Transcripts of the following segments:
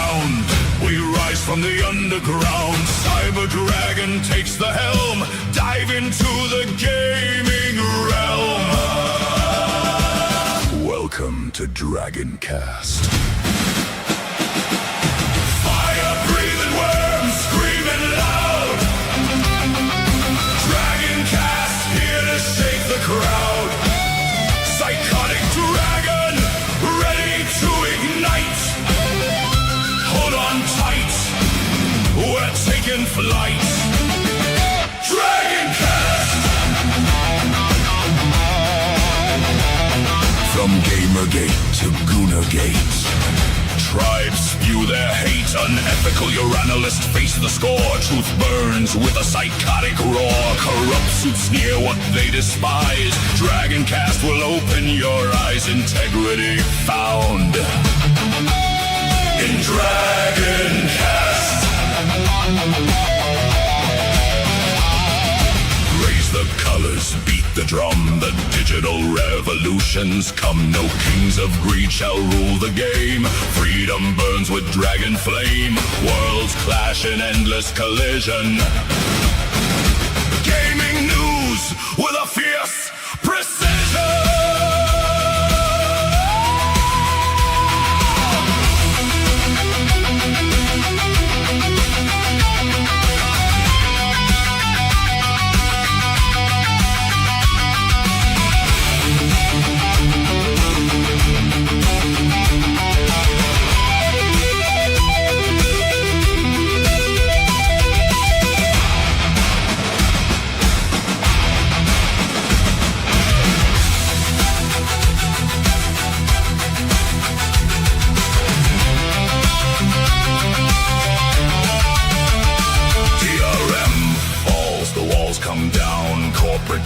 sound. We rise from the underground. Cyber Dragon takes the helm. Dive into the gaming realm. Welcome to Dragoncast. Fire-breathing worms screaming loud. Dragoncast here to shake the crowd. Psychotic dragon ready to ignite. Hold on tight, we're taking flight. Dragoncast! From Gamergate to Goonergate, tribes spew their hate. Unethical Uranalists face the score. Truth burns with a psychotic roar. Corrupt suits sneer what they despise. Dragoncast will open your eyes. Integrity found in Dragoncast. Raise the colors, beat the drum. The digital revolutions come. No kings of greed shall rule the game. Freedom burns with dragon flame. Worlds clash in endless collision. Gaming news with a fierce precision.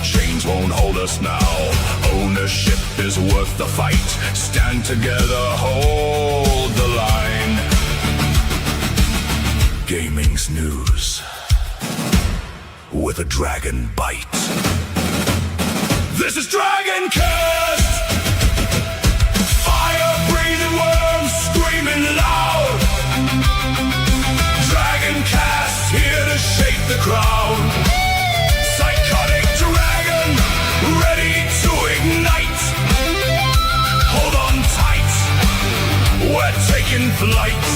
Chains won't hold us now. Ownership is worth the fight. Stand together, hold the line. Gaming's news with a dragon bite. This is Dragoncast. Fire-breathing worms screaming loud. Dragoncast here to shake the crowd. Ready to ignite. Hold on tight, we're taking flight.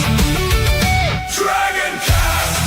Dragoncast.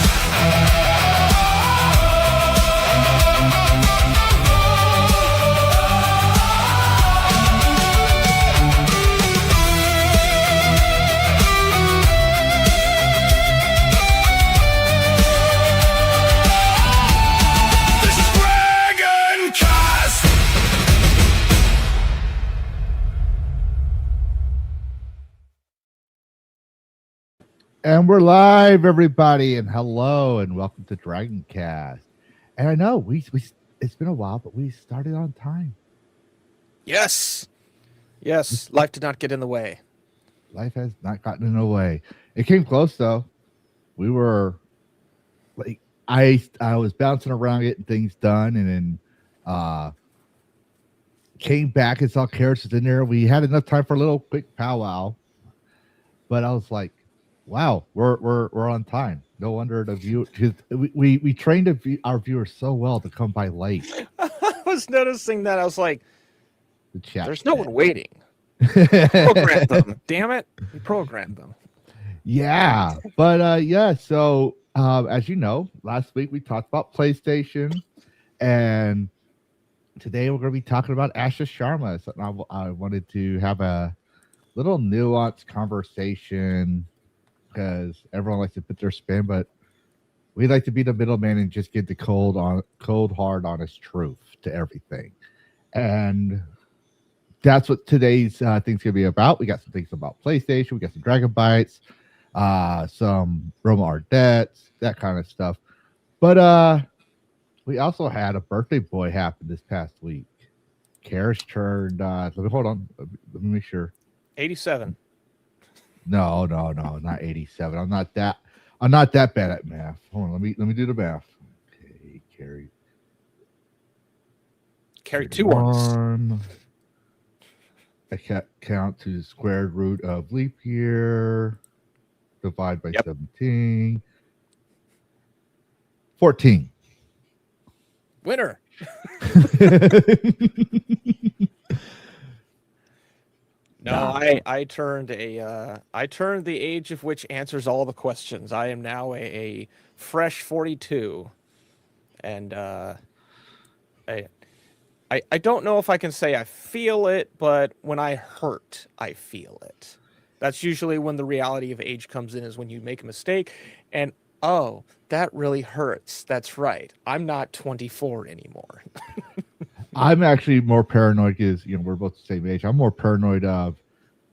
And we're live, everybody, and hello, and welcome to Dragoncast. And I know we it's been a while, but we started on time. Yes, life did not get in the way. Life has not gotten in the way. It came close though. We were like I was bouncing around getting things done, and then came back and saw Karis was in there. We had enough time for a little quick powwow, but I was like, wow, we're on time. No wonder the view. We trained our viewers so well to come by late. I was noticing that. I was like, there's no one waiting. Programmed them. Damn it. We programmed them. Yeah. But yeah, so as you know, last week we talked about PlayStation, and today we're going to be talking about Asha Sharma. So I wanted to have a little nuanced conversation, because everyone likes to put their spin, but we like to be the middleman and just get the cold, hard, honest truth to everything. And that's what today's thing's going to be about. We got some things about PlayStation. We got some Dragon Bytes, some Roma Ardettes, that kind of stuff. But we also had a birthday boy happen this past week. Karis turned, hold on. Let me make sure. 87. No, not 87. I'm not that bad at math. Hold on, let me do the math. Okay, carry 2 ones. I can't count to the square root of leap year. divide by 17. 14. Winner. No, I turned the age of which answers all the questions. I am now a fresh 42, and I don't know if I can say I feel it, but when I hurt, I feel it. That's usually when the reality of age comes in, is when you make a mistake, and oh, that really hurts. That's right. I'm not 24 anymore. I'm actually more paranoid because, we're both the same age. I'm more paranoid of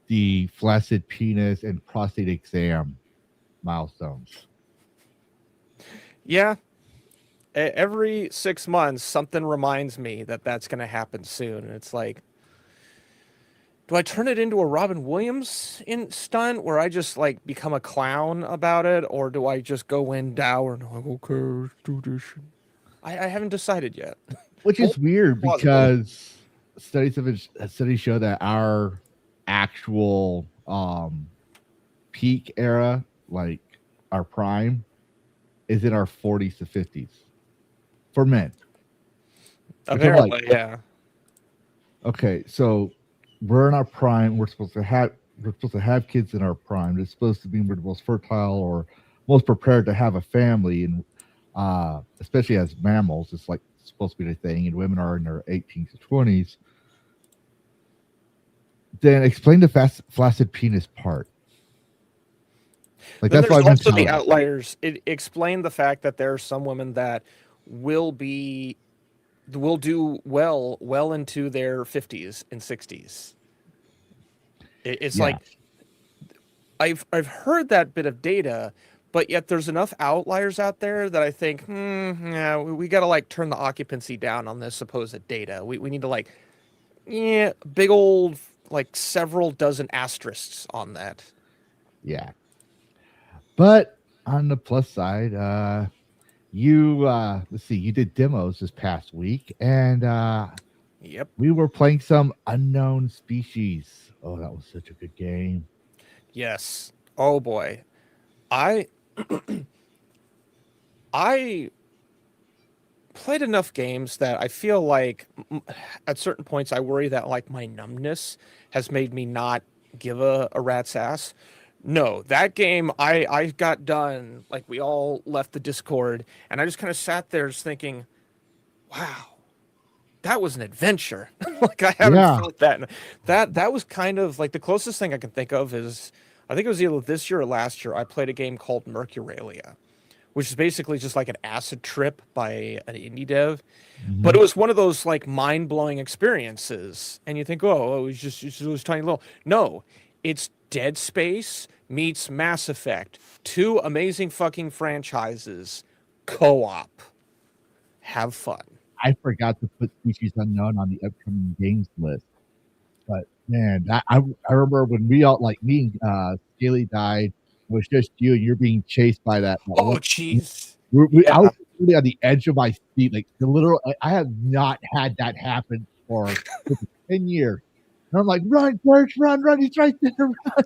the flaccid penis and prostate exam milestones. Yeah. Every 6 months, something reminds me that that's going to happen soon. And it's like, do I turn it into a Robin Williams stunt where I just like become a clown about it? Or do I just go in dour and like, okay, let's do this? I haven't decided yet. Which is weird because studies show that our actual peak era, like our prime, is in our 40s to 50s for men. Apparently, yeah. Okay, so we're in our prime. We're supposed to have kids in our prime. It's supposed to be we're the most fertile or most prepared to have a family, and especially as mammals, it's like supposed to be the thing, and women are in their 18s to 20s. Then explain the flaccid penis part. Like, then that's why there's also the outliers. It explained the fact that there are some women that will do well into their 50s and 60s. It's like I've heard that bit of data, but yet there's enough outliers out there that I think, yeah, we got to like turn the occupancy down on this supposed data. We need to like, big old like several dozen asterisks on that. Yeah. But on the plus side, you let's see, you did demos this past week, and yep, we were playing some Unknown Species. Oh, that was such a good game. Yes. Oh boy. I played enough games that I feel like at certain points I worry that like my numbness has made me not give a rat's ass. No, that game I got done, like we all left the Discord, and I just kind of sat there just thinking, wow, that was an adventure. Like I haven't felt that. That was kind of like the closest thing I can think of is, I think it was either this year or last year, I played a game called Mercuralia, which is basically just like an acid trip by an indie dev. Mm-hmm. But it was one of those like mind-blowing experiences. And you think, oh, it was just tiny little. No, it's Dead Space meets Mass Effect. Two amazing fucking franchises. Co-op. Have fun. I forgot to put Species Unknown on the upcoming games list. But man, I remember when we all, like me and Scaly died, it was just you, and you're being chased by that. Oh, jeez. I was really on the edge of my seat. Like the literal, I have not had that happen for 10 years. And I'm like, run, Birch, run, he's right there, run.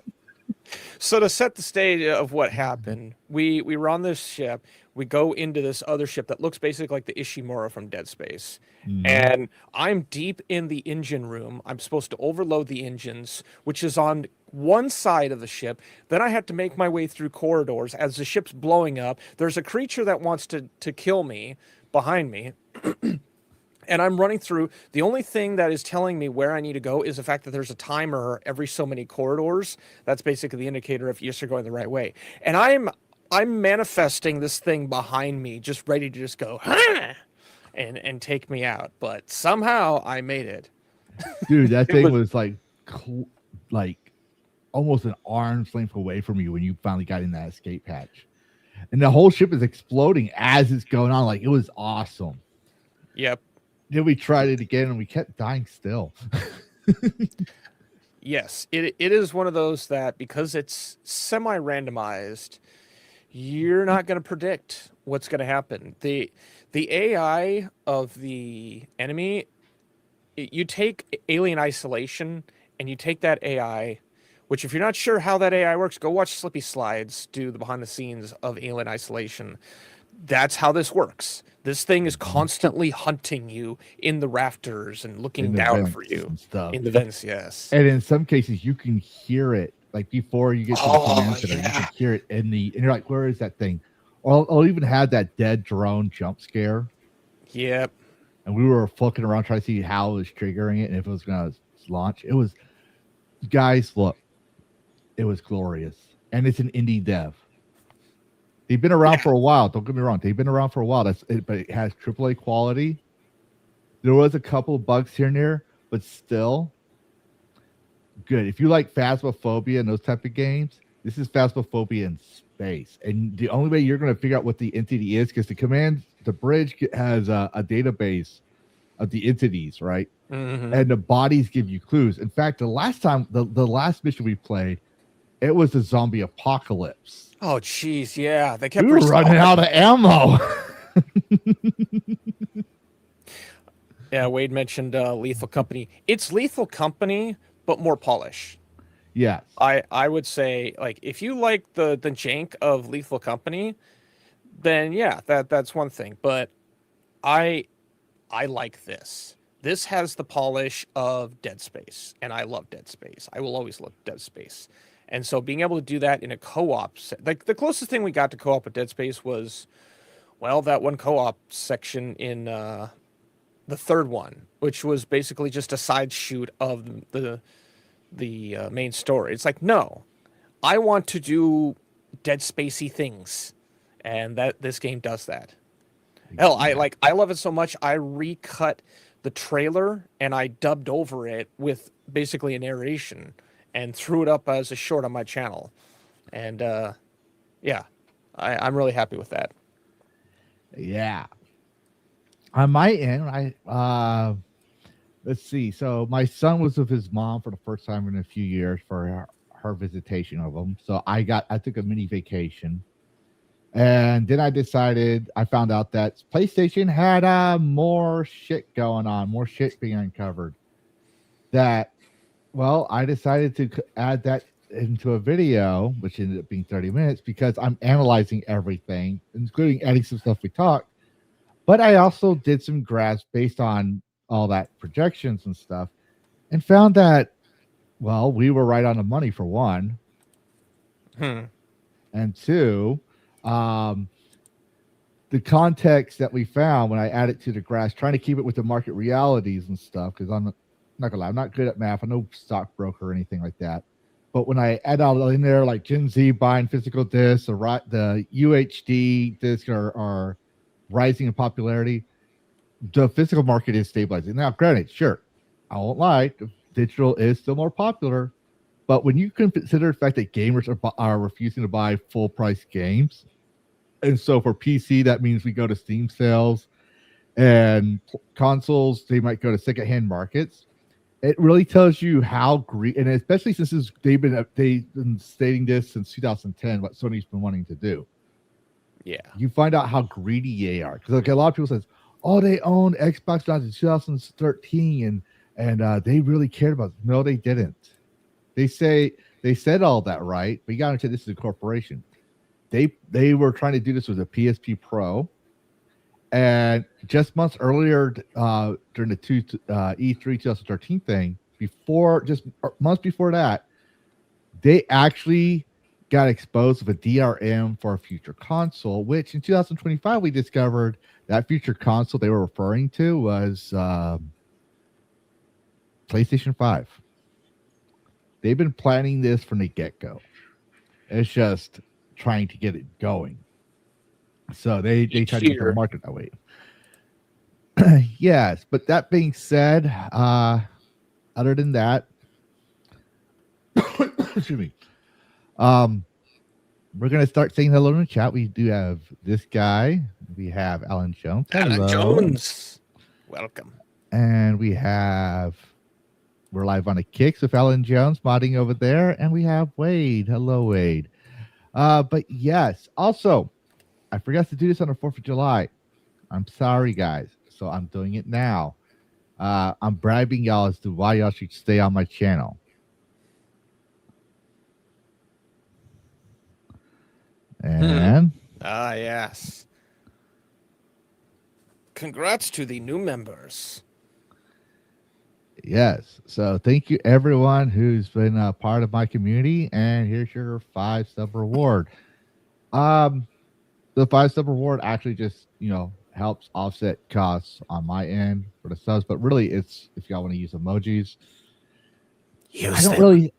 So to set the stage of what happened, we were on this ship. We go into this other ship that looks basically like the Ishimura from Dead Space. Mm-hmm. And I'm deep in the engine room. I'm supposed to overload the engines, which is on one side of the ship. Then I had to make my way through corridors. As the ship's blowing up, there's a creature that wants to kill me behind me. And I'm running through. The only thing that is telling me where I need to go is the fact that there's a timer every so many corridors. That's basically the indicator if you're going the right way. And I'm manifesting this thing behind me, just ready to just go, and take me out. But somehow I made it. Dude, that thing was like almost an arm's length away from you when you finally got in that escape hatch. And the whole ship is exploding as it's going on. Like, it was awesome. Yep. Then we tried it again and we kept dying still. Yes, it is one of those that because it's semi-randomized, you're not going to predict what's going to happen. The AI of the enemy, you take Alien Isolation and you take that AI which if you're not sure how that AI works, go watch Slippy Slides do the behind the scenes of Alien Isolation. That's how this works. This thing is constantly hunting you in the rafters and looking down for you and stuff. in the vents. Yes, and in some cases you can hear it like before you get to the command center. You can hear it and you're like, where is that thing? Or I'll even have that dead drone jump scare. Yep. And we were fucking around trying to see how it was triggering it and if it was going to launch. It was, guys, look, it was glorious. And it's an indie dev. They've been around for a while. Don't get me wrong. They've been around for a while. But it has AAA quality. There was a couple of bugs here and there, but still good. If you like Phasmophobia and those type of games, this is Phasmophobia in space. And the only way you're going to figure out what the entity is, because the bridge has a database of the entities, right? Mm-hmm. And the bodies give you clues. In fact, the last mission we played, it was a zombie apocalypse. Oh, jeez, yeah. They kept we were running out of ammo. Yeah, Wade mentioned Lethal Company. It's Lethal Company, but more polished. Yes. I would say, like, if you like the jank of Lethal Company, then yeah, that's one thing. But I like this. This has the polish of Dead Space, and I love Dead Space. I will always love Dead Space. And so being able to do that in a co-op, like the closest thing we got to co-op with Dead Space was, well, that one co-op section in the third one, which was basically just a side shoot of the main story. It's like, no, I want to do Dead Spacey things, and that this game does that. Hell, I love it so much. I recut the trailer and I dubbed over it with basically a narration and threw it up as a short on my channel. And yeah, I'm really happy with that. Yeah. On my end, let's see. So my son was with his mom for the first time in a few years for her visitation of him. So I took a mini vacation. And then I found out that PlayStation had more shit going on, more shit being uncovered. Well, I decided to add that into a video, which ended up being 30 minutes, because I'm analyzing everything, including adding some stuff we talked. But I also did some graphs based on all that projections and stuff and found that, well, we were right on the money for one. And two, the context that we found when I added to the graphs, trying to keep it with the market realities and stuff, because I'm not gonna lie, I'm not good at math. I'm no stockbroker or anything like that. But when I add out in there like Gen Z buying physical discs, the UHD discs are rising in popularity, the physical market is stabilizing. Now, granted, sure, I won't lie, digital is still more popular. But when you consider the fact that gamers are refusing to buy full price games, and so for PC, that means we go to Steam sales, and consoles, they might go to secondhand markets. It really tells you how greedy, and especially since they've been stating this since 2010, what Sony's been wanting to do. Yeah, you find out how greedy they are, because like a lot of people says, "Oh, they owned Xbox down to 2013, and they really cared about it." No, they didn't. They said all that, right? But you got to say this is a corporation. They were trying to do this with a PSP Pro, and just months earlier, during the E3 2013 thing, months before that, they actually got exposed with a DRM for a future console, which in 2025 we discovered that future console they were referring to was PlayStation 5. They've been planning this from the get-go. It's just trying to get it going. So they try to get the market that way. Yes, but that being said, other than that, excuse me. We're gonna start saying hello in the chat. We do have this guy. We have Alan Jones. Hello. Alan Jones, welcome. And we're live on a Kicks with Alan Jones modding over there, and we have Wade. Hello, Wade. But yes, also, I forgot to do this on the 4th of July. I'm sorry, guys. So I'm doing it now. I'm bribing y'all as to why y'all should stay on my channel. And Ah, yes. Congrats to the new members. yes, so thank you everyone who's been a part of my community. And here's your 5-sub reward. The 5-sub reward actually just helps offset costs on my end for the subs, but really it's if y'all want to use emojis. I don't really,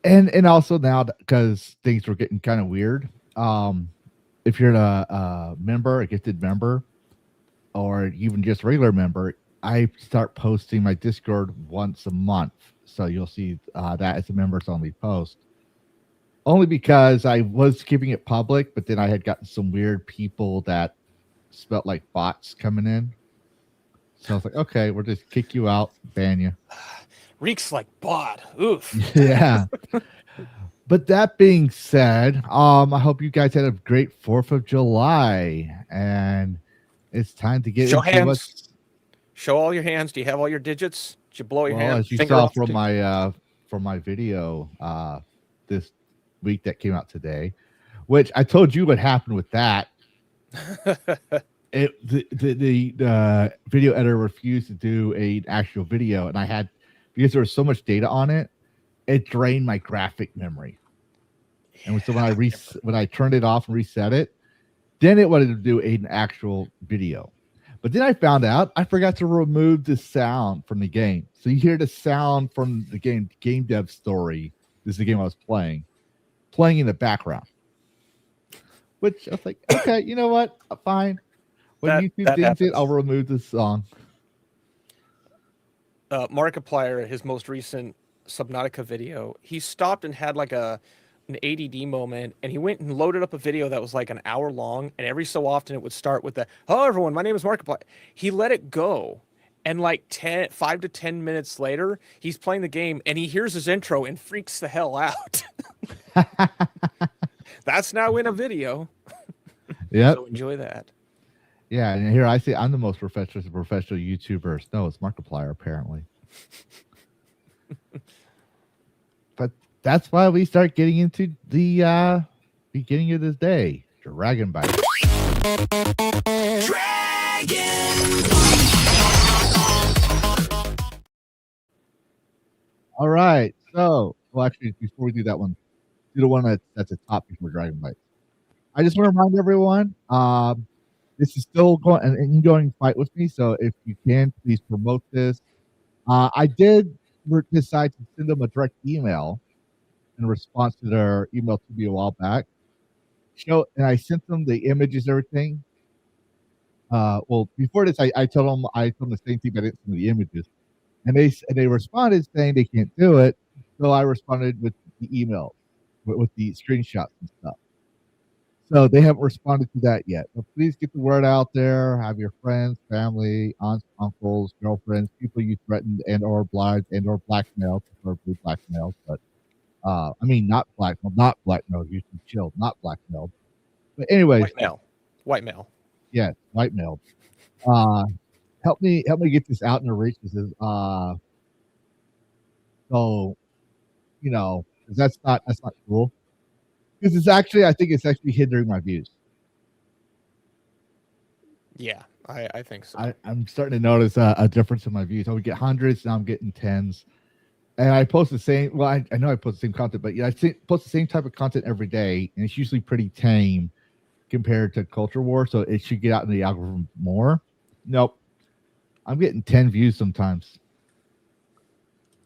and also now because things were getting kind of weird. If you're a member, a gifted member, or even just regular member, I start posting my Discord once a month, so you'll see that as a members only post. Only because I was keeping it public, but then I had gotten some weird people that felt like bots coming in. So I was like, okay, we'll just kick you out, ban you. Reeks like bot. Oof. Yeah. But that being said, I hope you guys had a great 4th of July. And it's time to get Show into hands. what's... Show all your hands. Do you have all your digits? Did you blow your hand? As you Finger saw off from my video this week that came out today, which I told you what happened with that. The video editor refused to do an actual video, and I had, because there was so much data on it, it drained my graphic memory. And so when I turned it off and reset it, then it wanted to do an actual video. But then I found out I forgot to remove the sound from the game. So you hear the sound from the game dev story. This is the game I was playing in the background. Which I was like, okay, you know what? Fine. When YouTube dings it, I'll remove the song. Markiplier, his most recent Subnautica video, he stopped and had like an ADD moment, and he went and loaded up a video that was like an hour long, and every so often it would start with the, hello everyone, my name is Markiplier. He let it go, and like 5 to 10 minutes later, he's playing the game, and he hears his intro and freaks the hell out. That's now in a video. Yeah. So enjoy that. Yeah, and here I say I'm the most professional YouTuber. No, it's Markiplier, apparently. But that's why we start getting into the beginning of this day. Dragon Bite. All right. So, well, actually, before we do that one, do the one that's at the top before Dragon Bite. I just want to remind everyone, this is still going an ongoing fight with me. So if you can, please promote this. I did decide to send them a direct email in response to their email to me a while back. And I sent them the images, everything. Well, before this, I told them the same thing, but I didn't send the images. And they responded saying they can't do it. So I responded with the email, with the screenshots and stuff. So they haven't responded to that yet. So please get the word out there. Have your friends, family, aunts, uncles, girlfriends, people you threatened and or obliged and or blackmailed, preferably blackmailed, but I mean not blackmailed. You should chill, not blackmailed. But anyways, white male. Yeah, white-mailed. Help me get this out in the reach. This is so that's not cool. Because I think it's actually hindering my views. Yeah, I think so. I'm starting to notice a difference in my views. I would get hundreds, now I'm getting tens. And I post the same, well, I know I post the same content, but yeah, I post the same type of content every day, and it's usually pretty tame compared to Culture War, so it should get out in the algorithm more. Nope. I'm getting 10 views sometimes.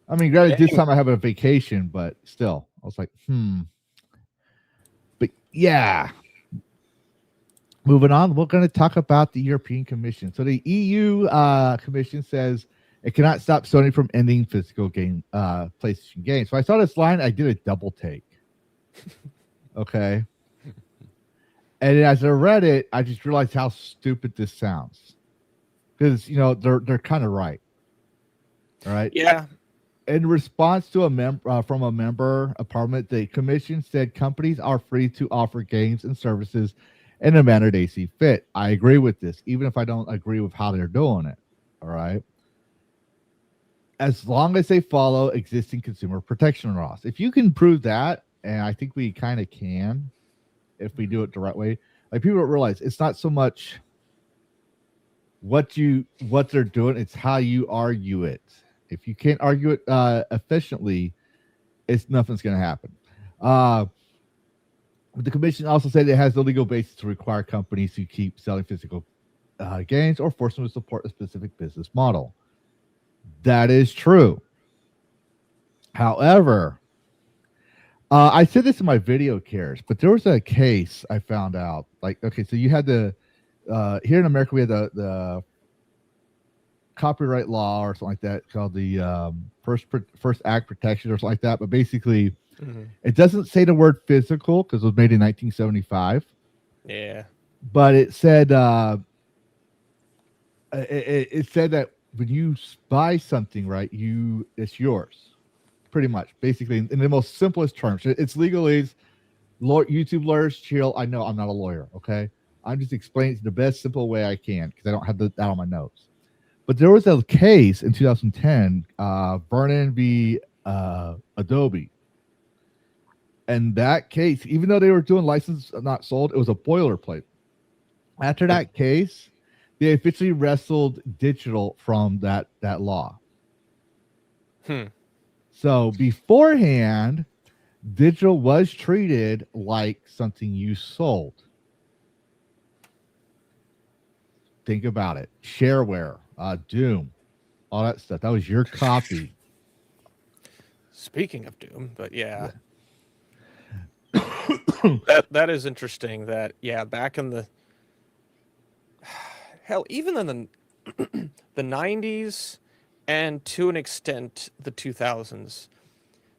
I mean, granted, this time I have a vacation, but still, I was like, But yeah. Moving on, we're going to talk about the European Commission. So the EU Commission says it cannot stop Sony from ending physical PlayStation games. So I saw this line, I did a double take. Okay. And as I read it, I just realized how stupid this sounds. Because, they're kind of right. All right. Yeah. In response to from a member of Parliament, the Commission said companies are free to offer games and services in a manner they see fit. I agree with this, even if I don't agree with how they're doing it. All right. As long as they follow existing consumer protection laws. If you can prove that, and I think we kind of can, if we do it the right way. Like people don't realize it's not so much what they're doing, it's how you argue it. If you can't argue it efficiently, nothing's going to happen. The commission also said it has the legal basis to require companies to keep selling physical games or force them to support a specific business model. That is true. However, I said this in my video cares, but there was a case I found out. Like, okay, so you had the here in America we had the copyright law or something like that called the first act protection or something like that. But basically, it doesn't say the word physical because it was made in 1975. Yeah, but it said it said that when you buy something, right, it's yours. Pretty much, basically, in the most simplest terms. It's legalese. YouTube lawyers chill. I know I'm not a lawyer, okay? I'm just explaining it the best simple way I can because I don't have that on my notes. But there was a case in 2010, Vernon v. Adobe. And that case, even though they were doing license not sold, it was a boilerplate. After that case, they officially wrestled digital from that law. So beforehand, digital was treated like something you sold. Think about it. Shareware, Doom, all that stuff. That was your copy. Speaking of Doom, but yeah. that is interesting that, back in the hell, even in the 90s and to an extent the 2000s,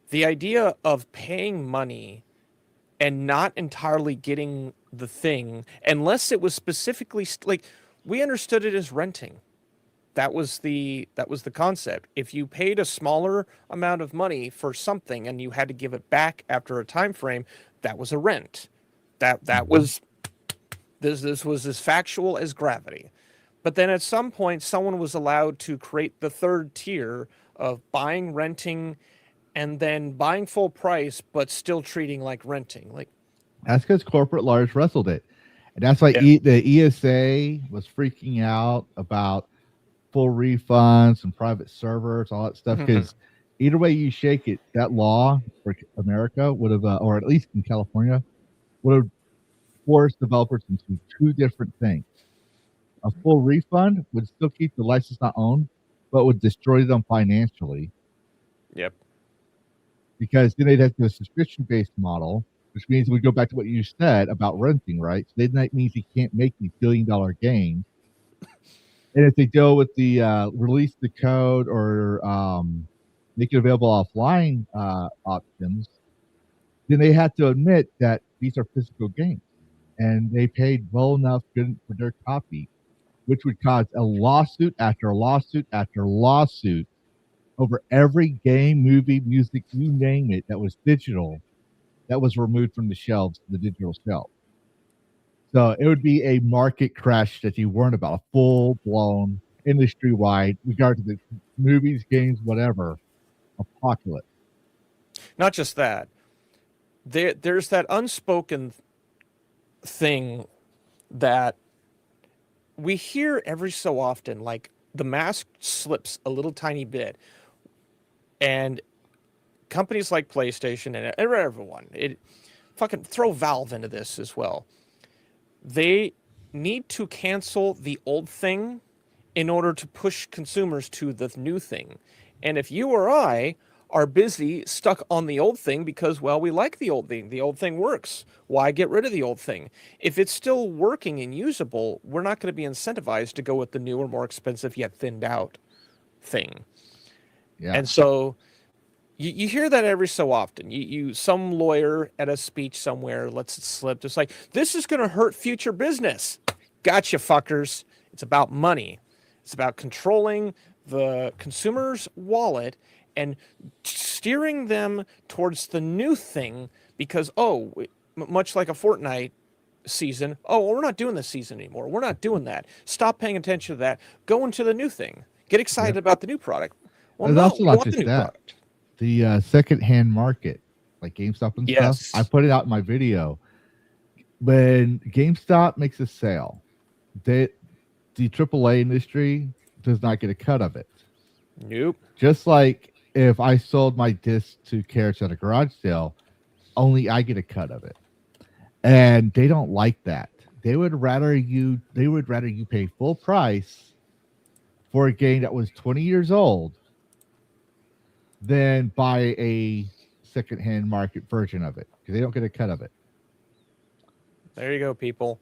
the idea of paying money and not entirely getting the thing unless it was specifically like we understood it as renting. That was the concept. If you paid a smaller amount of money for something and you had to give it back after a time frame, that was a rent. That was this was as factual as gravity. But then at some point, someone was allowed to create the third tier of buying, renting, and then buying full price, but still treating like renting. Like that's because corporate lawyers wrestled it, and that's why the ESA was freaking out about full refunds and private servers, all that stuff. Because either way you shake it, that law for America would have, or at least in California, would have forced developers into two different things. A full refund would still keep the license not owned, but would destroy them financially. Yep. Because then they'd have to do a subscription-based model, which means we go back to what you said about renting, right? So then that means you can't make these billion-dollar games. And if they go with the release the code or make it available offline options, then they have to admit that these are physical games. And they paid well enough good for their copy, which would cause a lawsuit after lawsuit after lawsuit over every game, movie, music, you name it, that was digital, that was removed from the shelves, the digital shelf. So it would be a market crash that you weren't about, a full-blown, industry-wide, regardless of the movies, games, whatever, apocalypse. Not just that. There's that unspoken thing that we hear every so often, like the mask slips a little tiny bit, and companies like PlayStation and everyone, fucking throw Valve into this as well. They need to cancel the old thing in order to push consumers to the new thing. And if you or I are busy stuck on the old thing because, well, we like the old thing works, why get rid of the old thing? If it's still working and usable, we're not going to be incentivized to go with the newer, more expensive yet thinned out thing. Yeah. And so you hear that every so often. Some lawyer at a speech somewhere lets it slip. It's like, this is going to hurt future business. Gotcha, fuckers. It's about money. It's about controlling the consumer's wallet and steering them towards the new thing because, much like a Fortnite season, we're not doing this season anymore. We're not doing that. Stop paying attention to that. Go into the new thing. Get excited about the new product. Well, no, also not just that. Product. The secondhand market, like GameStop and stuff. I put it out in my video. when GameStop makes a sale, the AAA industry does not get a cut of it. Nope. Just like if I sold my disc to Carrots at a garage sale, only I get a cut of it. And they don't like that. They would rather you pay full price for a game that was 20 years old than buy a secondhand market version of it, because they don't get a cut of it. There you go, people.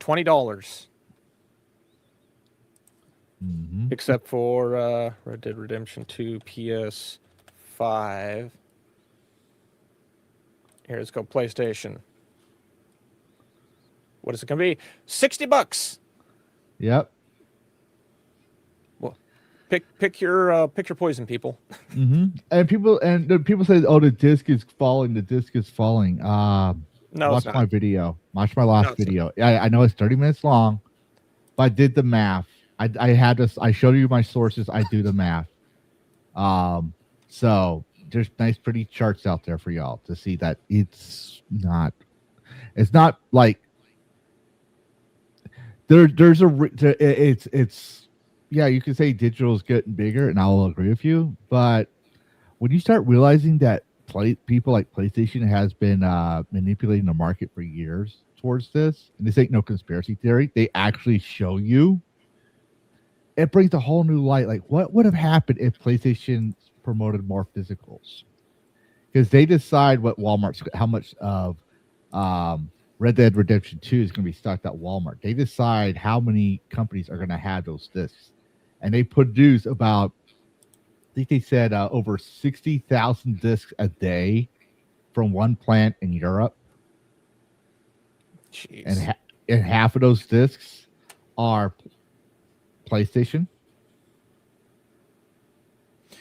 $20. Except for Red Dead Redemption 2 PS5. Here, let's go PlayStation. What is it going to be? $60. Yep. Well, pick your poison, people. And people say, "Oh, the disc is falling. The disc is falling." No, watch my video. Watch my last video. I know it's 30 minutes long, but I did the math. I had this. I showed you my sources. I do the math. So there's nice, pretty charts out there for y'all to see that it's not like it's yeah, you can say digital is getting bigger, and I'll agree with you. But when you start realizing that people like PlayStation has been manipulating the market for years towards this, and this ain't no conspiracy theory, they actually show you. It brings a whole new light. Like, what would have happened if PlayStation promoted more physicals? Because they decide how much of Red Dead Redemption 2 is going to be stocked at Walmart. They decide how many companies are going to have those discs. And they produce about, I think they said over 60,000 discs a from one plant in Europe. Jeez. And half of those discs are PlayStation.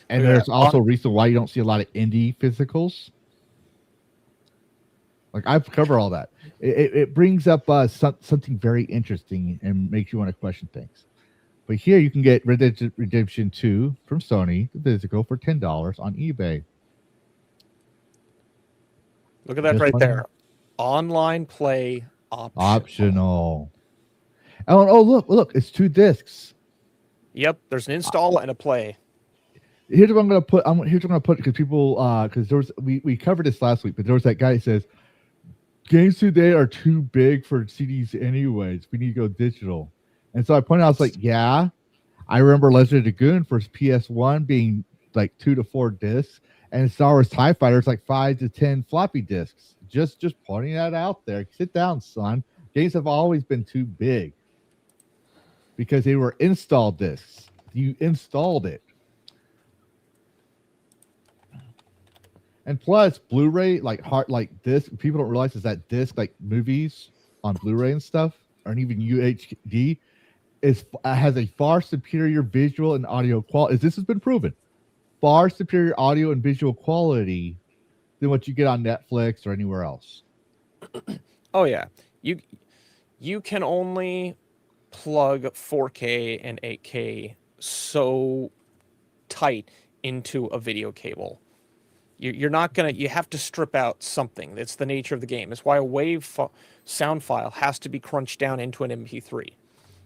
And there's also a reason why you don't see a lot of indie physicals. Like, I've covered all that. It brings up something very interesting and makes you want to question things. But here you can get Red Dead Redemption 2 from Sony, the physical, for $10 on eBay. Look at that right there. Online play optional. Oh, look, it's 2 discs. Yep, there's an install and a play. Here's what I'm going to put. Because people, because we covered this last week, but there was that guy who says games today are too big for CDs anyways. We need to go digital. And so I pointed out, I was like, yeah, I remember Legend of Dragoon for PS1 being like 2 to 4 discs, and Star Wars TIE Fighters like 5 to 10 floppy disks. Just pointing that out there. Sit down, son. Games have always been too big because they were install discs. You installed it. And plus, Blu-ray, like disc, people don't realize is that disc, like movies on Blu-ray and stuff, or even UHD, has a far superior visual and audio quality. This has been proven. Far superior audio and visual quality than what you get on Netflix or anywhere else. Oh yeah, you can only plug 4K and 8K so tight into a video cable. You're not gonna. You have to strip out something. It's the nature of the game. It's why a WAV sound file has to be crunched down into an MP3.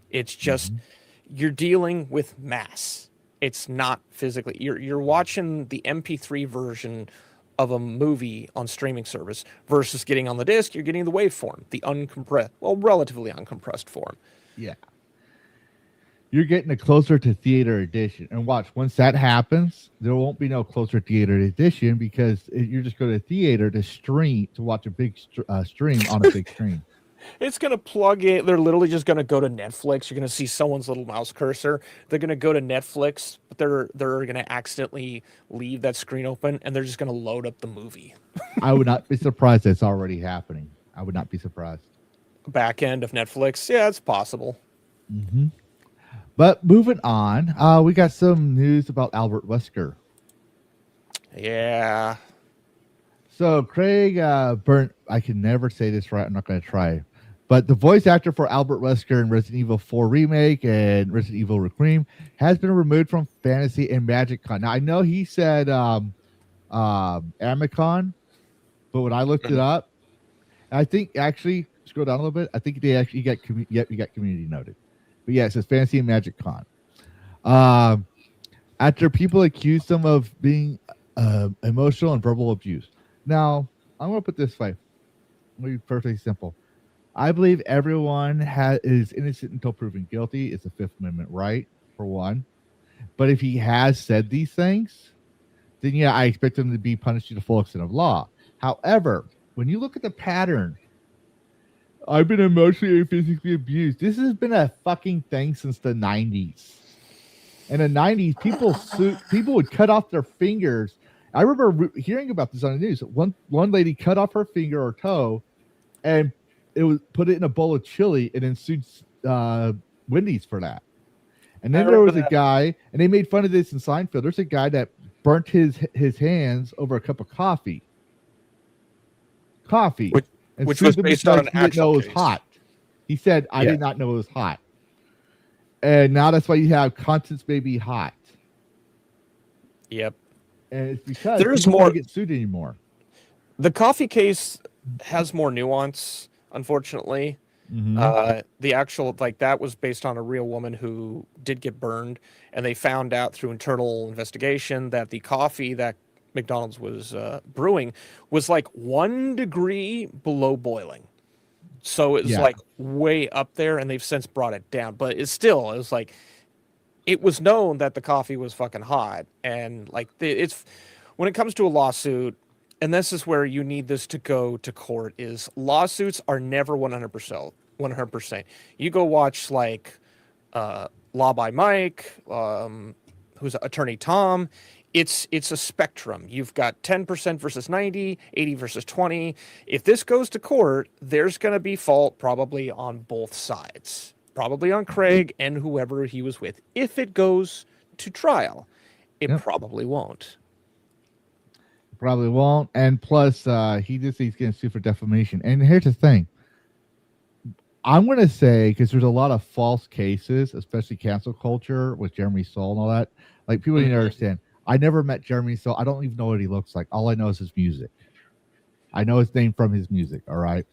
It's just you're dealing with mass. It's not physically. You're watching the MP3 version of a movie on streaming service versus getting on the disc. You're getting the waveform, the relatively uncompressed form. Yeah. You're getting a closer to theater edition. And watch, once that happens, there won't be no closer theater edition because you're just going to theater to watch a big stream on a big screen. It's going to plug in. They're literally just going to go to Netflix. You're going to see someone's little mouse cursor. They're going to go to Netflix, but they're going to accidentally leave that screen open, and they're just going to load up the movie. I would not be surprised that's already happening. I would not be surprised. Back end of Netflix. Yeah, it's possible. Mm-hmm. But moving on, we got some news about Albert Wesker. Yeah. So Craig Burnt, I can never say this right. I'm not going to try. But the voice actor for Albert Wesker in Resident Evil 4 Remake and Resident Evil Requiem has been removed from Fantasy and Magic Con. Now, I know he said Amicon, but when I looked it up, I think actually scroll down a little bit. I think they actually got you got community noted. But yeah, it says Fantasy and Magic Con. After people accused them of being emotional and verbal abuse. Now, I'm going to put it this way. I'm going to be perfectly simple. I believe everyone is innocent until proven guilty. It's a Fifth Amendment right, for one. But if he has said these things, then yeah, I expect him to be punished to the full extent of law. However, when you look at the pattern, I've been emotionally and physically abused. This has been a fucking thing since the 90s. In the 90s, people would cut off their fingers. I remember hearing about this on the news. One lady cut off her finger or toe, and put it in a bowl of chili, and then sued Wendy's for that. And then there was a guy, and they made fun of this in Seinfeld. There's a guy that burnt his hands over a cup of coffee. Which was based on an actual case. It was hot. He said, "I did not know it was hot." And now that's why you have contents may be hot. Yep. And it's because there's people more don't get sued anymore. The coffee case has more nuance, unfortunately. Mm-hmm. The actual, that was based on a real woman who did get burned, and they found out through internal investigation that the coffee that McDonald's was brewing was 1 degree below boiling. So it was way up there, and they've since brought it down. But it was known that the coffee was fucking hot. And it's when it comes to a lawsuit, and this is where you need this to go to court, is lawsuits are never 100%. 100%. You go watch Law by Mike, who's Attorney Tom. It's a spectrum. You've got 10% versus 90, 80 versus 20. If this goes to court, there's going to be fault probably on both sides. Probably on Craig and whoever he was with. If it goes to trial, it probably won't. Probably won't. And plus, he's getting sued for defamation. And here's the thing. I'm going to say, because there's a lot of false cases, especially cancel culture with Jeremy Soule and all that. People need to understand. I never met Jeremy Soule. I don't even know what he looks like. All I know is his music. I know his name from his music, all right?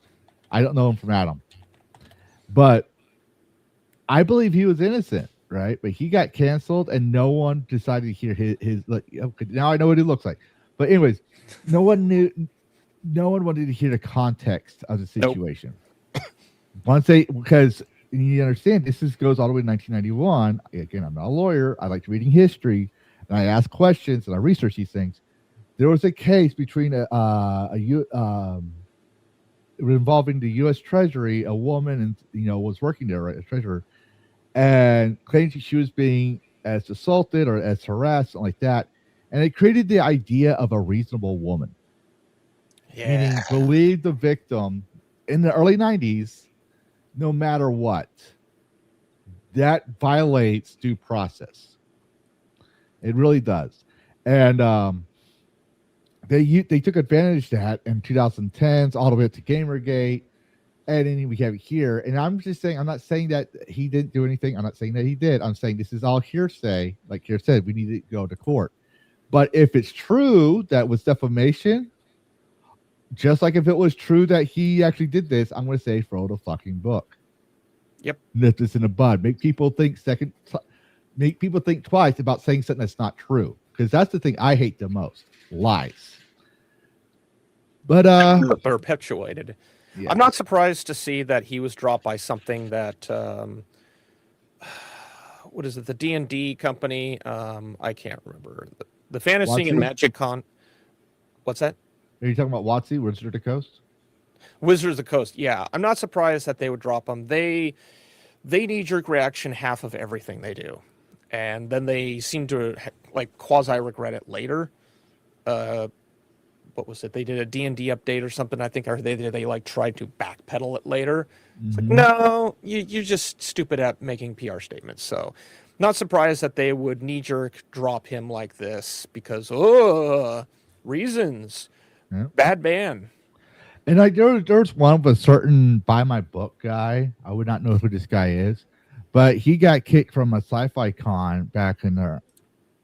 I don't know him from Adam. But I believe he was innocent, right? But he got canceled, and no one decided to hear his now I know what he looks like. But anyways, no one wanted to hear the context of the situation. Because you understand, goes all the way to 1991. Again, I'm not a lawyer. I like reading history, and I ask questions, and I research these things. There was a case between involving the U.S. Treasury, a woman, and was working there, right, as treasurer, and claimed she was being as assaulted or as harassed, something like that, and it created the idea of a reasonable woman. Meaning, believe the victim in the early 90s. No matter what, that violates due process. It really does. And they took advantage of that in 2010s, all the way up to Gamergate. And then we have it here. And I'm just saying, I'm not saying that he didn't do anything. I'm not saying that he did. I'm saying this is all hearsay. Like Kier said, we need to go to court. But if it's true that was defamation, just like if it was true that he actually did this, I'm going to say throw the fucking book. Yep. Nip this in the bud. Make people think twice about saying something that's not true. Because that's the thing I hate the most. Lies. But perpetuated. Yeah. I'm not surprised to see that he was dropped by something that what is it? The D&D company. I can't remember. The Fantasy and Magic Con. What's that? Are you talking about WotC, Wizards of the Coast? Wizards of the Coast, yeah. I'm not surprised that they would drop them. They knee-jerk reaction half of everything they do. And then they seem to quasi-regret it later. What was it? They did a D&D update or something, I think, or they tried to backpedal it later. It's no, you're just stupid at making PR statements. So not surprised that they would knee-jerk drop him like this because, reasons. Yeah. Bad ban. And there's one of a certain Buy My Book guy. I would not know who this guy is, but he got kicked from a sci-fi con back in the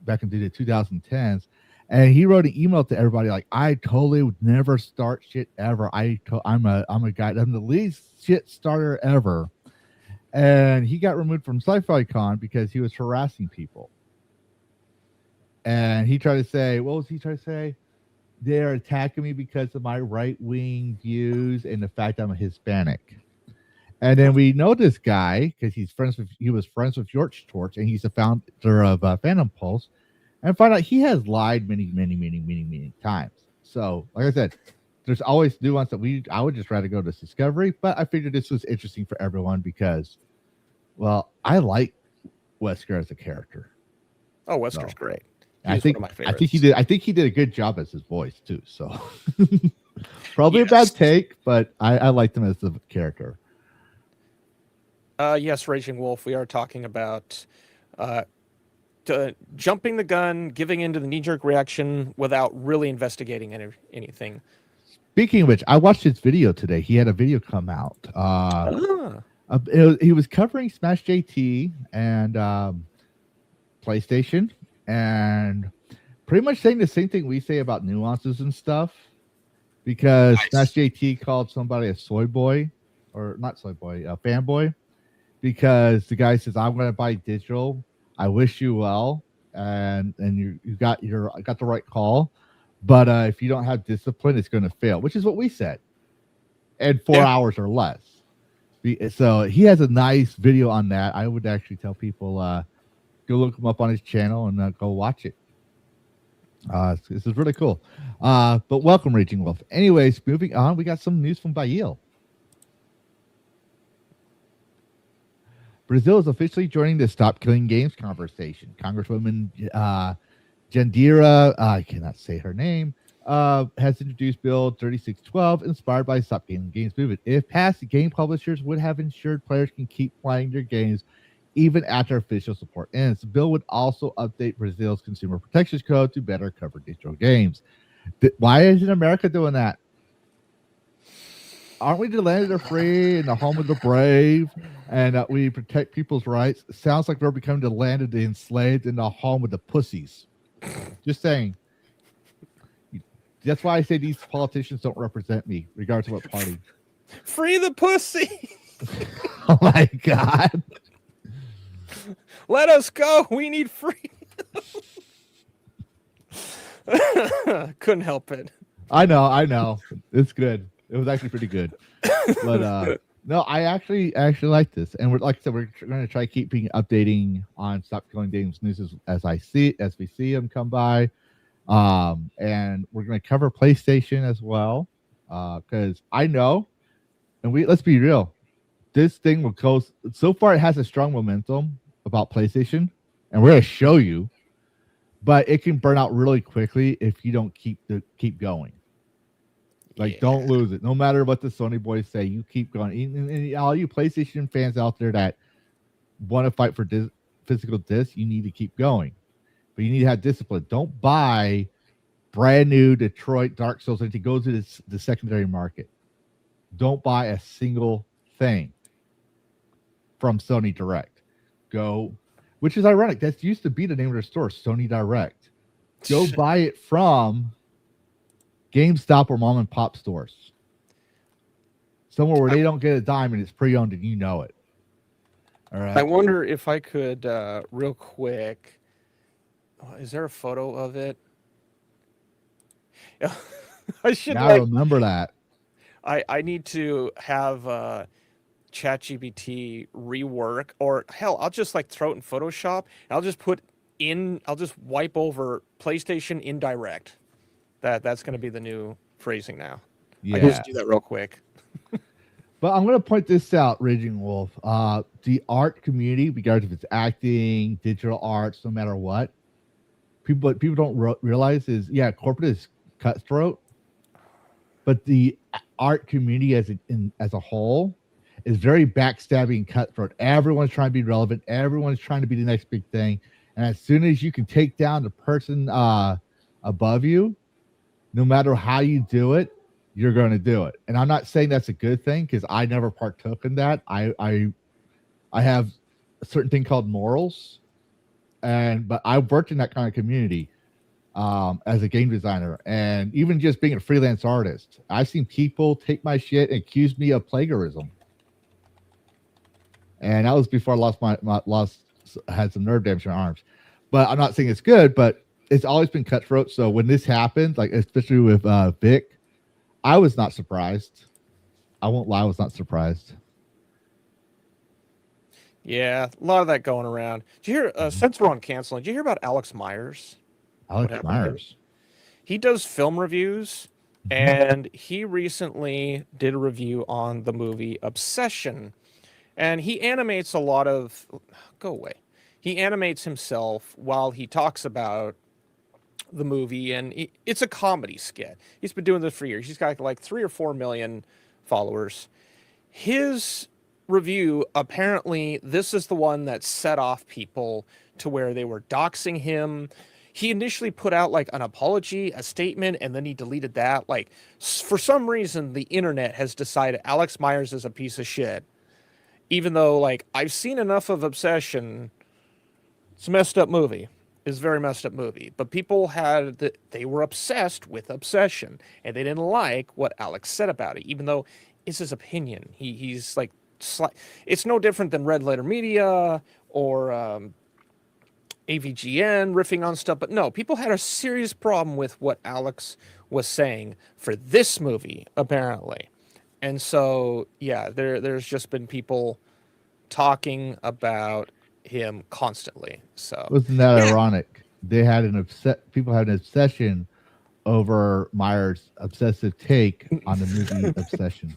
2010s, And he wrote an email to everybody like, I totally would never start shit ever. I'm a guy. I'm the least shit starter ever. And he got removed from Sci-Fi Con because he was harassing people. And he tried to say, what was he trying to say? They're attacking me because of my right-wing views and the fact I'm a Hispanic. And then we know this guy because he was friends with George Torch, and he's the founder of Phantom Pulse, and find out he has lied many times. So, like I said, there's always nuance that I would just rather go to Discovery, but I figured this was interesting for everyone because, well, I like Wesker as a character. Oh, Wesker's great. I think he did a good job as his voice too. So probably a bad take, but I liked him as the character. Yes, Raging Wolf. We are talking about jumping the gun, giving into the knee-jerk reaction without really investigating anything. Speaking of which, I watched his video today. He had a video come out. He was covering Smash JT and PlayStation, and pretty much saying the same thing we say about nuances and stuff. Because Smash JT called somebody a soy boy, or not soy boy, a fanboy, because the guy says, "I'm going to buy digital. I wish you well, and you got the right call, but if you don't have discipline, it's going to fail," which is what we said, in 4 hours or less. So he has a nice video on that. I would actually tell people go look him up on his channel and go watch it. This is really cool. But welcome, Raging Wolf. Anyways, moving on, we got some news from Bahia. Brazil is officially joining the Stop Killing Games conversation. Congresswoman Jandira, I cannot say her name, has introduced Bill 3612, inspired by Stop Killing Games movement. If passed, the game publishers would have ensured players can keep playing their games even after official support ends. The bill would also update Brazil's Consumer Protections Code to better cover digital games. Why isn't America doing that? Aren't we the land of the free and the home of the brave, and we protect people's rights? It sounds like we're becoming the land of the enslaved and the home of the pussies. Just saying. That's why I say these politicians don't represent me, regardless of what party. Free the pussy! Oh my God. Let us go. We need freedom. Couldn't help it. I know. It's good. It was actually pretty good. But no, I actually like this. And like I said, we're going to try keeping updating on Stop Killing Games news as we see them come by. And we're going to cover PlayStation as well. Because I know, and let's be real, this thing will go. So far, it has a strong momentum about PlayStation, and we're going to show you, but it can burn out really quickly if you don't keep going. Like, don't lose it. No matter what the Sony boys say, you keep going. And all you PlayStation fans out there that want to fight for physical discs, you need to keep going. But you need to have discipline. Don't buy brand new Detroit Dark Souls and to go to the secondary market. Don't buy a single thing from Sony Direct. Go, which is ironic. That used to be the name of their store, Sony Direct. Go buy it from GameStop or mom and pop stores. Somewhere where they don't get a dime and it's pre-owned and you know it. All right. I wonder if I could, real quick, is there a photo of it? I should remember that. I need to have ChatGPT rework, or hell, I'll just throw it in Photoshop. And I'll just wipe over PlayStation indirect. That's going to be the new phrasing now. Yeah. I can just do that real quick. But I'm going to point this out, Raging Wolf. The art community, regardless if it's acting, digital arts, no matter what, people don't realize is, corporate is cutthroat, but the art community as a whole is very backstabbing and cutthroat. Everyone's trying to be relevant. Everyone's trying to be the next big thing. And as soon as you can take down the person above you, no matter how you do it, you're going to do it. And I'm not saying that's a good thing because I never partook in that. I have a certain thing called morals, but I've worked in that kind of community. as a game designer, and even just being a freelance artist. I've seen people take my shit and accuse me of plagiarism, and that was before I had some nerve damage in my arms. But I'm not saying it's good, but it's always been cutthroat. So when this happened, like especially with Vic, I was not surprised. I won't lie, I was not surprised. Yeah, a lot of that going around. Did you hear? Since we're on canceling, did you hear about Alex Myers? Alex Myers. He does film reviews, and he recently did a review on the movie Obsession, and he animates a lot of. Go away. He animates himself while he talks about the movie, and it's a comedy skit. He's been doing this for years. He's got like 3 or 4 million followers. His review, apparently this is the one that set off people to where they were doxing him. He initially put out like an apology, a statement, and then he deleted that. Like, for some reason, the internet has decided Alex Myers is a piece of shit, even though, like, I've seen enough of Obsession. It's a messed up movie. It's a very messed up movie, but people they were obsessed with Obsession, and they didn't like what Alex said about it, even though it's his opinion. He's like, it's no different than Red Letter Media or AVGN riffing on stuff. But no, people had a serious problem with what Alex was saying for this movie, apparently. And so, yeah, there's just been people talking about him constantly. So wasn't that ironic? They had people had an obsession over Myers' obsessive take on the movie Obsession.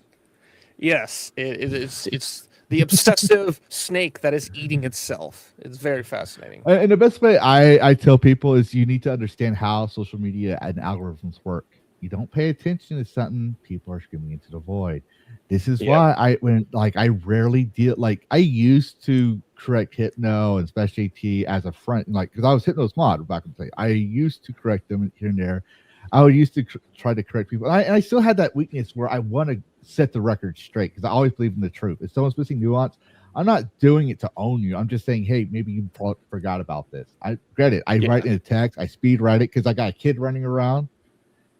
Yes, it's the obsessive snake that is eating itself. It's very fascinating. And the best way I tell people is you need to understand how social media and algorithms work. You don't pay attention to something, people are screaming into the void. This is why I rarely deal, like, I used to correct Hypno and Special AT as a friend, like, because I was Hypno's mod back in the day. I used to correct them here and there. I would used to try to correct people. And I still had that weakness where I want to set the record straight because I always believe in the truth. If someone's missing nuance, I'm not doing it to own you. I'm just saying, hey, maybe you forgot about this. I get it. I write in a text. I speed write it because I got a kid running around,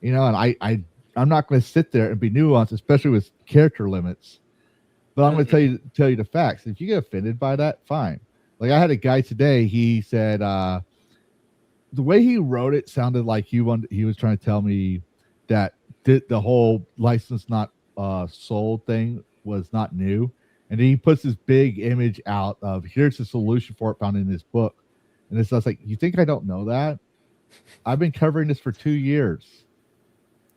and I'm not going to sit there and be nuanced, especially with character limits. But I'm going to tell you the facts. If you get offended by that, fine. Like, I had a guy today. He said the way he wrote it sounded like he was trying to tell me that the whole license not sold thing was not new. And then he puts this big image out of here's the solution for it found in this book. And it's just like, you think I don't know that? I've been covering this for 2 years.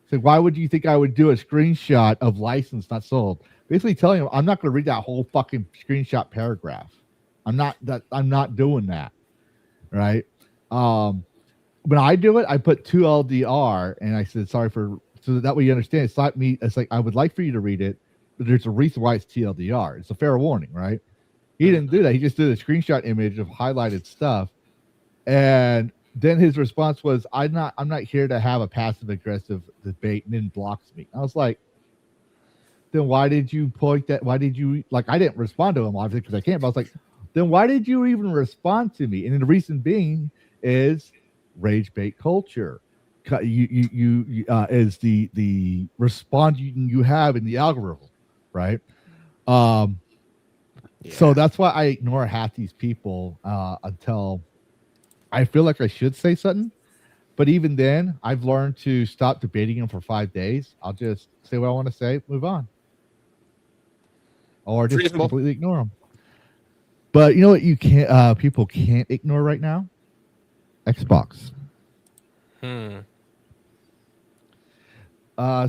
So why would you think I would do a screenshot of license not sold? Basically telling him I'm not going to read that whole fucking screenshot paragraph. I'm not doing that. Right. When I do it, I put 2 LDR and I said, sorry for, so that way you understand. It's not me. It's like, I would like for you to read it, but there's a reason why it's TLDR. It's a fair warning, right? He didn't do that. He just did a screenshot image of highlighted stuff. And then his response was, I'm not here to have a passive aggressive debate, and then blocks me. I was like, then why did you point that? Why did you, like, I didn't respond to him obviously because I can't, but I was like, then why did you even respond to me? And the reason being is rage bait culture. You is the response you have in the algorithm, right? So that's why I ignore half these people until I feel like I should say something. But even then, I've learned to stop debating them for 5 days. I'll just say what I want to say, move on, or just completely ignore them. But you know what? You can't. People can't ignore right now. Xbox.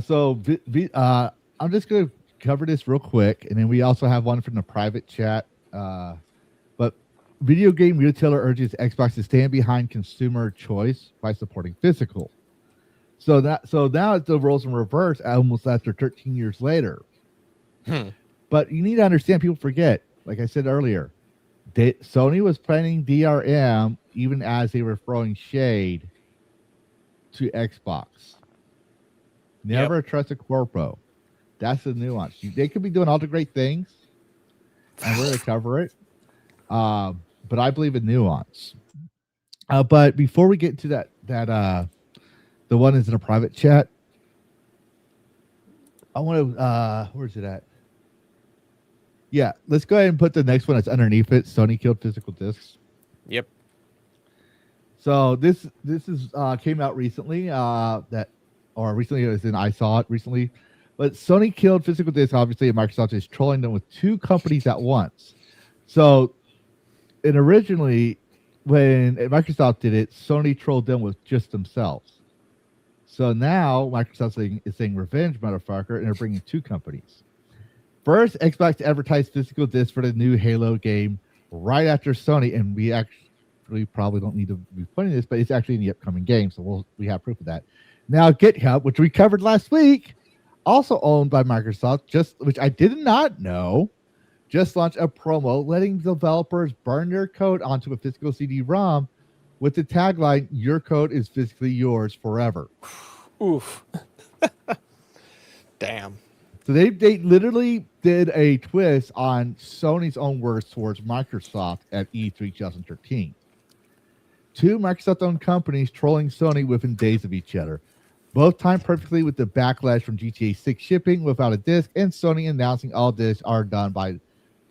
So I'm just going to cover this real quick, and then we also have one from the private chat. But video game retailer urges Xbox to stand behind consumer choice by supporting physical. So now it's the roles in reverse, almost after 13 years later. But you need to understand, people forget, like I said earlier, Sony was planning DRM even as they were throwing shade to Xbox. Never trust a corpo. That's the nuance. They could be doing all the great things, and we're going to cover it. But I believe in nuance. But before we get to that that the one is in a private chat. I want to where's it at? Yeah, let's go ahead and put the next one that's underneath it. Sony killed physical discs. Yep. So this is came out recently. Recently it was in I saw it recently. But Sony killed physical discs, obviously, and Microsoft is trolling them with two companies at once. So, and originally, when Microsoft did it, Sony trolled them with just themselves. So now Microsoft is saying revenge, motherfucker, and they're bringing two companies. First, Xbox advertised physical discs for the new Halo game right after Sony, and we actually probably don't need to be putting this, but it's actually in the upcoming game, so we have proof of that. Now, GitHub, which we covered last week, also owned by Microsoft, which I did not know, just launched a promo letting developers burn their code onto a physical CD-ROM with the tagline, "Your code is physically yours forever." Oof. Damn. So they literally did a twist on Sony's own words towards Microsoft at E3 2013. Two Microsoft-owned companies trolling Sony within days of each other. Both timed perfectly with the backlash from GTA 6 shipping without a disc and Sony announcing all discs are done by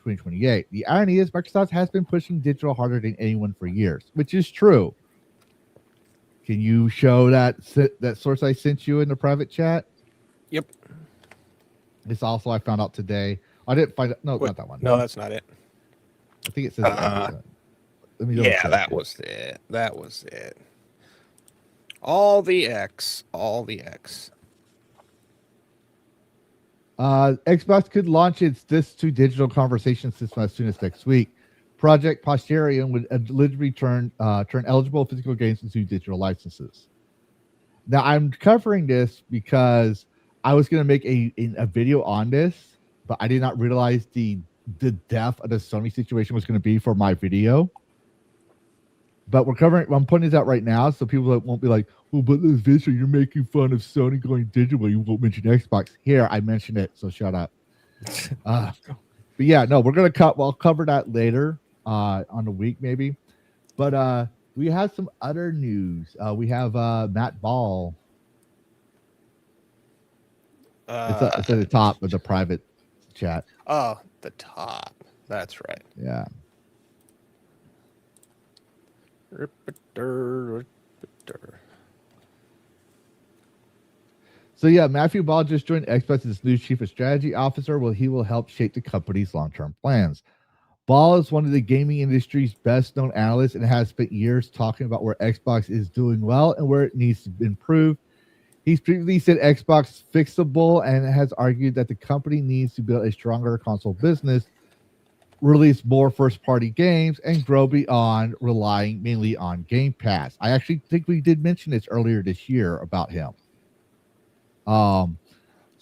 2028. The irony is Microsoft has been pushing digital harder than anyone for years, which is true. Can you show that source I sent you in the private chat? Yep. This also I found out today. I didn't find it. No, Wait, not that one. No, that's not it. I think it says. Let me yeah, that was it. That was it. All the X. Xbox could launch its disc-to digital conversation system as soon as next week. Project Posterion would allegedly turn eligible physical games into digital licenses. Now, I'm covering this because I was going to make a video on this, but I did not realize the depth of the Sony situation was going to be for my video. But I'm putting this out right now, so people won't be like, "Oh, but this video, you're making fun of Sony going digital. You won't mention Xbox." Here, I mentioned it, so shut up. But yeah, no, we'll cover that later on the week maybe. But we have some other news. We have Matt Ball. It's at the top of the private chat. Oh, the top. That's right. Yeah. So yeah, Matthew Ball just joined Xbox as new chief of strategy officer. He will help shape the company's long-term plans. Ball is one of the gaming industry's best-known analysts and has spent years talking about where Xbox is doing well and where it needs to improve. He's previously said Xbox is fixable and has argued that the company needs to build a stronger console business, release more first-party games, and grow beyond relying mainly on Game Pass. I actually think we did mention this earlier this year about him. So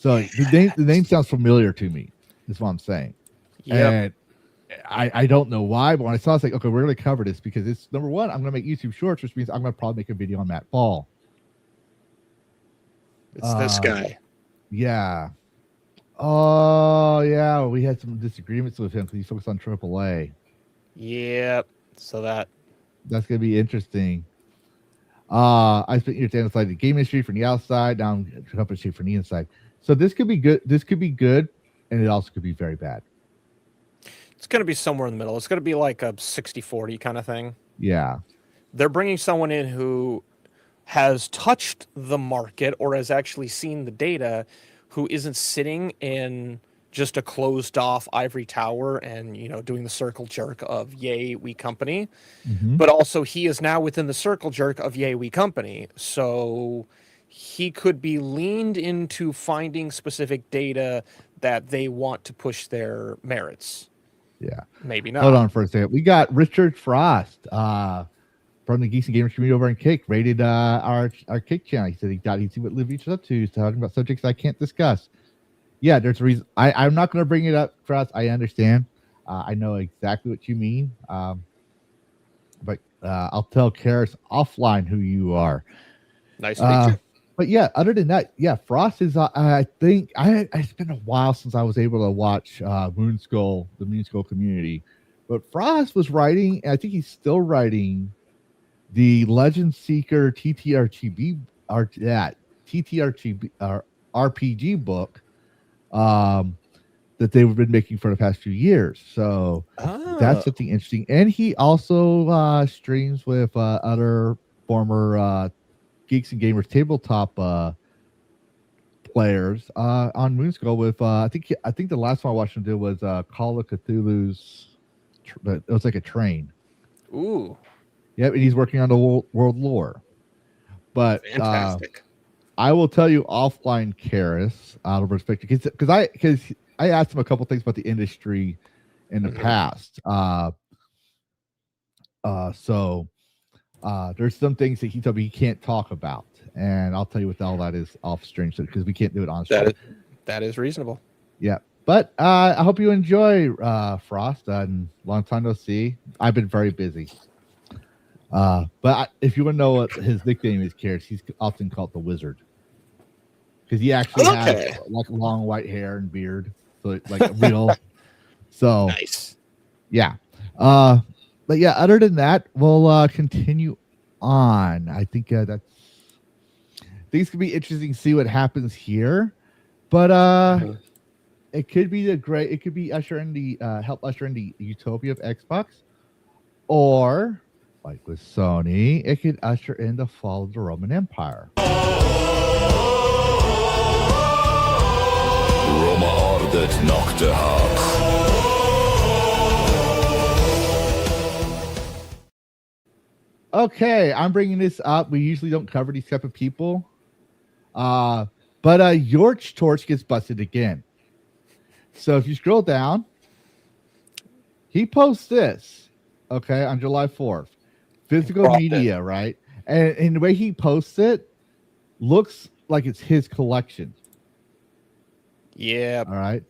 the name sounds familiar to me, is what I'm saying. Yep. And I don't know why, but when I saw it, it's like, okay, we're going to cover this because it's number one, I'm going to make YouTube shorts, which means I'm going to probably make a video on Matt Ball. It's this guy. Yeah. Oh, yeah. We had some disagreements with him because he focused on AAA. Yep. So that's going to be interesting. I spent years inside the game industry from the outside, now I'm company from the inside. So this could be good. This could be good, and it also could be very bad. It's going to be somewhere in the middle. It's going to be like a 60-40 kind of thing. Yeah. They're bringing someone in who has touched the market or has actually seen the data, who isn't sitting in just a closed off ivory tower and, doing the circle jerk of yay, we company. Mm-hmm. But also he is now within the circle jerk of yay, we company. So he could be leaned into finding specific data that they want to push their merits. Yeah. Maybe not. Hold on for a second. We got Richard Frost from the Geeks and Gamers community over in Kick rated our Kick channel. He said he thought he'd see what Liv each up to. He's talking about subjects I can't discuss. Yeah, there's a reason. I'm not going to bring it up, Frost. I understand. I know exactly what you mean. But I'll tell Karis offline who you are. Nice to meet you. But yeah, other than that, yeah, Frost is. I think it's been a while since I was able to watch the Moon Skull community. But Frost was writing, and I think he's still writing the Legend Seeker TTRGB RPG book that they've been making for the past few years. So that's something interesting. And he also streams with other former Geeks and Gamers tabletop players on Moonskull with I think the last one I watched him do was Call of Cthulhu's. It was like a train. Ooh. Yep, and he's working on the world lore. But Fantastic. I will tell you offline, Karis, out of respect, because I asked him a couple things about the industry in the past. So there's some things that he told me he can't talk about, and I'll tell you what all that is off stream, because we can't do it on stream. That is reasonable. Yeah, but I hope you enjoy Frost. And long time no see. I've been very busy. But if you want to know what his nickname is, Karis, he's often called the Wizard, because he actually has like long white hair and beard, so it's like real. So nice. Yeah. But yeah, other than that, we'll continue on. I think things could be interesting to see what happens here. But it could be it could be help usher in the utopia of Xbox, or like with Sony, it could usher in the fall of the Roman Empire. Roma ordet nokte hak. Okay, I'm bringing this up. We usually don't cover these type of people. But Yorch Torch gets busted again. So if you scroll down, he posts this, okay, on July 4th. Physical media, right? And the way he posts it looks like it's his collection. Yeah. All right.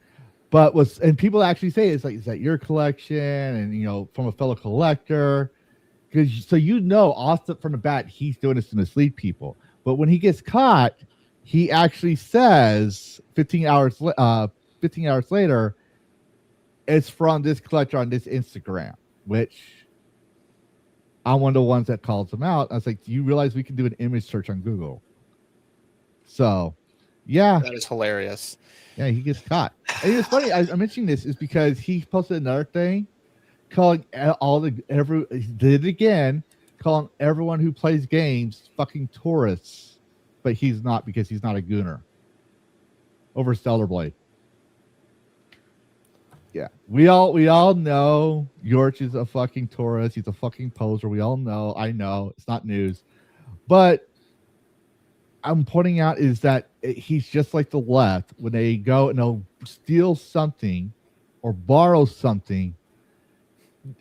But and people actually say is that your collection, and from a fellow collector, so off from the bat he's doing this to mislead people. But when he gets caught, he actually says 15 hours later, it's from this collector on this Instagram, which I'm one of the ones that calls him out. I was like, do you realize we can do an image search on Google? So, yeah. That is hilarious. Yeah, he gets caught. And it's funny, I'm mentioning this is because he posted another thing calling calling everyone who plays games fucking tourists. But he's not, because he's not a gooner. Over Stellar Blade. Yeah. We all know Yorch is a fucking tourist. He's a fucking poser. We all know. I know. It's not news. But I'm pointing out is that he's just like the left. When they go and they'll steal something or borrow something,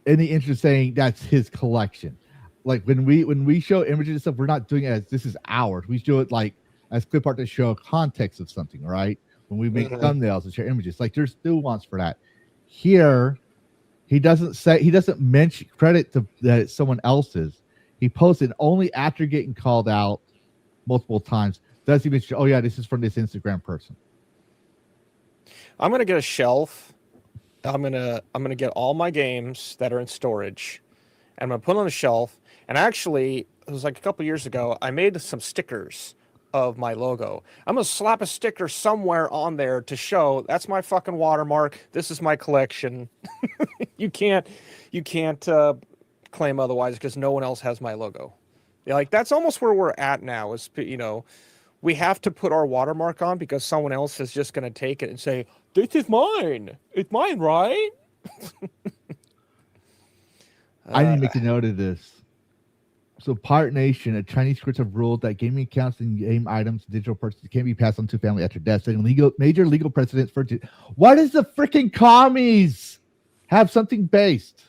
in the interest of saying that's his collection. Like when we show images and stuff, we're not doing it as this is ours. We show it like as clip art to show context of something, right? When we make thumbnails and share images, like there's nuance for that. Here, he doesn't mention credit to that it's someone else's. He posted only after getting called out multiple times. Does he mention, oh yeah, this is from this Instagram person? I'm gonna get a shelf. I'm gonna get all my games that are in storage, and I'm gonna put them on a shelf. And actually, it was like a couple years ago, I made some stickers of my logo. I'm gonna slap a sticker somewhere on there to show that's my fucking watermark. This is my collection. You can't claim otherwise because no one else has my logo. Yeah, like that's almost where we're at now. Is we have to put our watermark on because someone else is just gonna take it and say this is mine. It's mine, right? I need to make a note of this. So, Pirate Nation, a Chinese courts have ruled that gaming accounts and game items, digital purchases can be passed on to family after death, setting major legal precedents for. Why does the freaking commies have something based?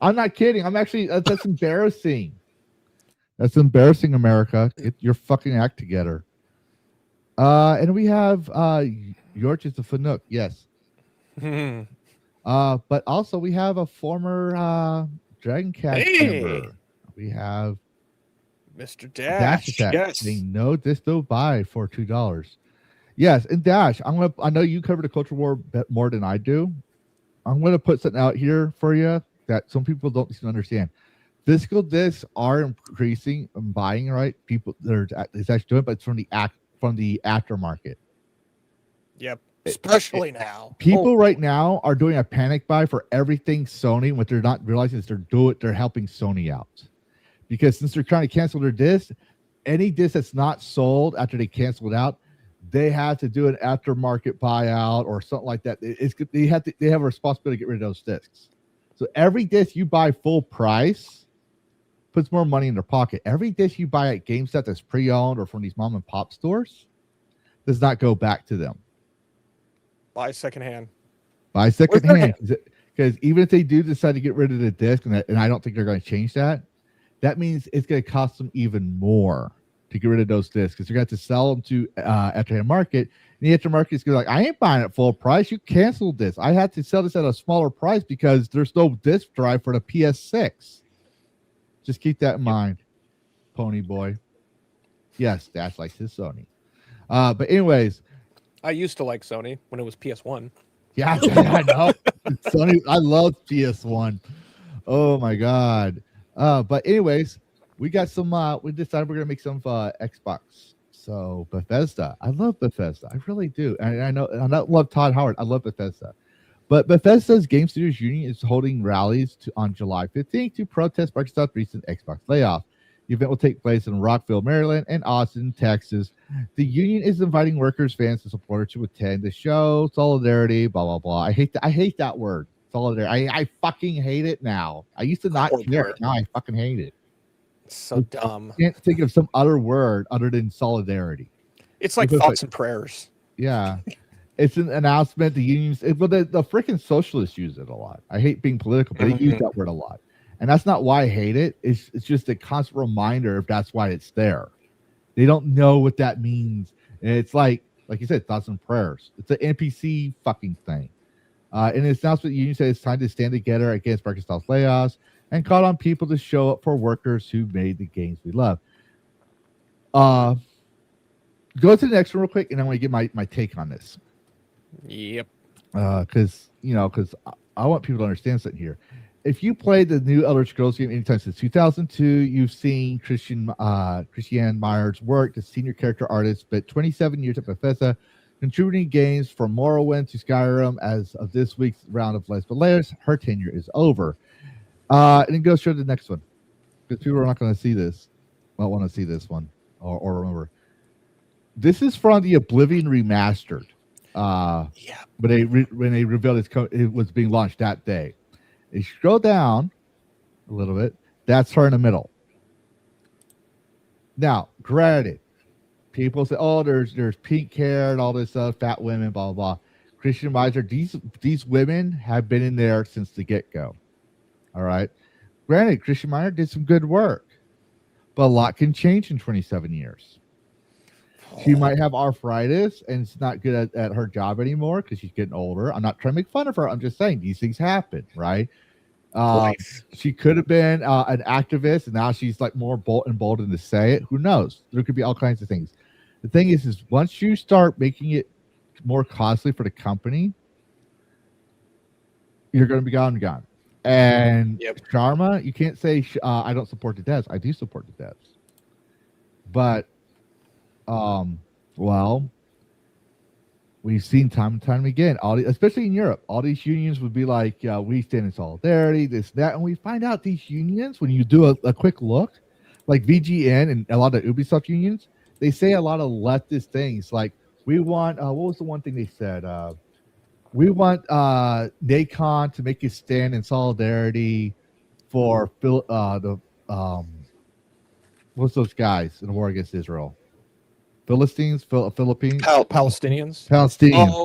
I'm not kidding. I'm actually that's embarrassing. That's embarrassing, America. Get your fucking act together. And we have Yorch is the Fanuc, yes. But also we have a former Dragoncast member. We have Mr. Dash. Yes. Saying no disto buy for $2. Yes, and Dash, I know you cover the culture war more than I do. I'm gonna put something out here for you that some people don't understand. Physical discs are increasing and buying, right? People it's actually doing it, but it's from the aftermarket. Yep. Especially now. People right now are doing a panic buy for everything Sony. What they're not realizing is they're helping Sony out. Because since they're trying to cancel their disc, any disc that's not sold after they cancel it out, they have to do an aftermarket buyout or something like that. They have a responsibility to get rid of those discs. So every disc you buy full price puts more money in their pocket. Every disc you buy at GameStop that's pre-owned or from these mom and pop stores does not go back to them. Buy secondhand. Buy secondhand. Because even if they do decide to get rid of the disc, and I don't think they're going to change that, that means it's going to cost them even more to get rid of those discs because they're going to have to sell them to afterhand market. And the aftermarket is going to be like, I ain't buying it full price. You canceled this. I had to sell this at a smaller price because there's no disc drive for the PS6. Just keep that in mind, Pony Boy. Yes, Dash likes his Sony. But anyways. I used to like Sony when it was PS1. Yeah, I know. Sony, I love PS1. Oh my god. But anyways, we got some we decided we're gonna make some Xbox. So Bethesda. I love Bethesda. I really do. And I know I don't love Todd Howard. I love Bethesda. But Bethesda's Game Studios Union is holding rallies on July 15th to protest Microsoft's recent Xbox layoff. The event will take place in Rockville, Maryland, and Austin, Texas. The union is inviting workers, fans, and supporters to attend the show. Solidarity, blah blah blah. I hate that word. Solidarity. I fucking hate it now. I used to not care. Now I fucking hate it. It's so dumb. I can't think of some other word other than solidarity. It's like thoughts and prayers. Yeah. It's an announcement. The unions, the freaking socialists use it a lot. I hate being political, but they use that word a lot. And that's not why I hate it. It's just a constant reminder if that's why it's there. They don't know what that means. And it's like you said, thoughts and prayers. It's an NPC fucking thing. In its announcement, the union said it's time to stand together against Microsoft's layoffs and called on people to show up for workers who made the games we love. Go to the next one real quick, and I want to get my take on this. Yep. Because I want people to understand something here. If you played the new Elder Scrolls game anytime since 2002, you've seen Christian Meyer's work, the senior character artist, spent 27 years at Bethesda, contributing games from Morrowind to Skyrim. As of this week's round of Let's Play Layers, her tenure is over. And then go show the next one, because people are not going to see this. Won't want to see this one or remember. This is from the Oblivion Remastered. Yeah. But when they revealed it was being launched that day. You scroll down a little bit. That's her in the middle. Now, granted, people say, "Oh, there's pink hair and all this stuff, fat women, blah blah blah." Christian Meiser, these women have been in there since the get-go. All right. Granted, Christian Meiser did some good work, but a lot can change in 27 years. She might have arthritis and it's not good at her job anymore because she's getting older. I'm not trying to make fun of her. I'm just saying these things happen, right? She could have been an activist, and now she's like more emboldened to say it. Who knows? There could be all kinds of things. The thing is once you start making it more costly for the company, you're going to be gone. And Sharma, you can't say I don't support the devs. I do support the devs, but well, we've seen time and time again, especially in Europe, all these unions would be like, we stand in solidarity, this, that. And we find out these unions, when you do a quick look, like VGN and a lot of Ubisoft unions, they say a lot of leftist things. Like, we want, what was the one thing they said? We want NACON to make a stand in solidarity for what's those guys in the war against Israel? Philistines, Philippines, Palestinians,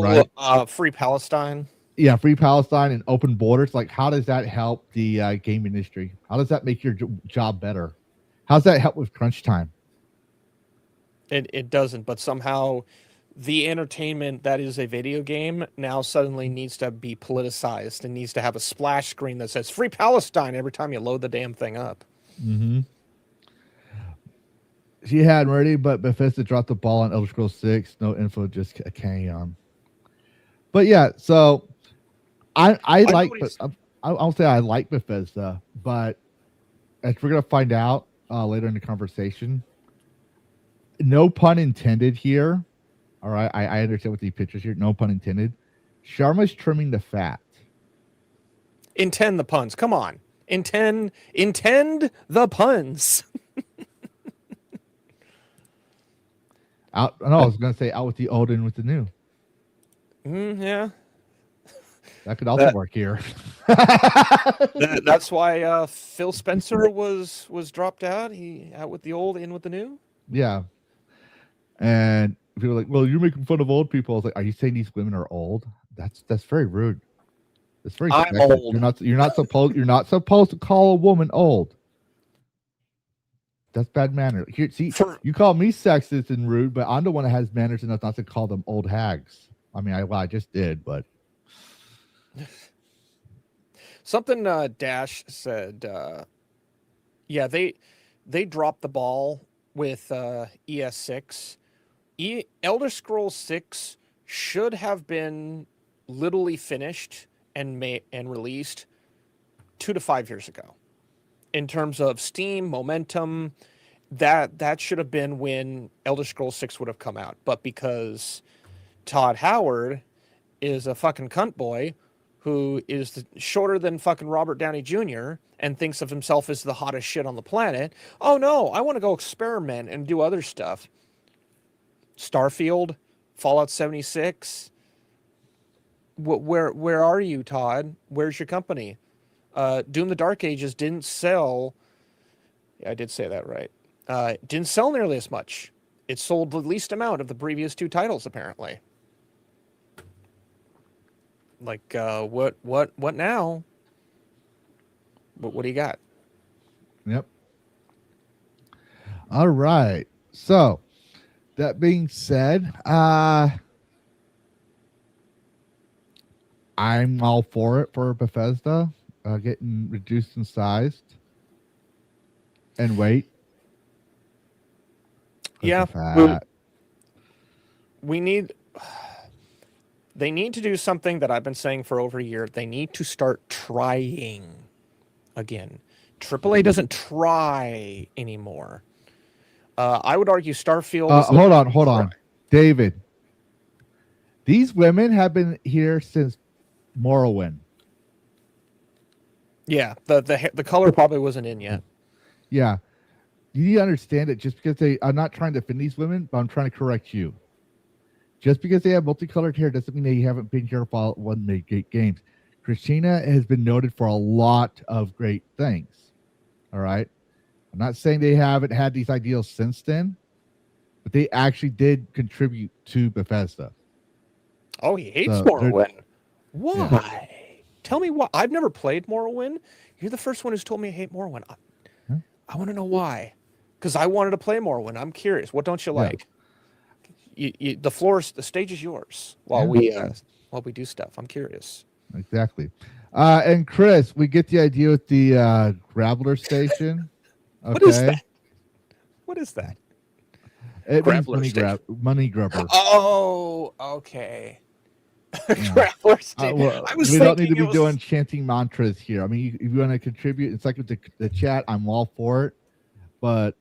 right? Free Palestine. Yeah, free Palestine and open borders. Like, how does that help the game industry? How does that make your job better? How does that help with crunch time? It doesn't, but somehow the entertainment that is a video game now suddenly needs to be politicized and needs to have a splash screen that says Free Palestine every time you load the damn thing up. Mm-hmm. She had ready, but Bethesda dropped the ball on Elder Scrolls 6. No info, just a carry on. But yeah, so I'll say I like Bethesda, but as we're gonna find out later in the conversation, no pun intended here. All right, I understand what the pictures here. No pun intended. Sharma's trimming the fat. Intend the puns. Come on. Intend the puns. Out. No, I was gonna say out with the old and with the new. Yeah. That could also work here. That's why Phil Spencer was dropped out. He out with the old, in with the new. Yeah. And people are like, well, you're making fun of old people. I was like, are you saying these women are old? That's very rude. That's very I'm sexist. old. You're not supposed to call a woman old. That's bad manner. Here, see, you call me sexist and rude, but I'm the one that has manners enough not to call them old hags. I mean, I just did, but something Dash said. Yeah, they dropped the ball with ES6. Elder Scrolls 6 should have been literally finished and released 2 to 5 years ago. In terms of steam, momentum, that should have been when Elder Scrolls 6 would have come out. But because Todd Howard is a fucking cunt boy who is shorter than fucking Robert Downey Jr. and thinks of himself as the hottest shit on the planet, oh no, I want to go experiment and do other stuff. Starfield, Fallout 76. Where are you, Todd? Where's your company? Doom the Dark Ages didn't sell. Yeah, I did say that right. Didn't sell nearly as much. It sold the least amount of the previous 2 titles, apparently. Like, what now? What do you got? Yep. All right. So, that being said, I'm all for it for Bethesda getting reduced in size and weight. Yeah, we need. They need to do something that I've been saying for over a year. They need to start trying again. AAA doesn't try anymore. I would argue Starfield. Hold on, David. These women have been here since Morrowind. Yeah, the color probably wasn't in yet. Yeah, you need to understand it. Just because I'm not trying to offend these women, but I'm trying to correct you. Just because they have multicolored hair doesn't mean they haven't been here for one they get games. Christina has been noted for a lot of great things. All right. I'm not saying they haven't had these ideals since then, but they actually did contribute to Bethesda. Oh, he hates Morrowind. Why? Yeah. Tell me why. I've never played Morrowind. You're the first one who's told me I hate Morrowind. I want to know why. Because I wanted to play Morrowind. I'm curious. What don't you like? The stage is yours while we do stuff. I'm curious. Exactly. And Chris, we get the idea with the Grappler station. Okay. What is that? What is that? It means money grubber. Oh, okay. Grappler station. We don't need to be doing chanting mantras here. I mean, if you want to contribute, it's like with the chat. I'm all for it, but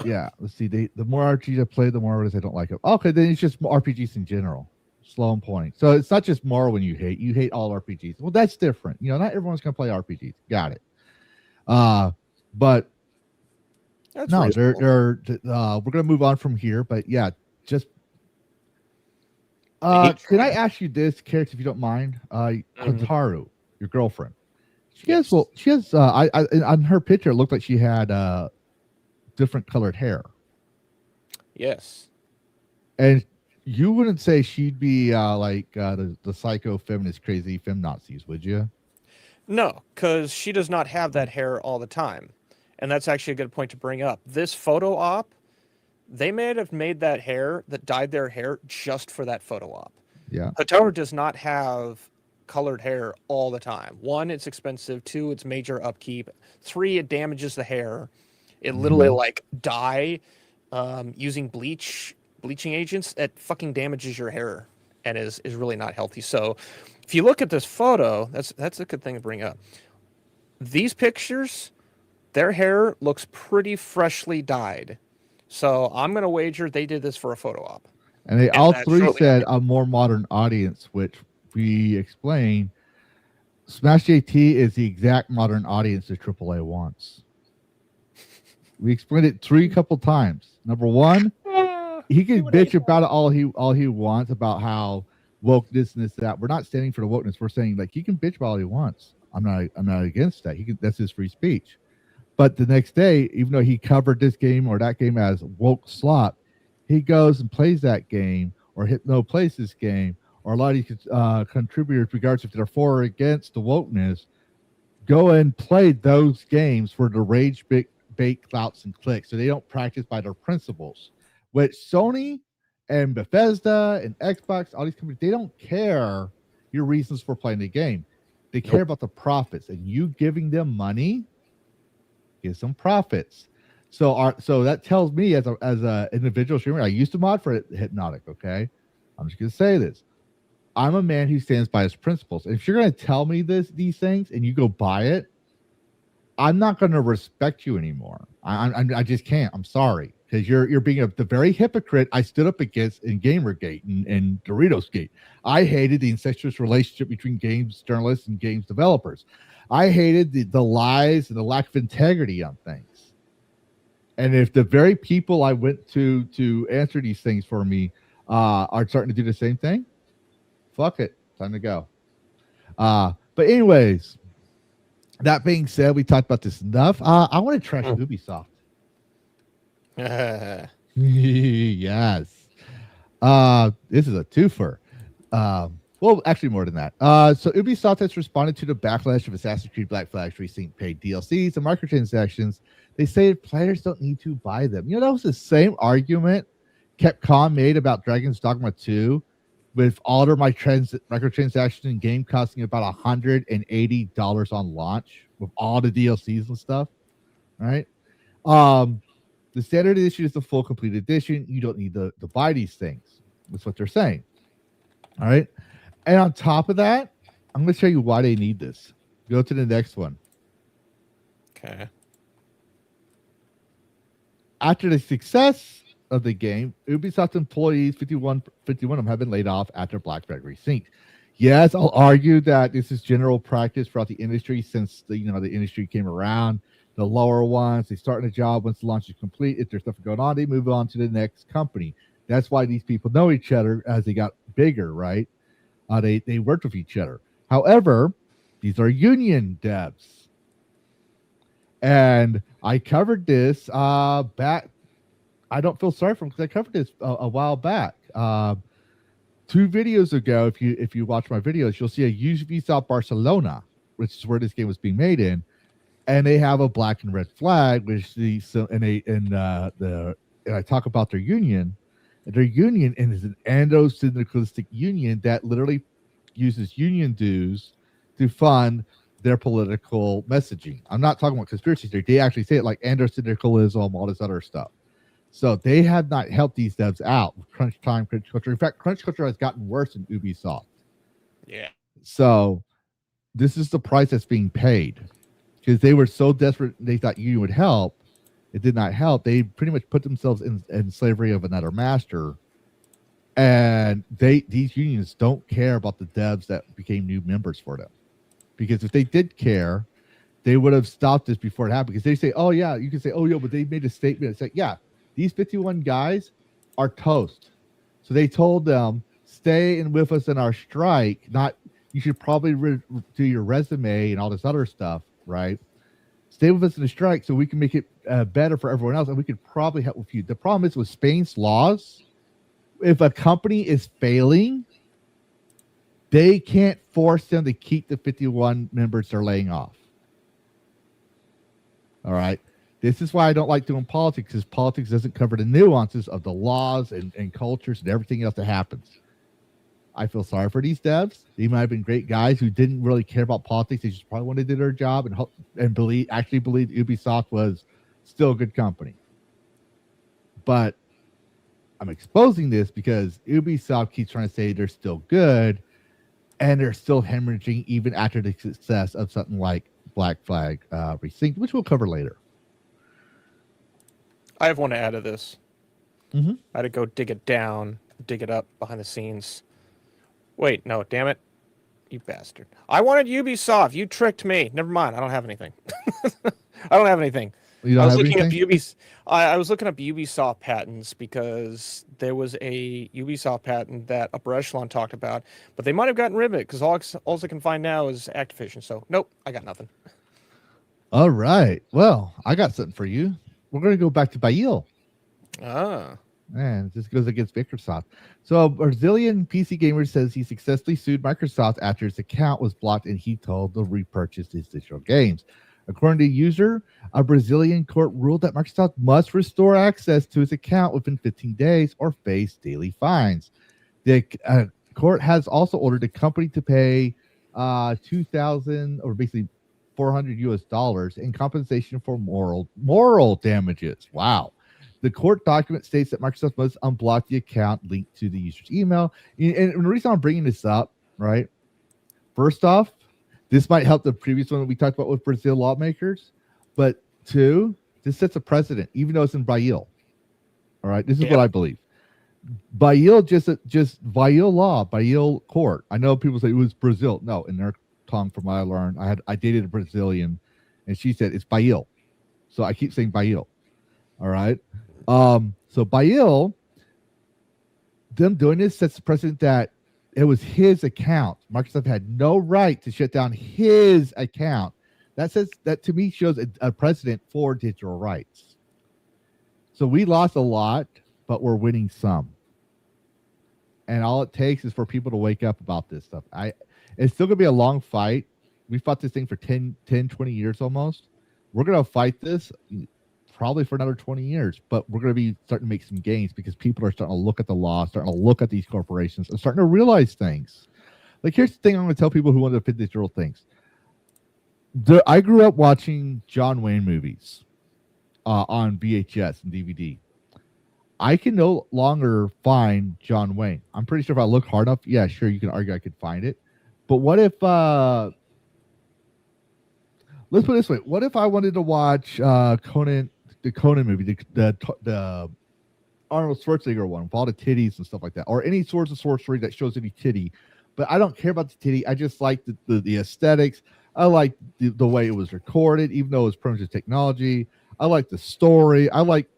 yeah. Let's see. The more RPGs I play, the more it is I don't like it. Okay, then it's just RPGs in general. Slow and pointing. So it's not just Morrowind you hate. You hate all RPGs. Well, that's different. You know, not everyone's going to play RPGs. Got it. But that's no, we're going to move on from here. But yeah, just can I ask you this, Carrots, if you don't mind? Hataru, your girlfriend. She has on her picture it looked like she had different colored hair. Yes. And you wouldn't say she'd be like the psycho feminist crazy feminazis, would you? No, because she does not have that hair all the time. And that's actually a good point to bring up. This photo op, they may have made that hair, that dyed their hair just for that photo op. Yeah. Hataru does not have colored hair all the time. 1, it's expensive. 2, it's major upkeep. 3, it damages the hair. It literally like dye using bleaching agents. It fucking damages your hair and is really not healthy. So if you look at this photo, that's a good thing to bring up. these pictures, their hair looks pretty freshly dyed. So I'm going to wager they did this for a photo op. And they And all that three shortly said after- a more modern audience, which we explained. Smash JT is the exact modern audience that AAA wants. We explained it couple times. Number one, he can bitch about it all he wants about how wokeness and this that. We're not standing for the wokeness. We're saying like he can bitch about all he wants. I'm not against that. That's his free speech. But the next day, even though he covered this game or that game as woke slop, he goes and plays that game, or Hypno plays this game, or a lot of these contributors, regardless if they're for or against the wokeness, go and play those games for the rage bait clouts and clicks. So they don't practice by their principles. Which Sony and Bethesda and Xbox, all these companies, they don't care your reasons for playing the game. They care about the profits, and you giving them money gives them profits. So that tells me as a individual streamer, I used to mod for Hypnotic. Okay, I'm just gonna say this. I'm a man who stands by his principles. If you're gonna tell me these things and you go buy it, I'm not gonna respect you anymore. I just can't. I'm sorry. Because you're being the very hypocrite I stood up against in Gamergate and Doritos Gate. I hated the incestuous relationship between games journalists and games developers. I hated the lies and the lack of integrity on things. And if the very people I went to answer these things for me are starting to do the same thing, fuck it, time to go. But anyways, that being said, we talked about this enough. I want to trash Ubisoft. Yes. This is a twofer. Well, actually more than that. So Ubisoft has responded to the backlash of Assassin's Creed Black Flag's recent paid DLCs and microtransactions. They say players don't need to buy them. You know, that was the same argument Capcom made about Dragon's Dogma 2 with all their microtransactions in game costing about $180 on launch with all the DLCs and stuff. Right? The standard edition is the full complete edition. You don't need to buy these things. That's what they're saying. All right. And on top of that, I'm going to show you why they need this. Go to the next one. Okay. After the success of the game, Ubisoft employees, 51 of them have been laid off after Black Flag Resynced. Yes, I'll argue that this is general practice throughout the industry since the industry came around. The lower ones, they start in a job once the launch is complete. If there's stuff going on, they move on to the next company. That's why these people know each other as they got bigger, right? They worked with each other. However, these are union devs. And I covered this back. I don't feel sorry for them because I covered this a while back. 2 videos ago, if you watch my videos, you'll see a Ubisoft Barcelona, which is where this game was being made in. And they have a black and red flag, which and I talk about their union. Their union is an endo-syndicalistic union that literally uses union dues to fund their political messaging. I'm not talking about conspiracy theory. They actually say it like endo-syndicalism, all this other stuff. So they have not helped these devs out with crunch time, crunch culture. In fact, crunch culture has gotten worse in Ubisoft. Yeah. So this is the price that's being paid. Because they were so desperate, they thought union would help. It did not help. They pretty much put themselves in slavery of another master. And these unions don't care about the devs that became new members for them. Because if they did care, they would have stopped this before it happened. Because they say, oh, yeah, you can say, oh, yeah, but they made a statement. It's like, yeah, these 51 guys are toast. So they told them, stay in with us in our strike. You should probably do your resume and all this other stuff. Right, stay with us in the strike so we can make it better for everyone else, and we could probably help with you. The problem is with Spain's laws, if a company is failing, they can't force them to keep the 51 members they're laying off. All right, this is why I don't like doing politics, because politics doesn't cover the nuances of the laws and cultures and everything else that happens. I feel sorry for these devs. They might have been great guys who didn't really care about politics. They just probably wanted to do their job and believe Ubisoft was still a good company. But I'm exposing this because Ubisoft keeps trying to say they're still good, and they're still hemorrhaging even after the success of something like Black Flag Resync, which we'll cover later. I have one to add to this. Mm-hmm. I had to go dig it up behind the scenes. Wait, no, damn it. You bastard. I wanted Ubisoft. You tricked me. Never mind. I don't have anything. I don't have anything. You don't have anything? I was looking up Ubisoft patents because there was a Ubisoft patent that Upper Echelon talked about, but they might have gotten rid of it because all I can find now is Activision. So, nope, I got nothing. All right. Well, I got something for you. We're going to go back to Bail. Ah. And this goes against Microsoft. So a Brazilian PC gamer says he successfully sued Microsoft after his account was blocked and he told to repurchase his digital games. According to the user, a Brazilian court ruled that Microsoft must restore access to his account within 15 days or face daily fines. The court has also ordered the company to pay 2,000 or basically $400 in compensation for moral damages. Wow. The court document states that Microsoft must unblock the account linked to the user's email. And the reason I'm bringing this up, right? First off, this might help the previous one that we talked about with Brazil lawmakers. But two, this sets a precedent, even though it's in Bail. All right, this is what I believe. Bail just Bail law, Bail court. I know people say it was Brazil. No, in their tongue, from what I learned, I dated a Brazilian, and she said it's Bail. So I keep saying Bail. All right. So Bail, them doing this sets the precedent that it was his account. Microsoft had no right to shut down his account. That to me shows a precedent for digital rights. So we lost a lot, but we're winning some. And all it takes is for people to wake up about this stuff. It's still gonna be a long fight. We fought this thing for 10, 20 years almost. We're gonna fight this probably for another 20 years, but we're going to be starting to make some gains because people are starting to look at the law, starting to look at these corporations, and starting to realize things. Like, here's the thing I'm going to tell people who want to fit digital things. I grew up watching John Wayne movies on VHS and DVD. I can no longer find John Wayne. I'm pretty sure if I look hard enough, yeah, sure, you can argue I could find it. But what if... let's put it this way. What if I wanted to watch the Conan movie, the Arnold Schwarzenegger one, with all the titties and stuff like that, or any sorts of sorcery that shows any titty, but I don't care about the titty. I just like the aesthetics. I like the way it was recorded, even though it's primitive technology. I like the story. I like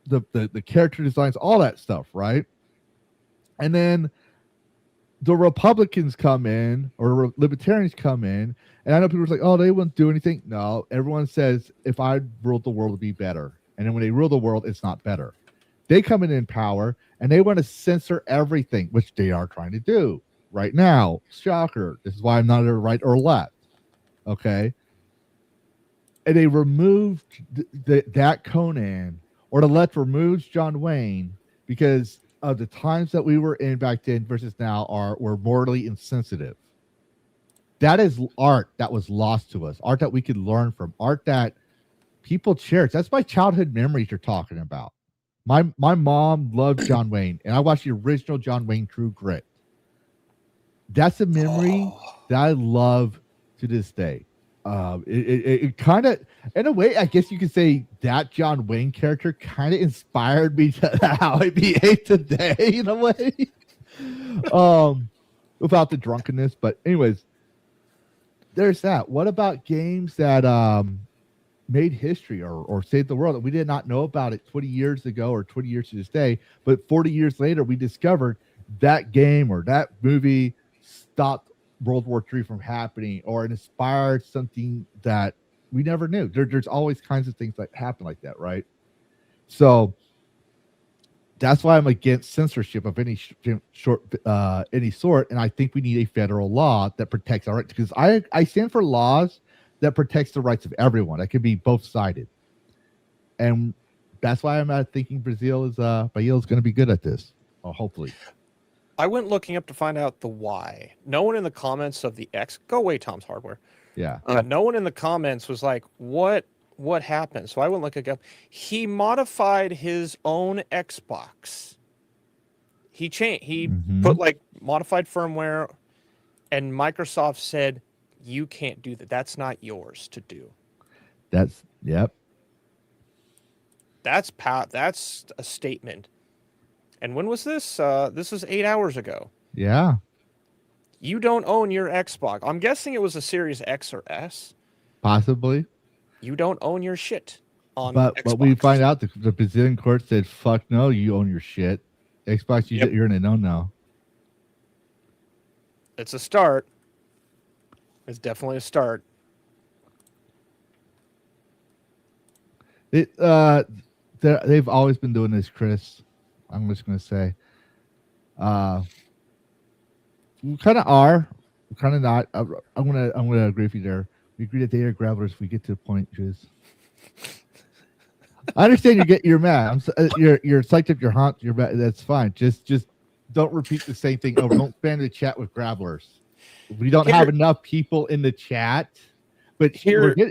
the character designs, all that stuff, right? And then the Republicans come in, or libertarians come in, and I know people are like, oh, they wouldn't do anything. No, everyone says, if I ruled the world, it would be better. And then when they rule the world, it's not better. They come in power, and they want to censor everything, which they are trying to do right now. Shocker. This is why I'm not a right or left. Okay? And they removed that Conan, or the left removes John Wayne, because of the times that we were in back then versus now were morally insensitive. That is art that was lost to us. Art that we could learn from. Art that people cherish. That's my childhood memories you're talking about. My mom loved John Wayne, and I watched the original John Wayne True Grit. That's a memory that I love to this day. It kind of, in a way, I guess you could say that John Wayne character kind of inspired me to how I behave today, in a way. Without the drunkenness, but anyways, there's that. What about games that made history or saved the world that we did not know about it 20 years ago or 20 years to this day, but 40 years later we discovered that game or that movie stopped World War III from happening, or it inspired something that we never knew. There's always kinds of things that happen like that, right? So that's why I'm against censorship of any any sort, and I think we need a federal law that protects our rights, because I stand for laws that protects the rights of everyone. That can be both sided, and that's why I'm thinking Brazil is going to be good at this, hopefully. I went looking up to find out the why. No one in the comments of the X, go away, Tom's Hardware. Yeah. No one in the comments was like, what happened? So I went looking up. He modified his own Xbox. He put like modified firmware, and Microsoft said, You can't do that. That's not yours to do. That's yep. That's a statement. And when was this? This is 8 hours ago. Yeah. You don't own your Xbox. I'm guessing it was a Series X or S. Possibly. You don't own your shit on But Xbox. we find out the Brazilian court said, "Fuck no, you own your shit." Xbox, you're in a no. It's a start. It's definitely a start. They've always been doing this, Chris. I'm just gonna say, we kind of are, kind of not. I'm gonna agree with you there. We agree that they are grabblers. We get to the point, Jiz. I understand you're mad. You're psyched up. You're hot. You're mad. That's fine. Just don't repeat the same thing over. Don't spam the chat with grabblers. We don't have enough people in the chat. But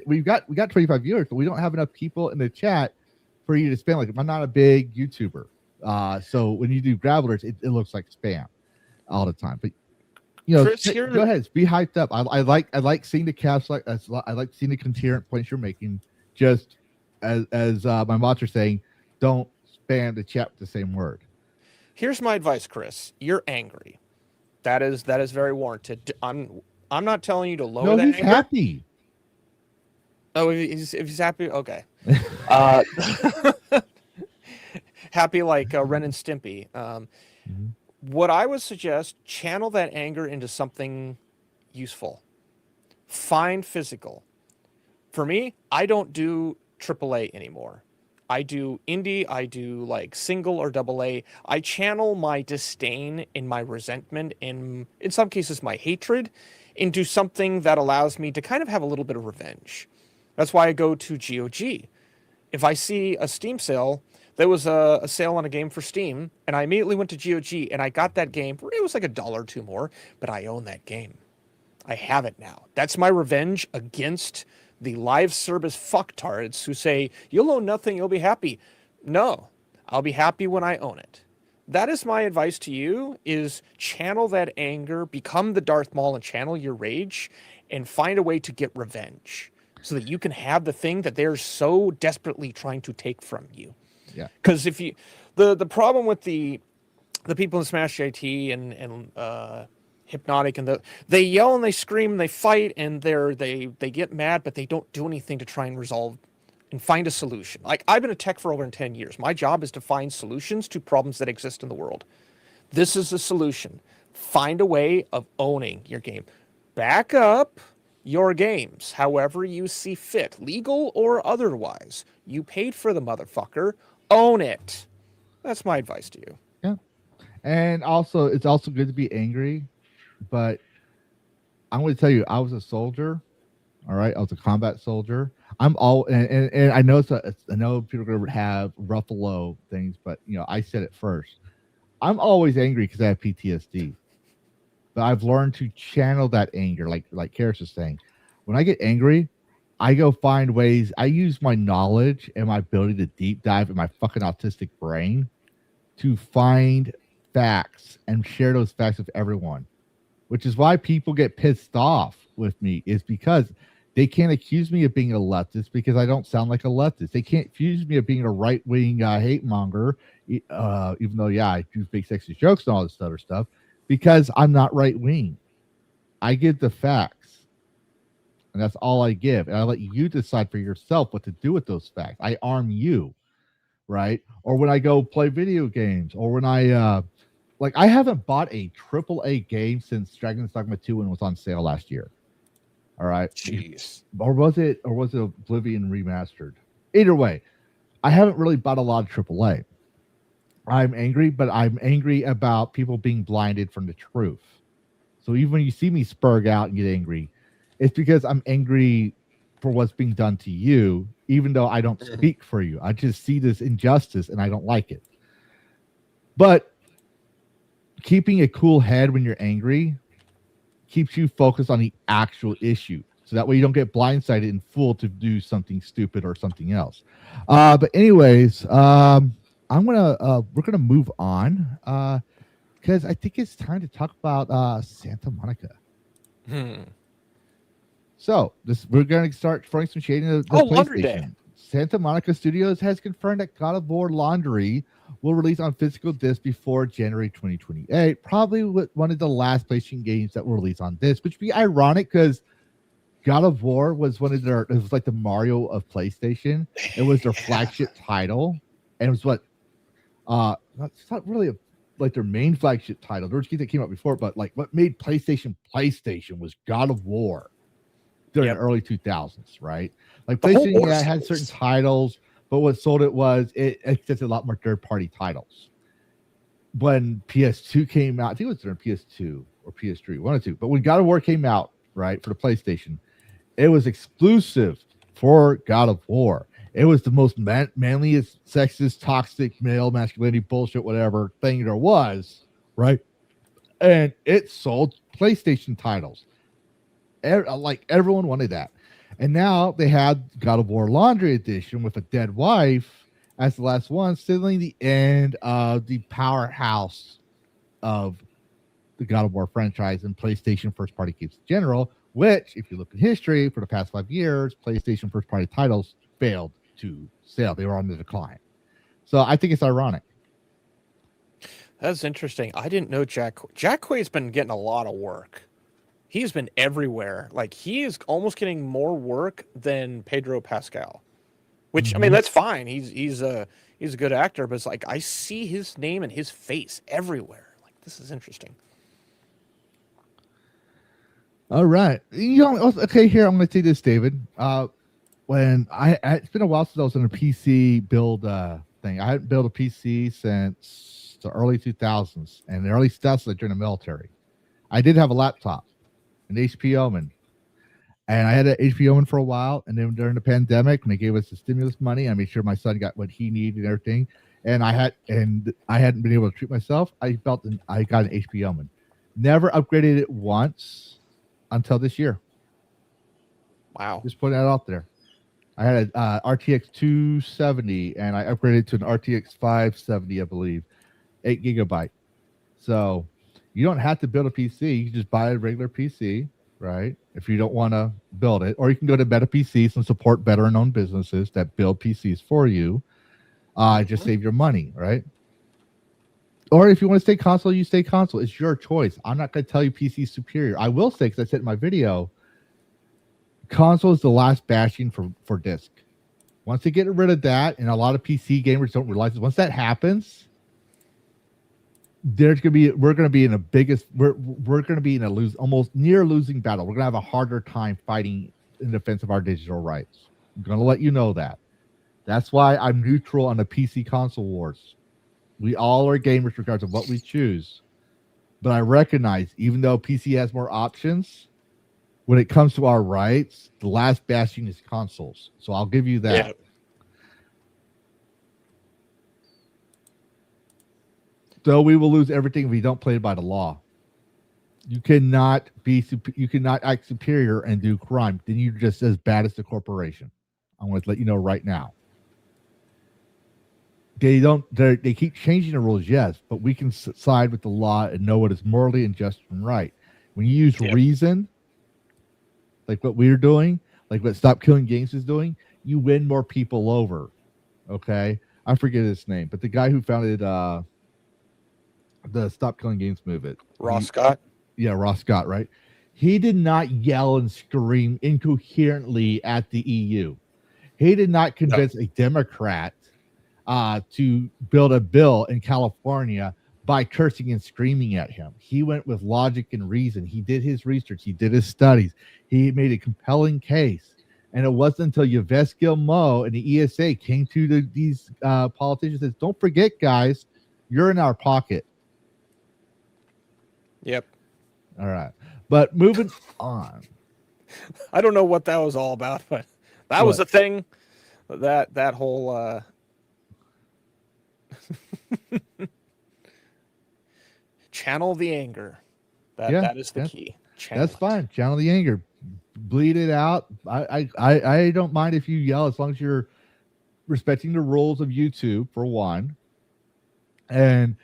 we've got 25 viewers, but we don't have enough people in the chat for you to spam. Like, I'm not a big YouTuber, so when you do grabblers, it looks like spam all the time. But Chris, go ahead, be hyped up. I like seeing the caps. I like seeing the coherent points you're making. Just as my mods are saying, don't spam the chat with the same word. Here's my advice, Chris. You're angry. That is very warranted. I'm not telling you to lower that anger. He's happy. Oh, if he's happy, okay. Happy like Ren and Stimpy. What I would suggest, channel that anger into something useful. Find physical. For me, I don't do AAA anymore. I do indie, I do like single or AA. I channel my disdain and my resentment, in some cases my hatred, into something that allows me to kind of have a little bit of revenge. That's why I go to GOG. If I see a Steam sale, there was a sale on a game for Steam, and I immediately went to GOG, and I got that game. It was like $1 or $2 more, but I own that game. I have it now. That's my revenge against the live service fucktards who say, you'll own nothing, you'll be happy. No, I'll be happy when I own it. That is my advice to you, is channel that anger, become the Darth Maul and channel your rage, and find a way to get revenge so that you can have the thing that they're so desperately trying to take from you. Yeah. Because if you, the problem with the people in Smash JT and Hypnotic and they yell and they scream and they fight and they get mad, but they don't do anything to try and resolve and find a solution. Like, I've been a tech for over 10 years. My job is to find solutions to problems that exist in the world. This is a solution. Find a way of owning your game. Back up your games however you see fit, legal or otherwise. You paid for the motherfucker. Own it. That's my advice to you. Yeah. And also, it's also good to be angry, but I'm going to tell you, I was a soldier. All right. I was a combat soldier. I'm all, and I know I know people are going to have Ruffalo things, but I said it first. I'm always angry because I have PTSD, but I've learned to channel that anger. Like Karis is saying, when I get angry, I go find ways. I use my knowledge and my ability to deep dive in my fucking autistic brain to find facts and share those facts with everyone, which is why people get pissed off with me, is because they can't accuse me of being a leftist because I don't sound like a leftist. They can't accuse me of being a right-wing hate monger, even though, I do big sexist jokes and all this other stuff, because I'm not right-wing. I give the facts, and that's all I give. And I let you decide for yourself what to do with those facts. I arm you, right? Or when I go play video games, or when I haven't bought a AAA game since Dragon's Dogma 2 when it was on sale last year. All right. Jeez. Or was it Oblivion Remastered? Either way, I haven't really bought a lot of AAA. I'm angry, but I'm angry about people being blinded from the truth. So even when you see me spurg out and get angry, it's because I'm angry for what's being done to you, even though I don't speak for you. I just see this injustice and I don't like it. But keeping a cool head when you're angry keeps you focused on the actual issue, so that way you don't get blindsided and fooled to do something stupid or something else. But anyways, we're gonna move on because I think it's time to talk about Santa Monica. So we're going to start throwing some shade into the Laundry Day. PlayStation. Santa Monica Studios has confirmed that God of War Laundry will release on physical disc before January 2028. Probably one of the last PlayStation games that will release on disc, which would be ironic because God of War was one of their. It was like the Mario of PlayStation. It was their flagship title, and it was what. It's not really like their main flagship title. There was games that came out before, but like what made PlayStation was God of War during the early 2000s, right? Like PlayStation had certain titles, but what sold it was it accepted a lot more third-party titles. When PS2 came out, I think it was during PS2 or PS3, one or two. But when God of War came out, right, for the PlayStation, it was exclusive for God of War. It was the most manliest, sexist, toxic, male masculinity bullshit, whatever thing there was, right? And it sold PlayStation titles. Like everyone wanted that. And now they had God of War Laundry Edition with a dead wife as the last one, signaling the end of the powerhouse of the God of War franchise and PlayStation first-party games in general, which, if you look at history, for the past 5 years, PlayStation first-party titles failed to sell. They were on the decline. So I think it's ironic. That's interesting. I didn't know Jack Quaid's been getting a lot of work. He's been everywhere. Like, he is almost getting more work than Pedro Pascal, which, I mean, that's fine. He's a good actor, but it's like, I see his name and his face everywhere. Like, this is interesting. All right. Okay, here, I'm going to say this, David. It's been a while since I was in a PC build thing. I hadn't built a PC since the early 2000s and the early stuff during the military. I did have a laptop, an HP Omen, and I had an HP Omen for a while. And then during the pandemic, when they gave us the stimulus money, I made sure my son got what he needed and everything. And I hadn't been able to treat myself. I got an HP Omen. Never upgraded it once until this year. Wow. Just putting that out there. I had a RTX 270 and I upgraded to an RTX 570, I believe, 8 gigabyte. So you don't have to build a PC. You can just buy a regular PC, right? If you don't want to build it, or you can go to Meta PCs and support veteran-owned businesses that build PCs for you. Just save your money, right? Or if you want to stay console, you stay console. It's your choice. I'm not going to tell you PC is superior. I will say, because I said in my video, console is the last bastion for disc. Once they get rid of that, and a lot of PC gamers don't realize it, once that happens, we're going to be in a almost near losing battle. We're going to have a harder time fighting in defense of our digital rights. I'm going to let you know that. That's why I'm neutral on the PC console wars. We all are gamers regardless of what we choose. But I recognize, even though PC has more options, when it comes to our rights, the last bastion is consoles. So I'll give you that. Yeah. So we will lose everything if we don't play by the law. You cannot act superior and do crime. Then you're just as bad as the corporation. I want to let you know right now. They keep changing the rules, yes, but we can side with the law and know what is morally and just and right. When you use reason, like what we're doing, like what Stop Killing Games is doing, you win more people over. Okay? I forget his name, but the guy who founded the Stop Killing Games movement. Ross Scott? Yeah, Ross Scott, right? He did not yell and scream incoherently at the EU. He did not convince a Democrat to build a bill in California by cursing and screaming at him. He went with logic and reason. He did his research. He did his studies. He made a compelling case. And it wasn't until Yves Guillemot and the ESA came to these politicians and said, don't forget, guys, you're in our pocket. Yep. All right. But moving on. I don't know what that was all about, but that was a thing. That whole channel the anger. That is the key. That's fine. Channel the anger. Bleed it out. I don't mind if you yell as long as you're respecting the rules of YouTube, for one. And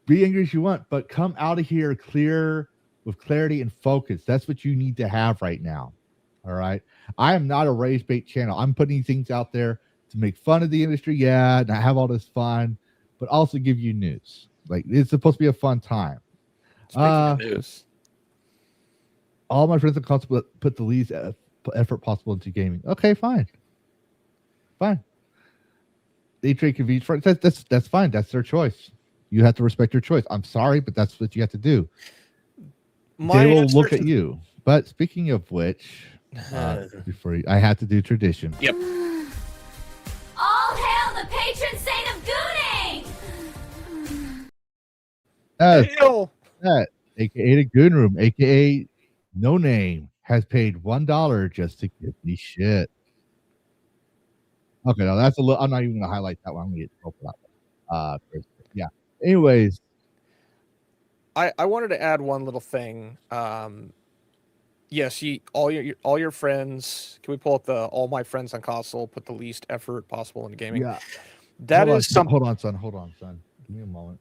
be angry as you want, but come out of here clear with clarity and focus. That's what you need to have right now. All right. I am not a raise bait channel. I'm putting things out there to make fun of the industry, yeah, and I have all this fun, but also give you news. Like it's supposed to be a fun time. Speaking of news, all my friends at Console put the least effort possible into gaming. Okay, fine. They trade convenience for that's fine. That's their choice. You have to respect your choice. I'm sorry, but that's what you have to do. They will look at you. But speaking of which, I had to do tradition. Yep. All hail the patron saint of gooning! Hail! AKA the Goon Room, AKA No Name, has paid $1 just to give me shit. Okay, now that's a little. I'm not even gonna highlight that one. I'm gonna get trouble for that one. Yeah. Anyways, I wanted to add one little thing. Yes, all your friends. Can we pull up the all my friends on console? Put the least effort possible into gaming. yeah. That is something. Hold on, son. Give me a moment.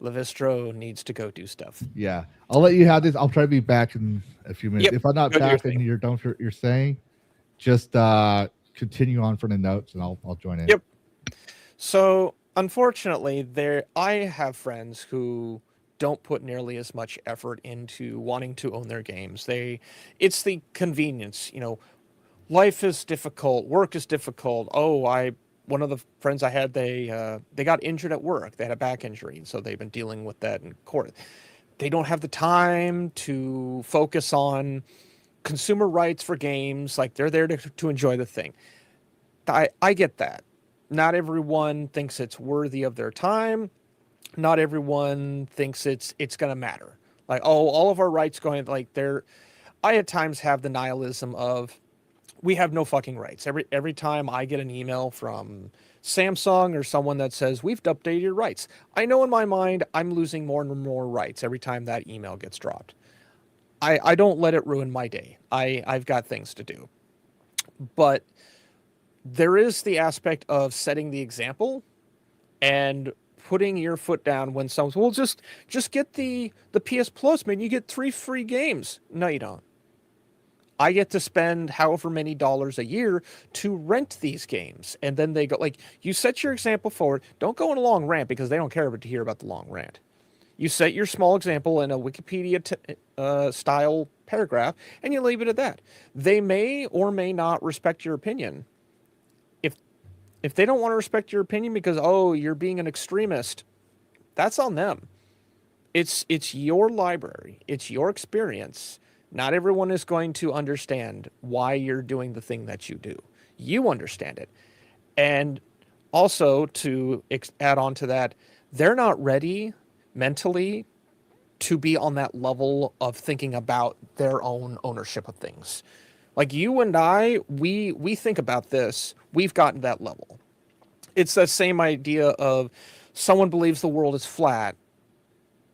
Levistro needs to go do stuff. Yeah, I'll let you have this. I'll try to be back in a few minutes. Yep. If I'm not Go do back your and you're done with what you're saying, just continue on from the notes and I'll join in. Yep. So unfortunately, I have friends who don't put nearly as much effort into wanting to own their games. It's the convenience. Life is difficult, work is difficult. One of the friends I had, they got injured at work. They had a back injury, so they've been dealing with that in court. They don't have the time to focus on consumer rights for games. Like they're there to enjoy the thing. I get that. Not everyone thinks it's worthy of their time. Not everyone thinks it's going to matter. Like, all of our rights going like they're. I at times have the nihilism of, we have no fucking rights. Every time I get an email from Samsung or someone that says we've updated your rights, I know in my mind I'm losing more and more rights every time that email gets dropped. I don't let it ruin my day. I've got things to do. But there is the aspect of setting the example and putting your foot down when someone's, well, just get the PS Plus, man. You get 3 free games. No, you don't. I get to spend however many dollars a year to rent these games. And then they go, like, you set your example forward. Don't go on a long rant because they don't care to hear about the long rant. You set your small example in a Wikipedia style paragraph and you leave it at that. They may or may not respect your opinion. If they don't want to respect your opinion because, you're being an extremist, that's on them. It's your library. It's your experience. Not everyone is going to understand why you're doing the thing that you do. You understand it. And also, to add on to that, they're not ready mentally to be on that level of thinking about their own ownership of things. Like you and I, we think about this. We've gotten to that level. It's the same idea of someone believes the world is flat,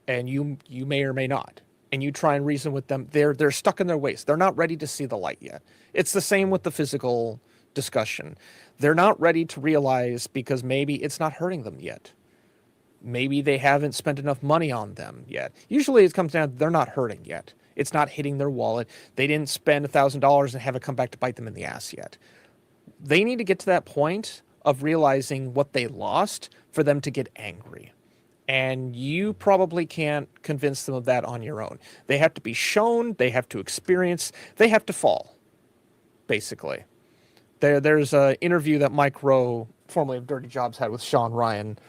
and you may or may not. And you try and reason with them, they're stuck in their ways. They're not ready to see the light yet. It's the same with the physical discussion. They're not ready to realize because maybe it's not hurting them yet. Maybe they haven't spent enough money on them yet. Usually it comes down to they're not hurting yet. It's not hitting their wallet. They didn't spend $1,000 and have it come back to bite them in the ass yet. They need to get to that point of realizing what they lost for them to get angry. And you probably can't convince them of that on your own. They have to be shown, they have to experience, they have to fall, basically. There's an interview that Mike Rowe, formerly of Dirty Jobs, had with Sean Ryan.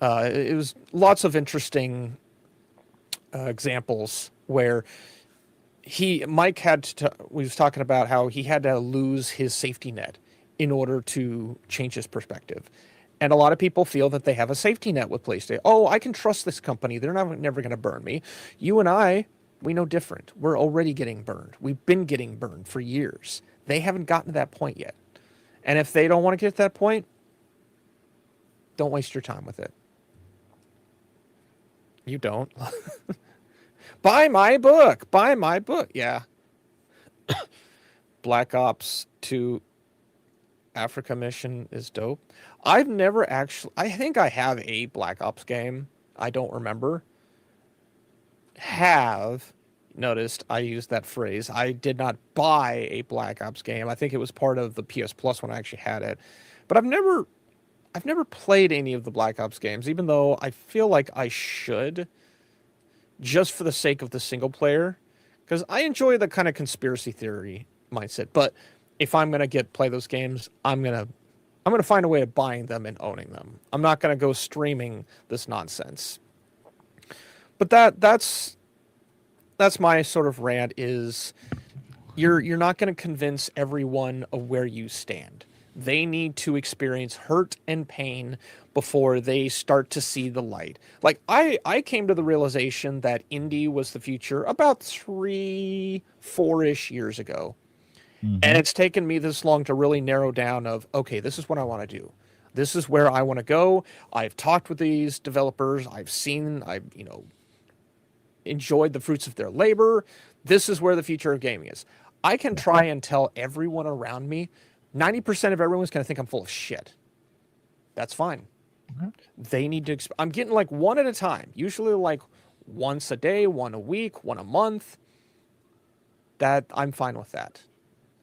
It was lots of interesting examples where Mike was talking about how he had to lose his safety net in order to change his perspective. And a lot of people feel that they have a safety net with PlayStation. I can trust this company. They're never going to burn me. You and I, we know different. We're already getting burned. We've been getting burned for years. They haven't gotten to that point yet. And if they don't want to get to that point, don't waste your time with it. You don't. Buy my book. Yeah. Black Ops 2 Africa mission is dope. I've never actually, I think I have a Black Ops game. I don't remember. noticed I used that phrase. I did not buy a Black Ops game. I think it was part of the PS Plus when I actually had it. But I've never played any of the Black Ops games, even though I feel like I should, just for the sake of the single player, because I enjoy the kind of conspiracy theory mindset. But if I'm gonna play those games, I'm gonna find a way of buying them and owning them. I'm not gonna go streaming this nonsense. But that's my sort of rant. Is you're not going to convince everyone of where you stand. They need to experience hurt and pain before they start to see the light. Like I came to the realization that indie was the future about 3-4-ish years ago. Mm-hmm. And it's taken me this long to really narrow down of, okay, this is what I want to do. This is where I want to go. I've talked with these developers. I've enjoyed the fruits of their labor. This is where the future of gaming is. I can try and tell everyone around me, 90% of everyone's going to think I'm full of shit. That's fine. Mm-hmm. They need to, I'm getting like one at a time, usually like once a day, one a week, one a month. That I'm fine with that.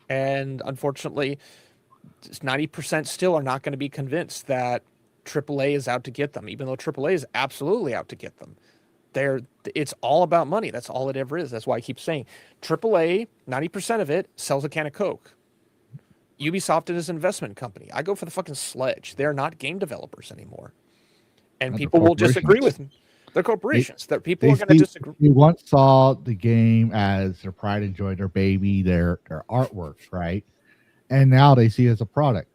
And unfortunately, 90% still are not going to be convinced that AAA is out to get them, even though AAA is absolutely out to get them. It's all about money. That's all it ever is. That's why I keep saying AAA, 90% of it sells a can of Coke. Ubisoft is an investment company. I go for the fucking sledge. They're not game developers anymore. And people will disagree with me. They're corporations. People are going to disagree. We once saw the game as their pride and joy, their baby, their artworks, right? And now they see it as a product.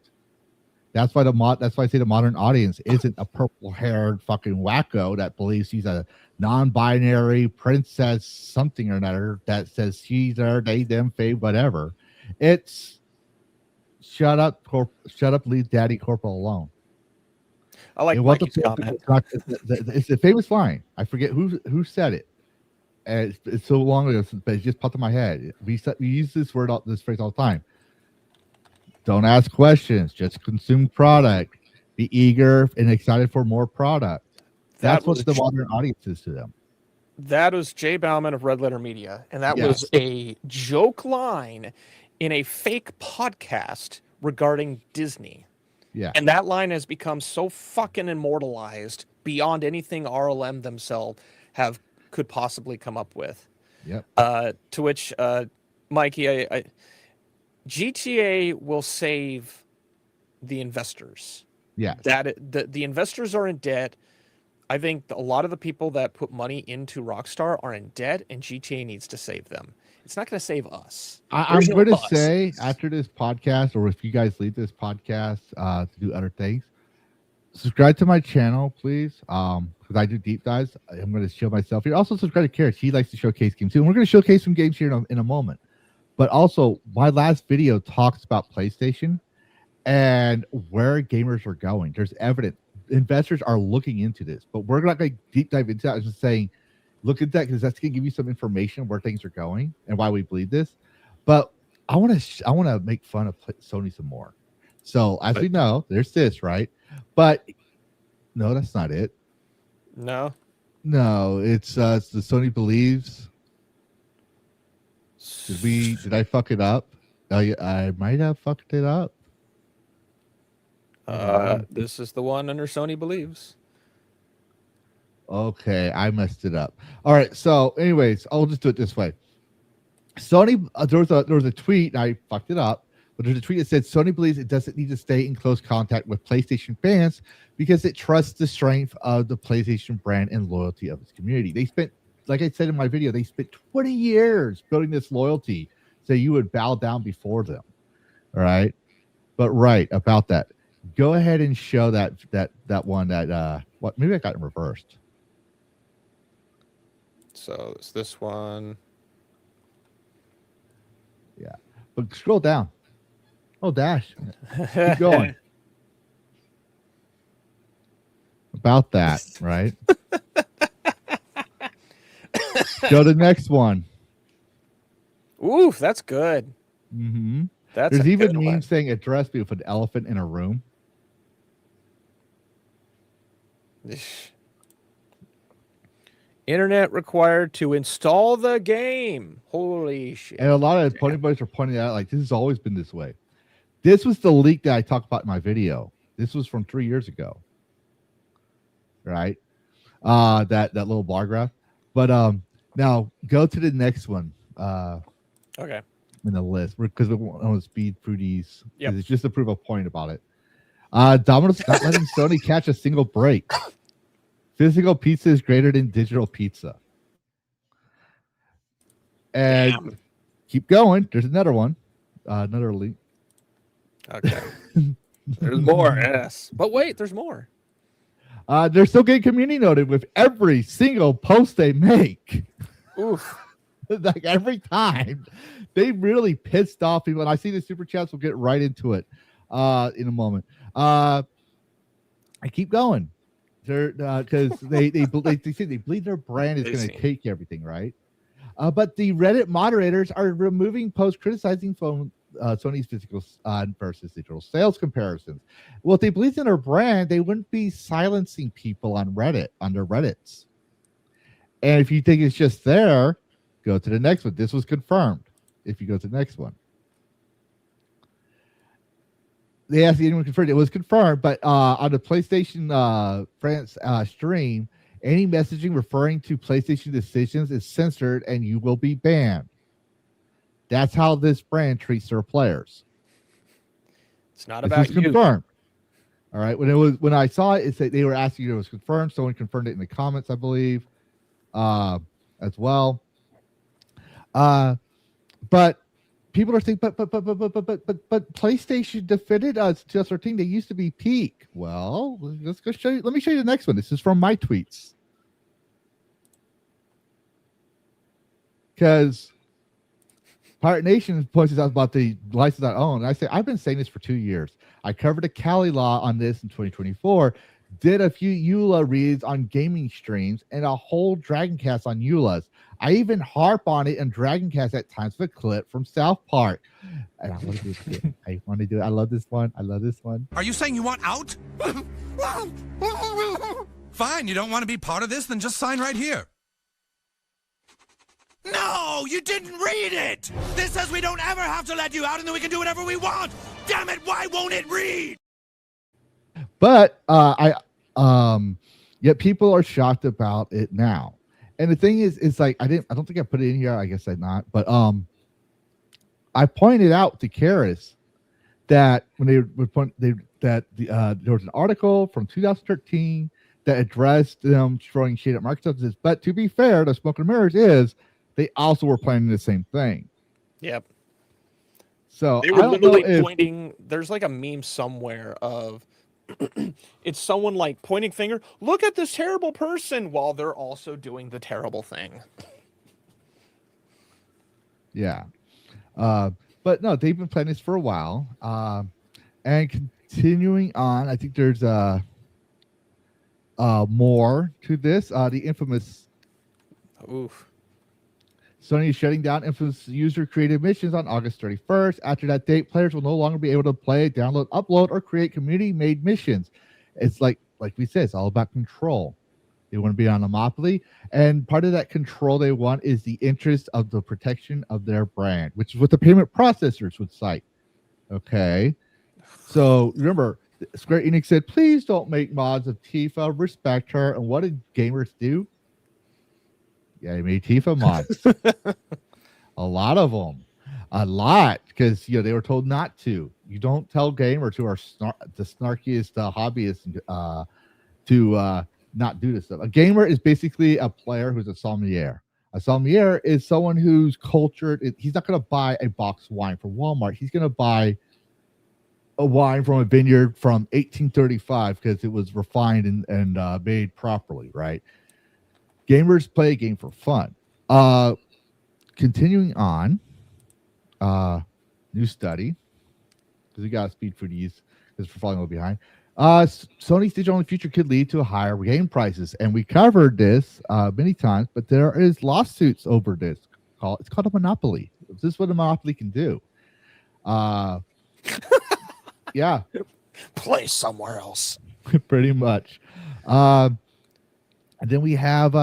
That's why that's why I say the modern audience isn't a purple-haired fucking wacko that believes he's a non-binary princess something or another that says she's her, they, them, fave, whatever. It's shut up, leave daddy corporal alone. I like Mikey's comment. It's a famous line. I forget who said it. And it's so long ago, but it just popped in my head. We use this phrase all the time. Don't ask questions. Just consume product. Be eager and excited for more product. That's what the modern audience is to them. That was Jay Bauman of Red Letter Media, and that was a joke line in a fake podcast regarding Disney. Yeah. And that line has become so fucking immortalized beyond anything RLM themselves could possibly come up with. Yep. To which, Mikey, GTA will save the investors. Yeah. The investors are in debt. I think a lot of the people that put money into Rockstar are in debt, and GTA needs to save them. It's not going to save us. I'm going to say after this podcast, or if you guys leave this podcast to do other things, subscribe to my channel, please. Because I do deep dives. I'm going to show myself here. Also, subscribe to Carrot. She likes to showcase games too. And we're going to showcase some games here in a moment. But also, my last video talks about PlayStation and where gamers are going. There's evidence. Investors are looking into this, but we're not going to deep dive into that. I'm just saying, look at that because that's going to give you some information where things are going and why we believe this. But I want to make fun of Sony some more. So as we know, there's this, right? But no, that's not it. No, it's the Sony believes. Did I fuck it up? I might have fucked it up. This is the one under Sony believes. Okay, I messed it up. All right, so anyways, I'll just do it this way. Sony, there was a tweet, and I fucked it up, but there's a tweet that said Sony believes it doesn't need to stay in close contact with PlayStation fans because it trusts the strength of the PlayStation brand and loyalty of its community. They spent, like I said in my video, they spent 20 years building this loyalty so you would bow down before them. All right, but right about that. Go ahead and show that one that maybe I got it reversed. So it's this one. Yeah. But scroll down. Oh, dash. Keep going. About that, right? Go to the next one. Ooh, that's good. Mm-hmm. There's even memes saying address me with an elephant in a room. Internet required to install the game. Holy shit. And a lot of Pony Boys are pointing out, like, this has always been this way. This was the leak that I talked about in my video. This was from 3 years ago. Right? That little bar graph. But now go to the next one. Okay. In the list, because we want to speed through these. Yep. It's just to prove a point about it. Domino's not letting Sony catch a single break. Physical pizza is greater than digital pizza. And Damn. keep going. There's another one. Another link. Okay. There's more, yes. But wait, there's more. They're still getting community noted with every single post they make. Oof. Like every time. They really pissed off people. And I see the super chats. We'll get right into it in a moment. I keep going. They're because they believe their brand is going to take everything, right? But the Reddit moderators are removing posts criticizing Sony's physical versus digital sales comparisons. Well, if they believed in their brand, they wouldn't be silencing people on Reddit, on their Reddits. And if you think it's just there, go to the next one. This was confirmed. If you go to the next one. They asked anyone confirmed. It was confirmed, but on the PlayStation France stream, any messaging referring to PlayStation decisions is censored and you will be banned. That's how this brand treats their players. It's not about you. Confirmed. All right. When I saw it, it said they were asking if it was confirmed. Someone confirmed it in the comments, I believe, as well. But people are saying, but PlayStation defended us in 2013. They used to be peak. Well, let's go show you. Let me show you the next one. This is from my tweets. Because Pirate Nation points out about the license I own. And I say, I've been saying this for 2 years. I covered a Cali law on this in 2024, did a few EULA reads on gaming streams, and a whole Dragoncast on EULAs. I even harp on it in Dragoncast at times with a clip from South Park. And I want to do it again. I want to do it. I love this one. Are you saying you want out? Fine, you don't want to be part of this? Then just sign right here. No, you didn't read it! This says we don't ever have to let you out and then we can do whatever we want! Damn it, why won't it read? But yet people are shocked about it now. And the thing is, it's like I don't think I put it in here. I guess I not. But I pointed out to Karis that when there was an article from 2013 that addressed them throwing shade at Microsoft. But to be fair, the smoke and mirrors is they also were planning the same thing. Yep. So they were literally pointing. There's like a meme somewhere of it's someone like pointing finger. Look at this terrible person while they're also doing the terrible thing. Yeah. But no, they've been planning this for a while. And continuing on, I think there's more to this. The infamous Oof. Sony is shutting down infamous user-created missions on August 31st. After that date, players will no longer be able to play, download, upload, or create community-made missions. It's like we said, it's all about control. They want to be on a monopoly, and part of that control they want is the interest of the protection of their brand, which is what the payment processors would cite. Okay, so remember, Square Enix said, "Please don't make mods of Tifa. Respect her." And what did gamers do? Yeah, they made Tifa mods. A lot of them. A lot. Because they were told not to. You don't tell gamers who are the snarkiest hobbyists to not do this stuff. A gamer is basically a player who's a sommelier. A sommelier is someone who's cultured. He's not going to buy a box of wine from Walmart. He's going to buy a wine from a vineyard from 1835 because it was refined and made properly, right? Gamers play a game for fun. Continuing on, new study, because we got to speed through these because we're falling a little behind. Sony's digital-only future could lead to higher game prices, and we covered this many times, but there is lawsuits over this. It's called a monopoly. This is what a monopoly can do. Yeah. Play somewhere else. Pretty much. And then we have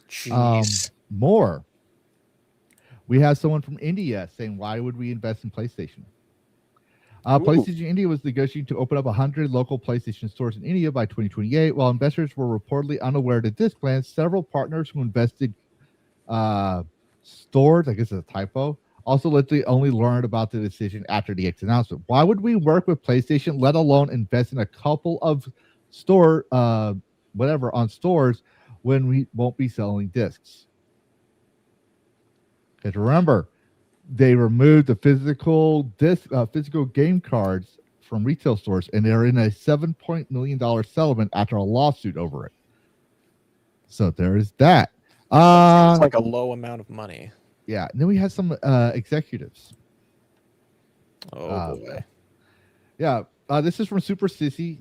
Jeez. More. We have someone from India saying, why would we invest in PlayStation? PlayStation India was negotiating to open up 100 local PlayStation stores in India by 2028. While investors were reportedly unaware of this plan, several partners who invested stores, I guess it's a typo, also literally only learned about the decision after the announcement. Why would we work with PlayStation, let alone invest in a couple of on stores when we won't be selling discs? Because remember, they removed the physical game cards from retail stores, and they're in a $7 million settlement after a lawsuit over it. So there is that. It's like a low amount of money. Yeah. And then we have some executives. Oh boy. Yeah. This is from Super Sissy.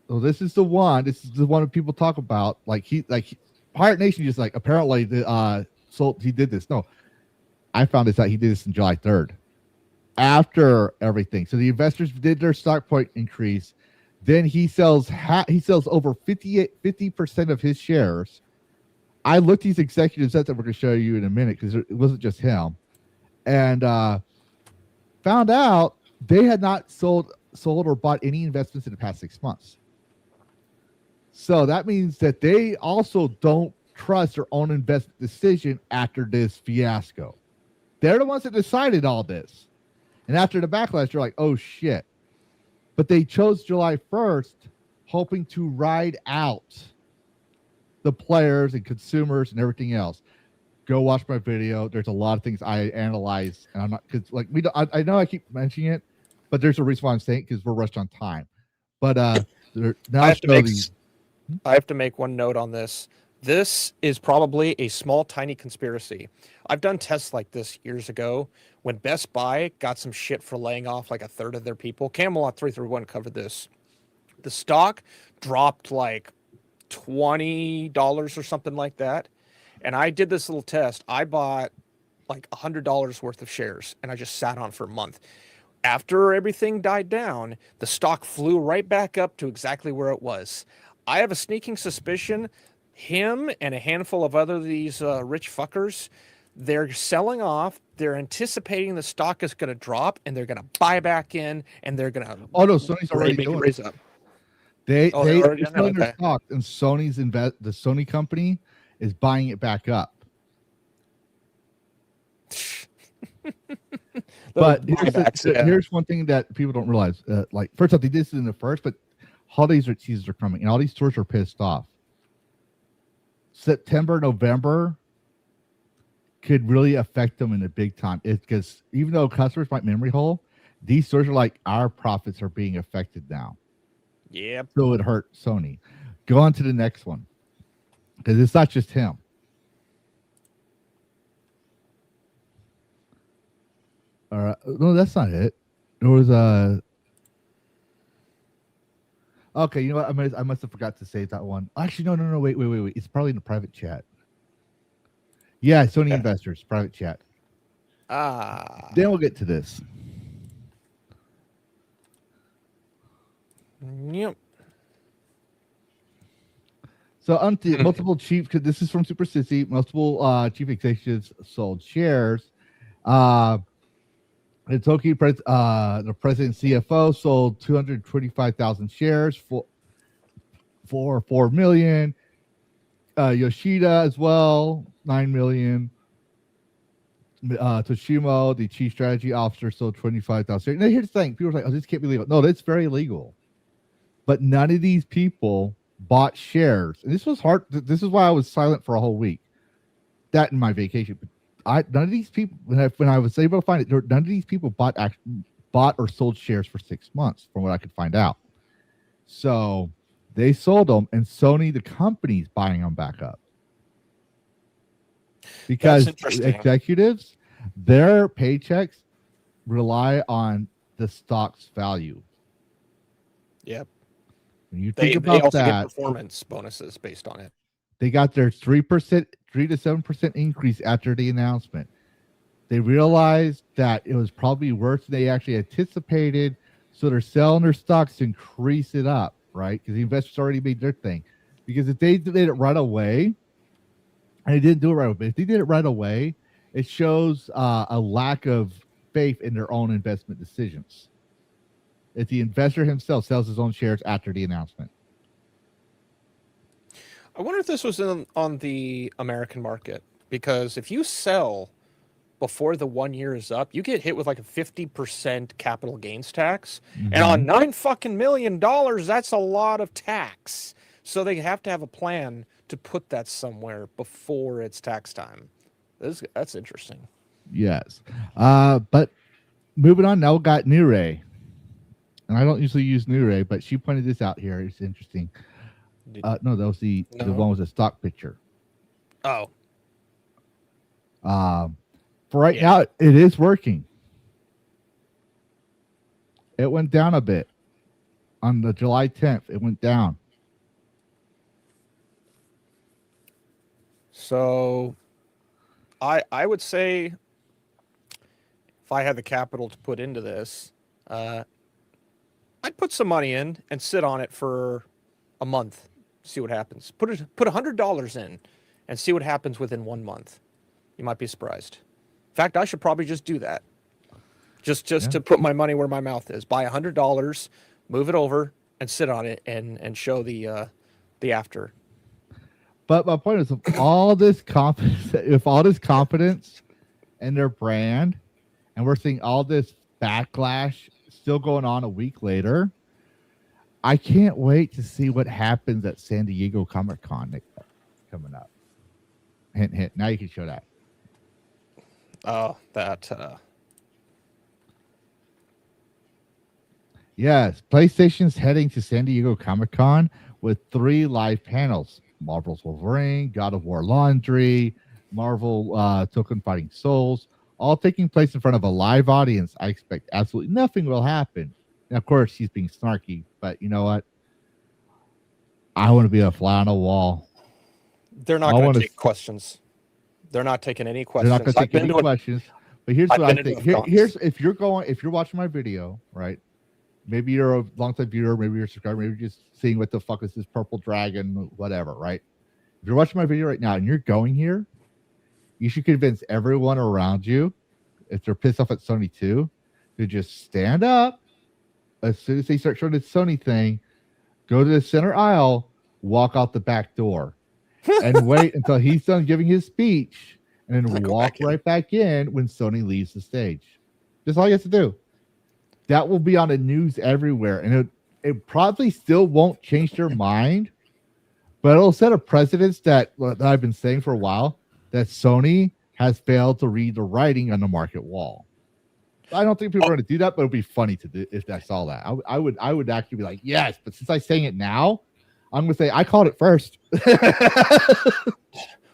This is the one. This is the one that people talk about. Pirate Nation just like apparently he did this. No, I found this out. He did this on July 3rd. After everything, so the investors did their stock point increase. Then he sells over 50% of his shares. I looked these executives up that we're going to show you in a minute because it wasn't just him, and found out they had not sold or bought any investments in the past 6 months. So that means that they also don't trust their own investment decision after this fiasco. They're the ones that decided all this. And after the backlash, you're like, oh shit. But they chose July 1st, hoping to ride out the players and consumers and everything else. Go watch my video. There's a lot of things I analyze, and I'm not because I know I keep mentioning it, but there's a reason why I'm saying it because we're rushed on time. But now I have to make one note on this. This is probably a small, tiny conspiracy. I've done tests like this years ago when Best Buy got some shit for laying off like a third of their people. Camelot 331 covered this. The stock dropped like $20 or something like that. And I did this little test. I bought like $100 worth of shares and I just sat on for a month. After everything died down, the stock flew right back up to exactly where it was. I have a sneaking suspicion him and a handful of these rich fuckers, they're selling off. They're anticipating the stock is going to drop, and they're going to buy back in, and they're going to. Oh no, Sony's already doing raise up. They're selling their stock, and the Sony company is buying it back up. But here's one thing that people don't realize. First off, they did this in the first, but holidays or seasons are coming, and all these stores are pissed off. September, November could really affect them in a big time. It's because even though customers might memory hole, these stores are like, our profits are being affected now. Yep. So it hurt Sony. Go on to the next one. Because it's not just him. All right. No, that's not it. There was a. Okay, you know what? I must have forgot to save that one. Actually, no. Wait. It's probably in the private chat. Yeah, Sony investors, private chat. Then we'll get to this. Yep. So, multiple chief, because this is from Super Sissy, multiple chief executives sold shares. The president CFO sold 225,000 shares for $4 million. Yoshida as well, 9 million. Toshimo, the chief strategy officer, sold 25,000 shares. Now, here's the thing: people are like, "Oh, this can't be legal." No, that's very legal. But none of these people bought shares, and this was hard. This is why I was silent for a whole week. That in my vacation, but none of these people, when I was able to find it, none of these people bought or sold shares for 6 months, from what I could find out. So they sold them, and Sony, the company's buying them back up because executives, their paychecks rely on the stock's value. Yep. When you think they also that, get performance bonuses based on it. They got their 3% to 7% increase after the announcement. They realized that it was probably worse than they actually anticipated, so they're selling their stocks to increase it up, right? Because the investors already made their thing. Because if they did it right away, And they didn't do it right away. But if they did it right away, it shows a lack of faith in their own investment decisions. If the investor himself sells his own shares after the announcement. I wonder if this was on the American market, because if you sell before the 1 year is up, you get hit with like a 50% capital gains tax. And on $9 million, that's a lot of tax. So they have to have a plan to put that somewhere before it's tax time. That's interesting. Yes. But moving on, now we got Nure. And I don't usually use Nure, but she pointed this out here. It's interesting. No, that was the one with the stock picture. Oh. For right now, it is working. It went down a bit. On the July 10th, it went down. So I would say if I had the capital to put into this, I'd put some money in and sit on it for a month, see what happens. Put $100 in and see what happens within 1 month. You might be surprised. In fact, I should probably just do that. Just to put my money where my mouth is. Buy $100, move it over, and sit on it and show the after. But my point is, if all this confidence in their brand, and we're seeing all this backlash still going on a week later, I can't wait to see what happens at San Diego Comic-Con coming up. Hint, hint. Now you can show that. Oh, that. Yes, PlayStation's heading to San Diego Comic-Con with 3 live panels. Marvel's Wolverine, God of War Laundry, Marvel Token Fighting Souls, all taking place in front of a live audience. I expect absolutely nothing will happen. And of course, she's being snarky, but you know what? I want to be a fly on a wall. They're not going to take questions. They're not taking any questions. They're not going to take any questions. But here's what I think. Here's if you're watching my video, right? Maybe you're a longtime viewer, maybe you're a subscriber, maybe you're just seeing what the fuck is this purple dragon, whatever, right? If you're watching my video right now and you're going here, you should convince everyone around you, if they're pissed off at Sony too, to just stand up as soon as they start showing the Sony thing, go to the center aisle, walk out the back door, and wait until he's done giving his speech, and then walk right back in when Sony leaves the stage. That's all you have to do. That will be on the news everywhere, and it probably still won't change their mind, but it'll set a precedence that I've been saying for a while, that Sony has failed to read the writing on the market wall. I don't think people are going to do that, but it'll be funny to do if I saw that. I would actually be like, yes, but since I'm saying it now, I'm going to say I called it first.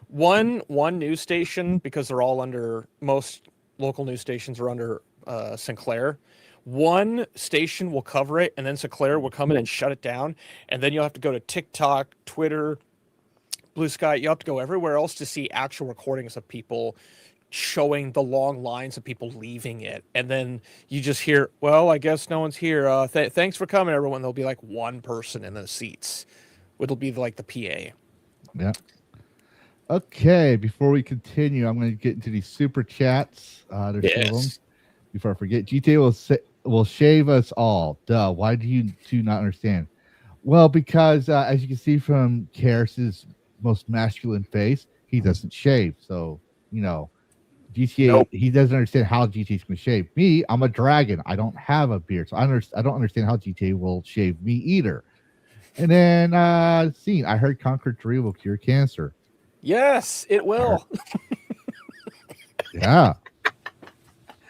One news station, because they're all under, most local news stations are under Sinclair. One station will cover it, and then Sinclair will come in and shut it down, and then you'll have to go to TikTok, Twitter, Blue Sky. You have to go everywhere else to see actual recordings of people showing the long lines of people leaving it, and then you just hear, well, I guess no one's here. Thanks for coming, everyone. There'll be like one person in the seats. It'll be like the PA. Yeah. Okay, before we continue, I'm going to get into these super chats. There's 2 of them. Before I forget, GTA will shave us all. Duh. Why do you not understand? Well, because as you can see from Karras's most masculine face, he doesn't shave. So, GTA, nope. He doesn't understand how GTA is going to shave. Me, I'm a dragon. I don't have a beard. So I don't understand how GTA will shave me either. And then, scene. I heard Conquer 3 will cure cancer. Yes, it will. Yeah.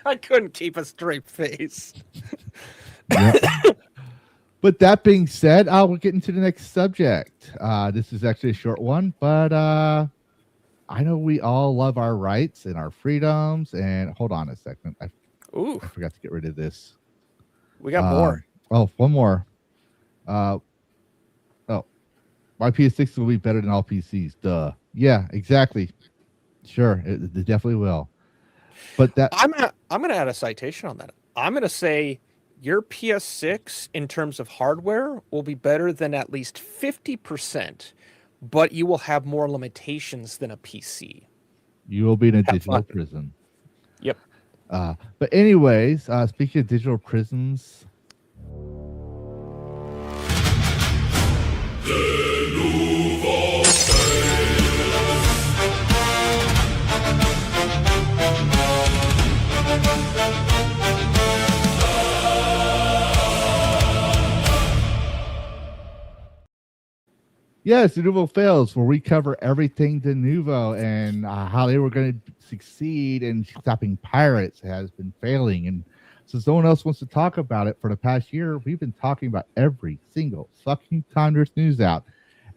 I couldn't keep a straight face. Yeah. But that being said, we'll get into the next subject. This is actually a short one, but I know we all love our rights and our freedoms. And hold on a second. I forgot to get rid of this. We got more. Oh, one more. My PS6 will be better than all PCs. Duh. Yeah, exactly. Sure, it definitely will. But that I'm gonna add a citation on that. I'm gonna say your PS6 in terms of hardware will be better than at least 50% but you will have more limitations than a PC. You will be in a Have digital fun. prison. Yep. But anyways, speaking of digital prisons, yes, Denuvo fails, where we cover everything Denuvo and how they were going to succeed in stopping pirates has been failing. And since no one else wants to talk about it for the past year, we've been talking about every single fucking time there's news out.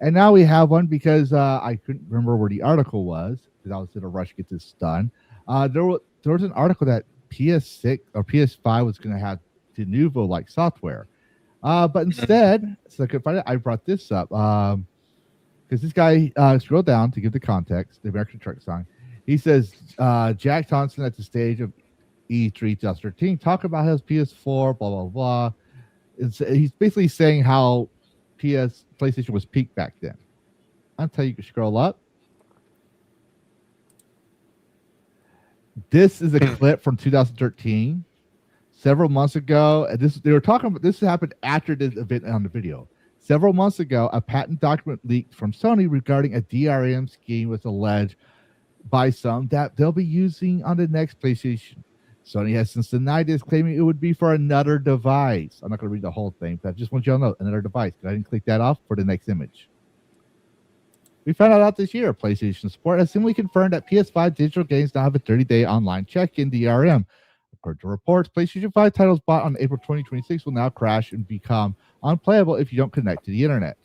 And now we have one because I couldn't remember where the article was because I was in a rush to get this done. There was an article that PS6 or PS5 was going to have Denuvo like software. But instead, so I could find it, I brought this up. Because this guy scrolled down to give the context, the American Truck song. He says, Jack Thompson at the stage of E3 2013 talk about his PS4, blah, blah, blah. He's basically saying how PlayStation was peak back then. I'll tell you, you can scroll up. This is a clip from 2013, several months ago. They were talking about this happened after this event on the video. Several months ago, a patent document leaked from Sony regarding a DRM scheme was alleged by some that they'll be using on the next PlayStation. Sony has since denied this, claiming it would be for another device. I'm not going to read the whole thing, but I just want you to know another device. I didn't click that off for the next image. We found out this year, PlayStation support has simply confirmed that PS5 digital games now have a 30-day online check-in DRM. According to reports, PlayStation 5 titles bought on April 2026 will now crash and become unplayable if you don't connect to the internet.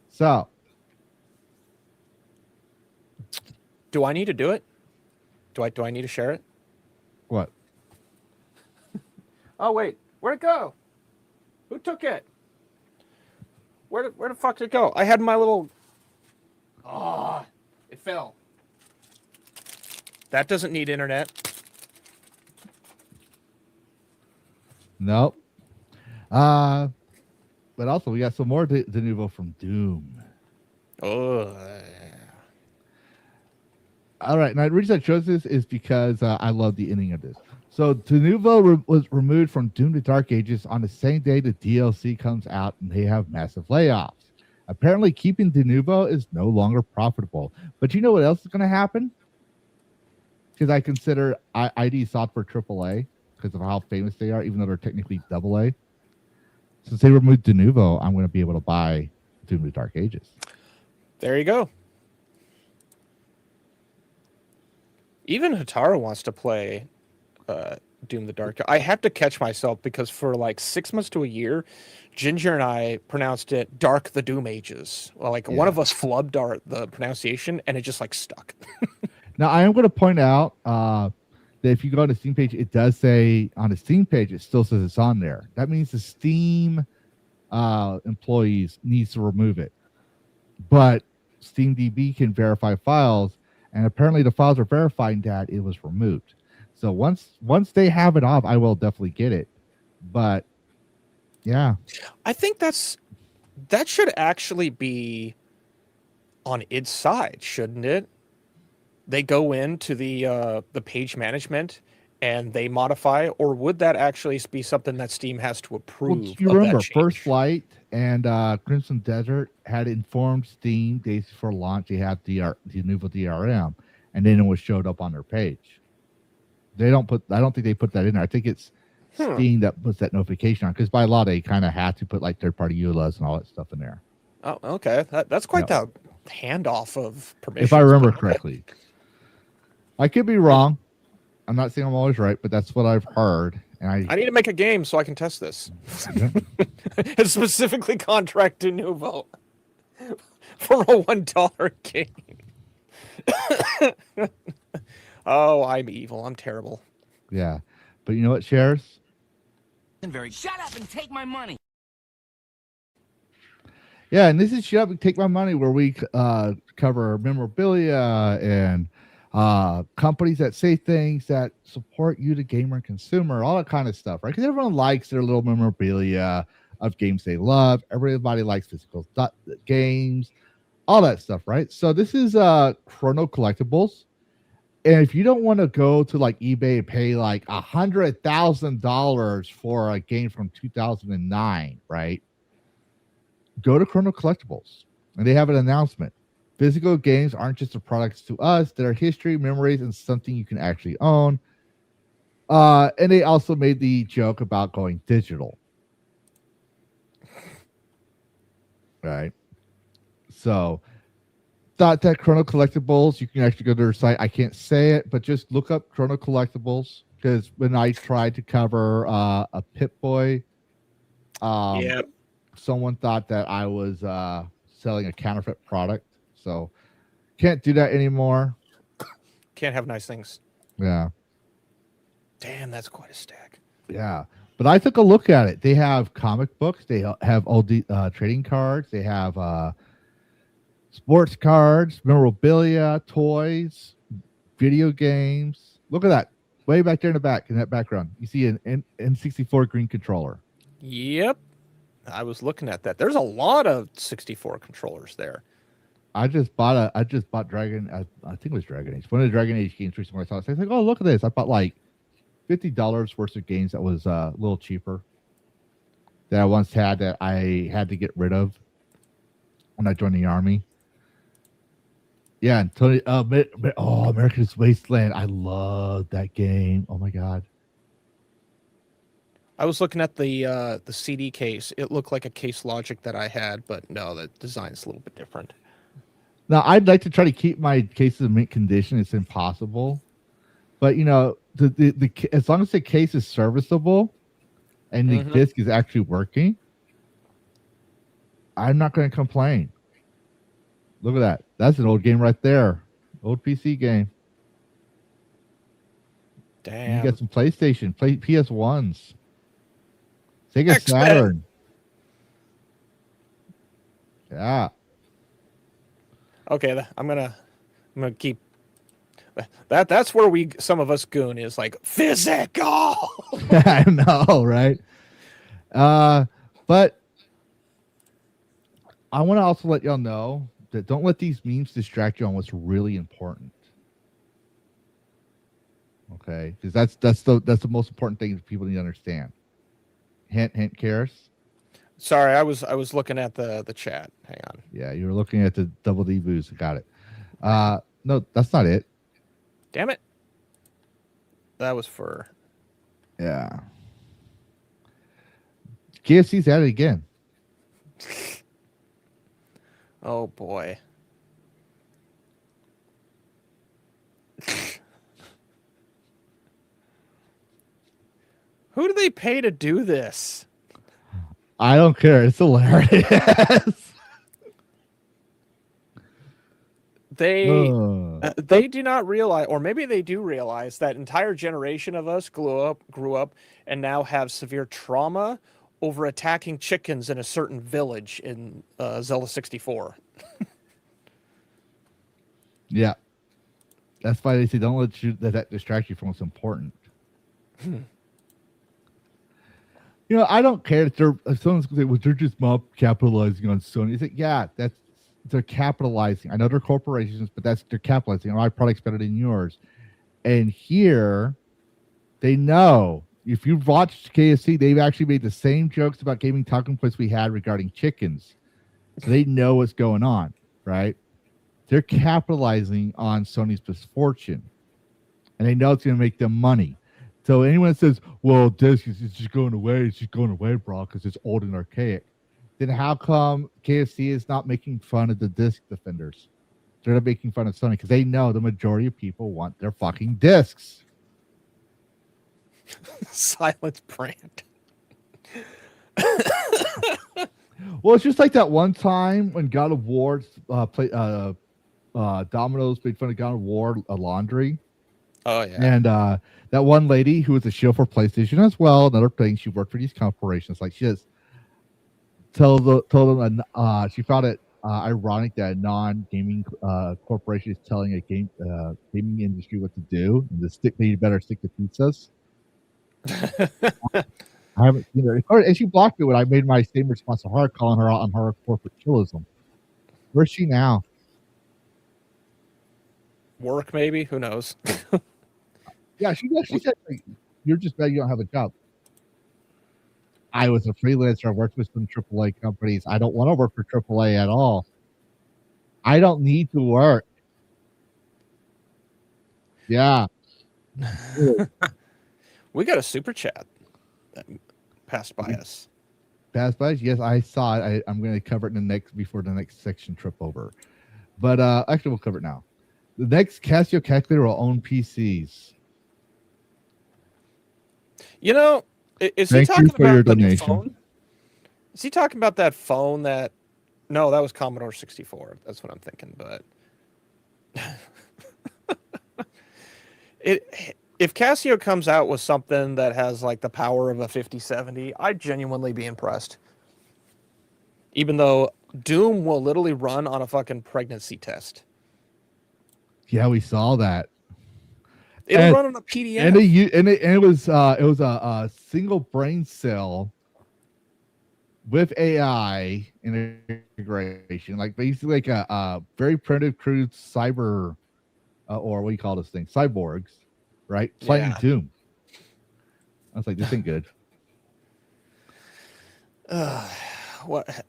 So, Do I need to do it? Do I need to share it? what? Oh wait, where'd it go? Who took it? Where the fuck did it go? I had my little. Oh, it fell. That doesn't need internet. Nope. But also we got some more Denuvo from Doom. Oh. All right. Now the reason I chose this is because I love the ending of this. So Denuvo was removed from Doom the Dark Ages on the same day the DLC comes out, and they have massive layoffs. Apparently, keeping Denuvo is no longer profitable. But you know what else is going to happen? Because I consider ID software AAA because of how famous they are, even though they're technically AA. Since they removed Denuvo, I'm going to be able to buy Doom the Dark Ages. There you go. Even Hatara wants to play Doom the Dark. I have to catch myself because for like 6 months to a year, Ginger and I pronounced it Dark the Doom Ages. Well, like one of us flubbed the pronunciation and it just like stuck. Now, I am going to point out that if you go on the Steam page, it does say on the Steam page, it still says it's on there. That means the Steam employees needs to remove it. But SteamDB can verify files, and apparently the files are verifying that it was removed. So once they have it off, I will definitely get it. But yeah, I think that should actually be on its side, shouldn't it? They go into the page management and they modify, or would that actually be something that Steam has to approve? Well, you remember First Flight and Crimson Desert had informed Steam days before launch they had the Denuvo DRM, and then it was showed up on their page. I don't think they put that in there. I think it's Steam that puts that notification on, because by law they kind of have to put like third-party EULAs and all that stuff in there. Oh, okay. That's quite the handoff of permission. If I remember correctly. I could be wrong. I'm not saying I'm always right, but that's what I've heard. And I need to make a game so I can test this. And specifically contract Denuvo for a $1 game. Oh, I'm evil. I'm terrible. Yeah. But you know what, Shares? Shut up and take my money. Yeah, and this is Shut Up and Take My Money, where we cover memorabilia and companies that say things that support you, the gamer and consumer, all that kind of stuff, right? Because everyone likes their little memorabilia, of games they love. Everybody likes physical games, all that stuff, right? So this is Chrono Collectibles. And if you don't want to go to like eBay and pay like $100,000 for a game from 2009, right? Go to Chrono Collectibles, and they have an announcement. Physical games aren't just the products to us; they're history, memories, and something you can actually own. And they also made the joke about going digital, right? So, thought that Chrono Collectibles, you can actually go to their site. I can't say it, but just look up Chrono Collectibles, because when I tried to cover a Pip-Boy, Yep. someone thought that I was selling a counterfeit product. So can't do that anymore. Can't have nice things. Yeah. Damn, that's quite a stack. Yeah. But I took a look at it. They have comic books. They have all the trading cards. They have sports cards, memorabilia, toys, video games. Look at that. Way back there in the back, in that background. You see an N64 green controller. Yep. I was looking at that. There's a lot of 64 controllers there. I just bought Dragon. I think it was Dragon Age. One of the Dragon Age games recently. I saw it. I was like, oh, look at this. I bought like $50 worth of games that was a little cheaper that I once had that I had to get rid of when I joined the army. Yeah, and Tony. America's Wasteland. I love that game. Oh my god. I was looking at the CD case. It looked like a Case Logic that I had, but no, the design's a little bit different. Now, I'd like to try to keep my cases in mint condition. It's impossible. But, you know, the as long as the case is serviceable and the disc is actually working, I'm not going to complain. Look at that. That's an old game right there. Old PC game. Damn. You got some PlayStation, PS1s. Sega X-Men. Saturn. Yeah. Okay, I'm gonna keep that's where some of us goon is like physical. I know, right? But I want to also let y'all know that don't let these memes distract you on what's really important. Okay, because that's the most important thing that people need to understand. Hint, hint, Karis. Sorry, I was looking at the chat. Hang on. Yeah, you were looking at the Double D booze. Got it. No, that's not it. Damn it. That was for. Yeah. KFC's at it again. Oh boy. Who do they pay to do this? I don't care. It's hilarious. They do not realize, or maybe they do realize, that entire generation of us grew up, and now have severe trauma over attacking chickens in a certain village in Zelda 64. Yeah. That's why they say don't let that distract you from what's important. You know, I don't care if someone's going to say, well, they're just mob capitalizing on Sony. You think, yeah, they're capitalizing. I know they're corporations, but they're capitalizing. My product's better than yours. And here, they know. If you've watched KFC, they've actually made the same jokes about gaming talking points we had regarding chickens. So they know what's going on, right? They're capitalizing on Sony's misfortune. And they know it's going to make them money. So anyone that says, well, disc is just going away, it's just going away, bro, because it's old and archaic. Then how come KFC is not making fun of the disc defenders? They're not making fun of Sony because they know the majority of people want their fucking discs. Silence brand. Well, it's just like that one time when God of War Domino's made fun of God of War Laundry. Oh yeah. And that one lady who was a shield for PlayStation as well, another thing, she worked for these corporations. Like she just told them she found it ironic that a non-gaming corporation is telling a gaming industry what to do, and they better stick to pizzas. I haven't seen her. And she blocked me when I made my same response to her, calling her out on her corporate chillism. Where's she now? Work, maybe? Who knows? Yeah, she said, like, you're just bad you don't have a job. I was a freelancer. I worked with some AAA companies. I don't want to work for AAA at all. I don't need to work. Yeah. We got a super chat that passed by us. Passed by? Yes, I saw it. I'm going to cover it before the next section trip over. But actually, we'll cover it now. The next Casio calculator will own PCs. You know, is he talking about the new phone? Is he talking about that phone that? No, that was Commodore 64. That's what I'm thinking. But if Casio comes out with something that has like the power of a 5070, I'd genuinely be impressed. Even though Doom will literally run on a fucking pregnancy test. Yeah, we saw that. It'll run on a PDF. And it was a single brain cell with AI integration, like basically like a very primitive, crude cyber, or what do you call this thing? Cyborgs, right? Playing Doom. I was like, this ain't good. What?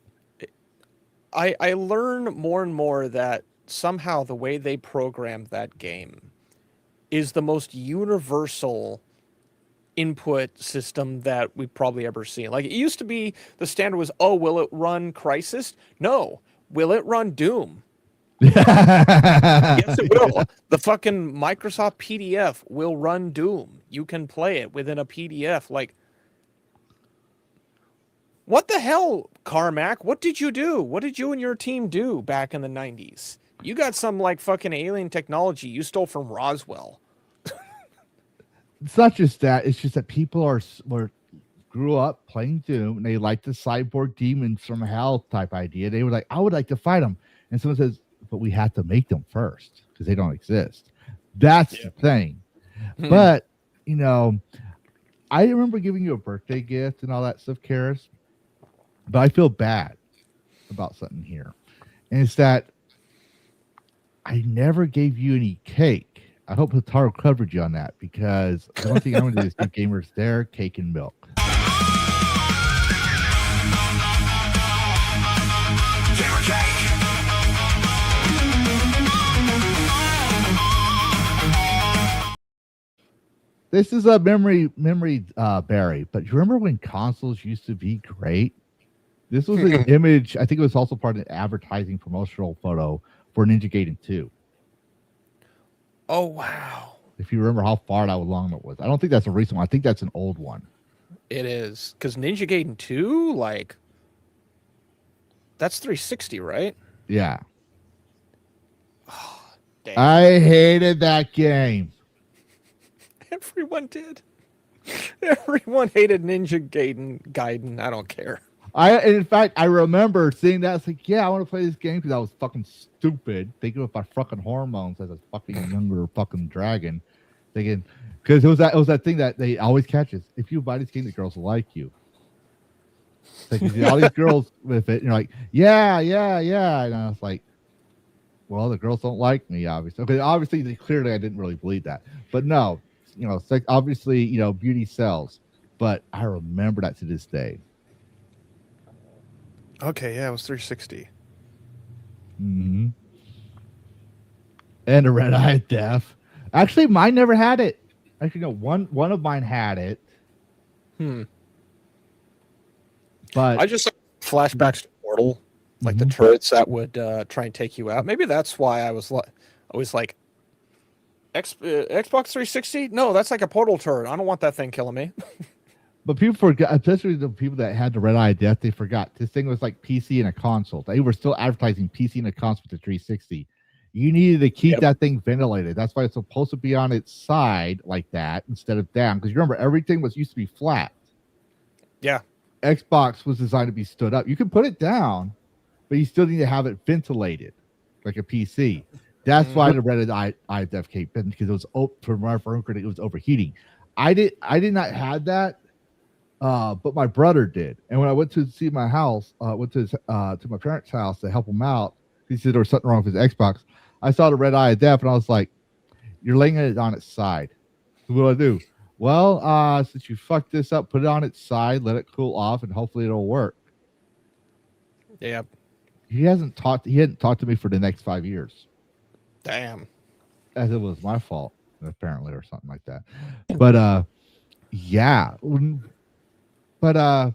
I learn more and more that somehow the way they programmed that game is the most universal input system that we've probably ever seen. Like, it used to be the standard was, oh, will it run Crysis? No. Will it run Doom? Yes, it will. The fucking Microsoft PDF will run Doom. You can play it within a PDF. Like, what the hell, Carmack? What did you do? What did you and your team do back in the 90s? You got some like fucking alien technology you stole from Roswell. It's not just that. It's just that people grew up playing Doom and they like the cyborg demons from hell type idea. They were like, I would like to fight them. And someone says, but we have to make them first because they don't exist. That's the thing. But, you know, I remember giving you a birthday gift and all that stuff, Karis. But I feel bad about something here. And it's that I never gave you any cake. I hope Hataro covered you on that because the one thing I'm going to do is give gamers their cake and milk. This is a memory Barry, but you remember when consoles used to be great? This was an image. I think it was also part of an advertising promotional photo for Ninja Gaiden 2. Oh, wow. If you remember how far along it was. I don't think that's a recent one. I think that's an old one. It is. Because Ninja Gaiden 2, like, that's 360, right? Yeah. Oh, damn. I hated that game. Everyone did. Everyone hated Ninja Gaiden. I don't care. In fact, I remember seeing that. I was like, yeah, I want to play this game because I was fucking stupid, thinking with my fucking hormones as a fucking younger fucking dragon. Thinking, because it was that thing that they always catches. If you buy this game, the girls will like you. Like, you see all these girls with it, and you're like, yeah. And I was like, well, the girls don't like me, obviously. Okay, obviously, clearly, I didn't really believe that. But no, you know, it's like, obviously, you know, beauty sells. But I remember that to this day. Okay, yeah, it was 360. Mm-hmm. And a red eye death. Actually, mine never had it. Actually, no, one of mine had it. But I just flashbacks to Portal, like the turrets that would try and take you out. Maybe that's why I was like, Xbox 360? No, that's like a Portal turret. I don't want that thing killing me. But people forgot, especially the people that had the red eye death, they forgot this thing was like PC and a console. They were still advertising PC and a console with the 360. You needed to keep that thing ventilated. That's why it's supposed to be on its side like that instead of down. Because you remember, everything used to be flat. Yeah. Xbox was designed to be stood up. You can put it down, but you still need to have it ventilated like a PC. That's why the red eye death came in, because it was it was overheating. I did not have that. But my brother did. And when I went to see my house, went to my parents' house to help him out, he said there was something wrong with his Xbox. I saw the red eye of death, and I was like, "You're laying it on its side. So what do I do?" Well, since you fucked this up, put it on its side, let it cool off, and hopefully it'll work. Yeah. He hadn't talked to me for the next 5 years. Damn. As it was my fault, apparently, or something like that. But yeah. But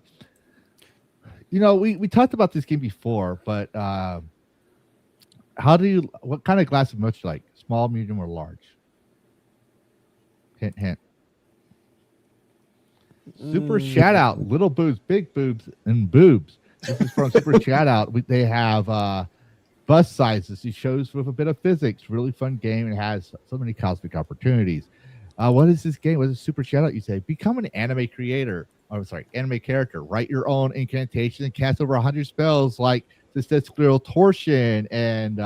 we talked about this game before, but what kind of glass of milk you like? Small, medium, or large? Hint, hint. Super shout out, little boobs, big boobs, and boobs. This is from Super shout out. They have bus sizes. It shows with a bit of physics. Really fun game. It has so many cosmic opportunities. What is this game? What is a super shout out? You say, become an anime creator. Oh, sorry, anime character. Write your own incantation and cast over 100 spells like statistical torsion and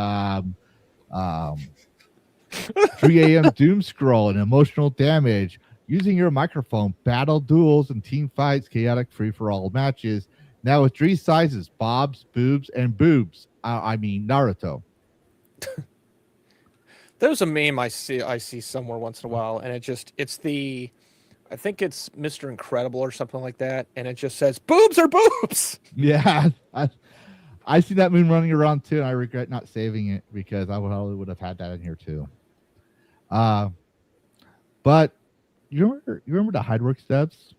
3 a.m. doom scroll and emotional damage. Using your microphone, battle duels and team fights, chaotic free-for-all matches. Now with 3 sizes, bobs, boobs, and boobs. I mean Naruto. There's a meme I see somewhere once in a while, and I think it's Mr. Incredible or something like that, and it just says boobs are boobs. Yeah, I see that meme running around too, and I regret not saving it because I probably would have had that in here too. But you remember the Hideworks devs?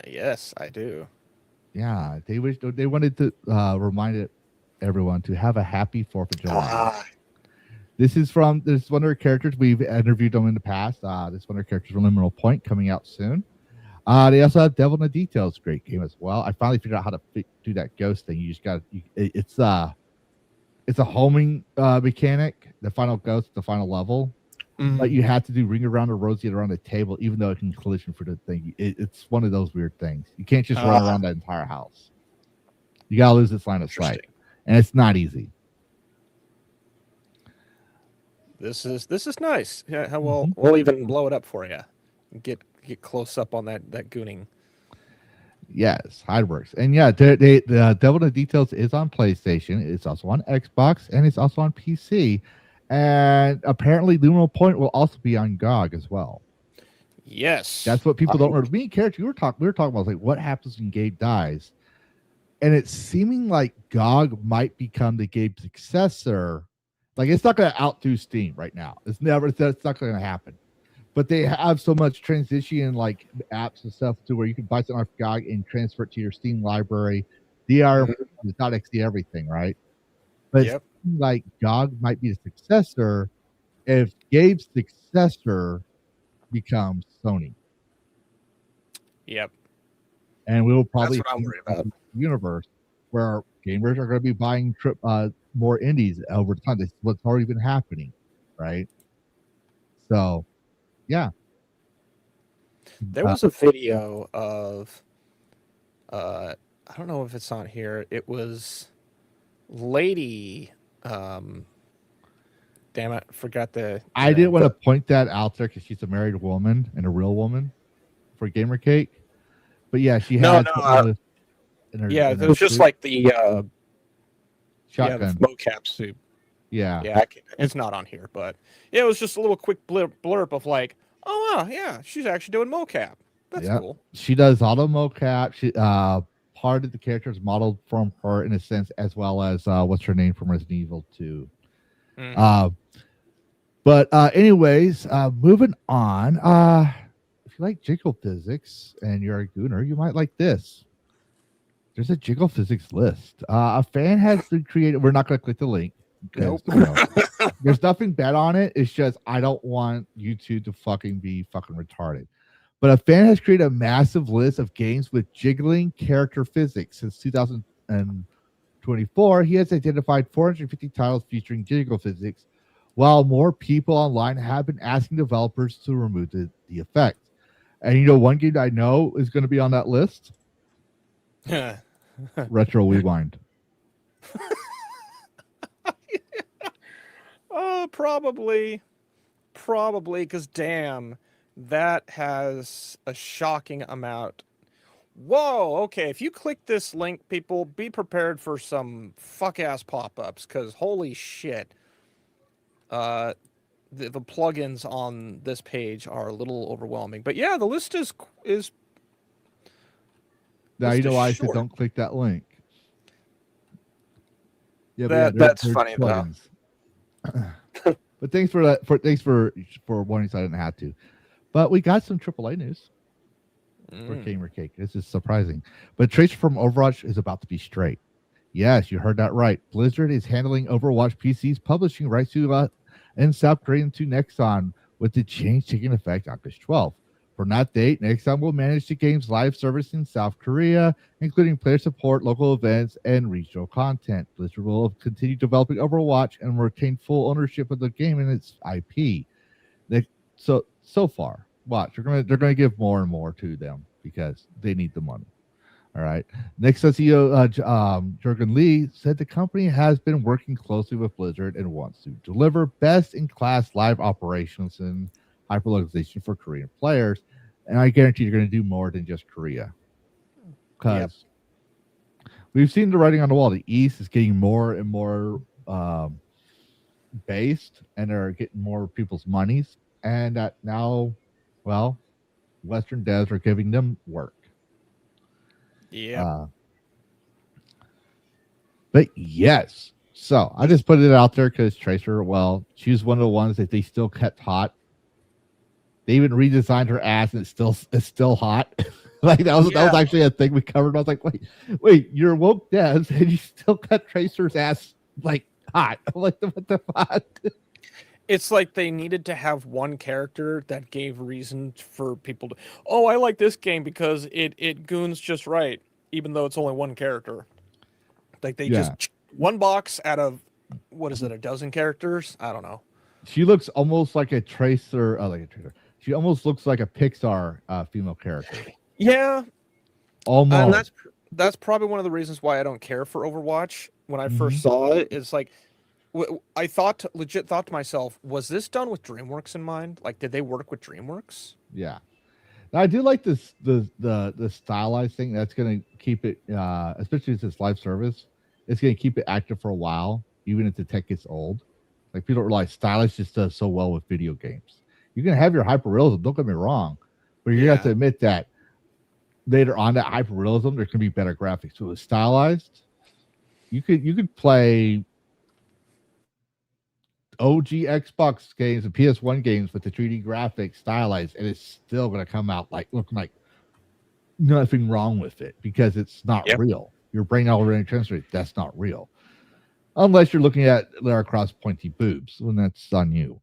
Yes, I do. Yeah, they wanted to remind everyone to have a happy 4th of July. This is one of their characters. We've interviewed them in the past. This is one of their characters from Liminal Point coming out soon. They also have Devil in the Details, great game as well. I finally figured out how to do that ghost thing. You just got it's a homing mechanic. The final ghost, the final level. But you have to do ring around a rosy around the table, even though it can collision for the thing. It's one of those weird things. You can't just run around that entire house. You gotta lose its line of sight, and it's not easy. This is nice. Yeah, we'll even blow it up for you. Get close up on that gooning. Yes, Hideworks, and yeah, the Devil in the Details is on PlayStation. It's also on Xbox, and it's also on PC. And apparently, Liminal Point will also be on GOG as well. Yes, that's what people don't know. Me and Carrot, we were talking about like what happens when Gabe dies, and it's seeming like GOG might become the Gabe successor. Like it's not going to outdo Steam right now. That's not going to happen. But they have so much transition like apps and stuff to where you can buy something off GOG and transfer it to your Steam library. .exe everything, right? But yep. Like GOG might be the successor if Gabe's successor becomes Sony. Yep. And we will probably That's what I'm worried about. Universe where gamers are going to be buying more indies over time. This is what's already been happening, right? So, yeah. There was a video of, I don't know if it's on here. It was Lady. Damn it, forgot the. I didn't want to point that out there because she's a married woman and a real woman for Gamer Cake. But yeah, she had. It was just like the shotgun. the mocap suit. Yeah, it's not on here, but it was just a little quick blurb of like, oh wow, yeah, she's actually doing mocap. That's cool. She does auto mocap. She part of the character is modeled from her in a sense, as well as what's her name from Resident Evil 2. But anyways, moving on. If you like jiggle physics and you're a gooner, you might like this. There's a jiggle physics list. A fan has to create. We're not going to click the link. Nope. There's nothing bad on it. It's just I don't want you two to be fucking retarded. But a fan has created a massive list of games with jiggling character physics. Since 2024, he has identified 450 titles featuring jiggle physics, while more people online have been asking developers to remove the effect. And one game I know is going to be on that list? Retro Rewind. Probably, because damn, that has a shocking amount. Whoa, okay. If you click this link, people, be prepared for some fuck-ass pop-ups, because holy shit. The plugins on this page are a little overwhelming. But yeah, the list is Now list you know is why I said short. don't click that link. Yeah, That's there's funny, though. But thanks for that. Thanks for warning, so I didn't have to. But we got some AAA news for Gamer Cake. This is surprising. But Tracer from Overwatch is about to be straight. Yes, you heard that right. Blizzard is handling Overwatch PC's publishing rights to in South Korea to Nexon, with the change taking effect August 12th. From that date, Nexon will manage the game's live service in South Korea, including player support, local events, and regional content. Blizzard will continue developing Overwatch and retain full ownership of the game and its IP. So far, watch. They're gonna give more and more to them because they need the money. All right. Next, CEO Jurgen Lee said the company has been working closely with Blizzard and wants to deliver best-in-class live operations and hyperlocalization for Korean players. And I guarantee you're going to do more than just Korea. Because we've seen the writing on the wall. The East is getting more and more based, and they're getting more people's monies. And that now, well, Western devs are giving them work. Yeah. But yes, so I just put it out there because Tracer, well, she's one of the ones that they still kept hot. They even redesigned her ass, and it's still hot. Like that was actually a thing we covered. I was like, wait, you're woke devs, and you still cut Tracer's ass like hot. I'm like, what the fuck? It's like they needed to have one character that gave reason for people to, oh, I like this game because it goons just right, even though it's only one character. Like they just one box out of, what is it, a dozen characters? I don't know. She looks almost like a Tracer, She almost looks like a Pixar female character. Yeah, almost. And that's probably one of the reasons why I don't care for Overwatch. When I first saw it, it's like, I legit thought to myself, was this done with DreamWorks in mind? Like, did they work with DreamWorks? Yeah. Now, I do like this the stylized thing. That's going to keep it, especially as it's live service, it's going to keep it active for a while, even if the tech gets old. Like, people don't realize stylized just does so well with video games. You can have your hyperrealism, don't get me wrong, but you have to admit that later on, that hyperrealism, there can be better graphics. So with stylized, you could play OG Xbox games and PS1 games with the 3D graphics stylized, and it's still going to come out like looking like nothing wrong with it because it's not real. Your brain already translates that's not real, unless you're looking at Lara Croft's pointy boobs, and that's on you.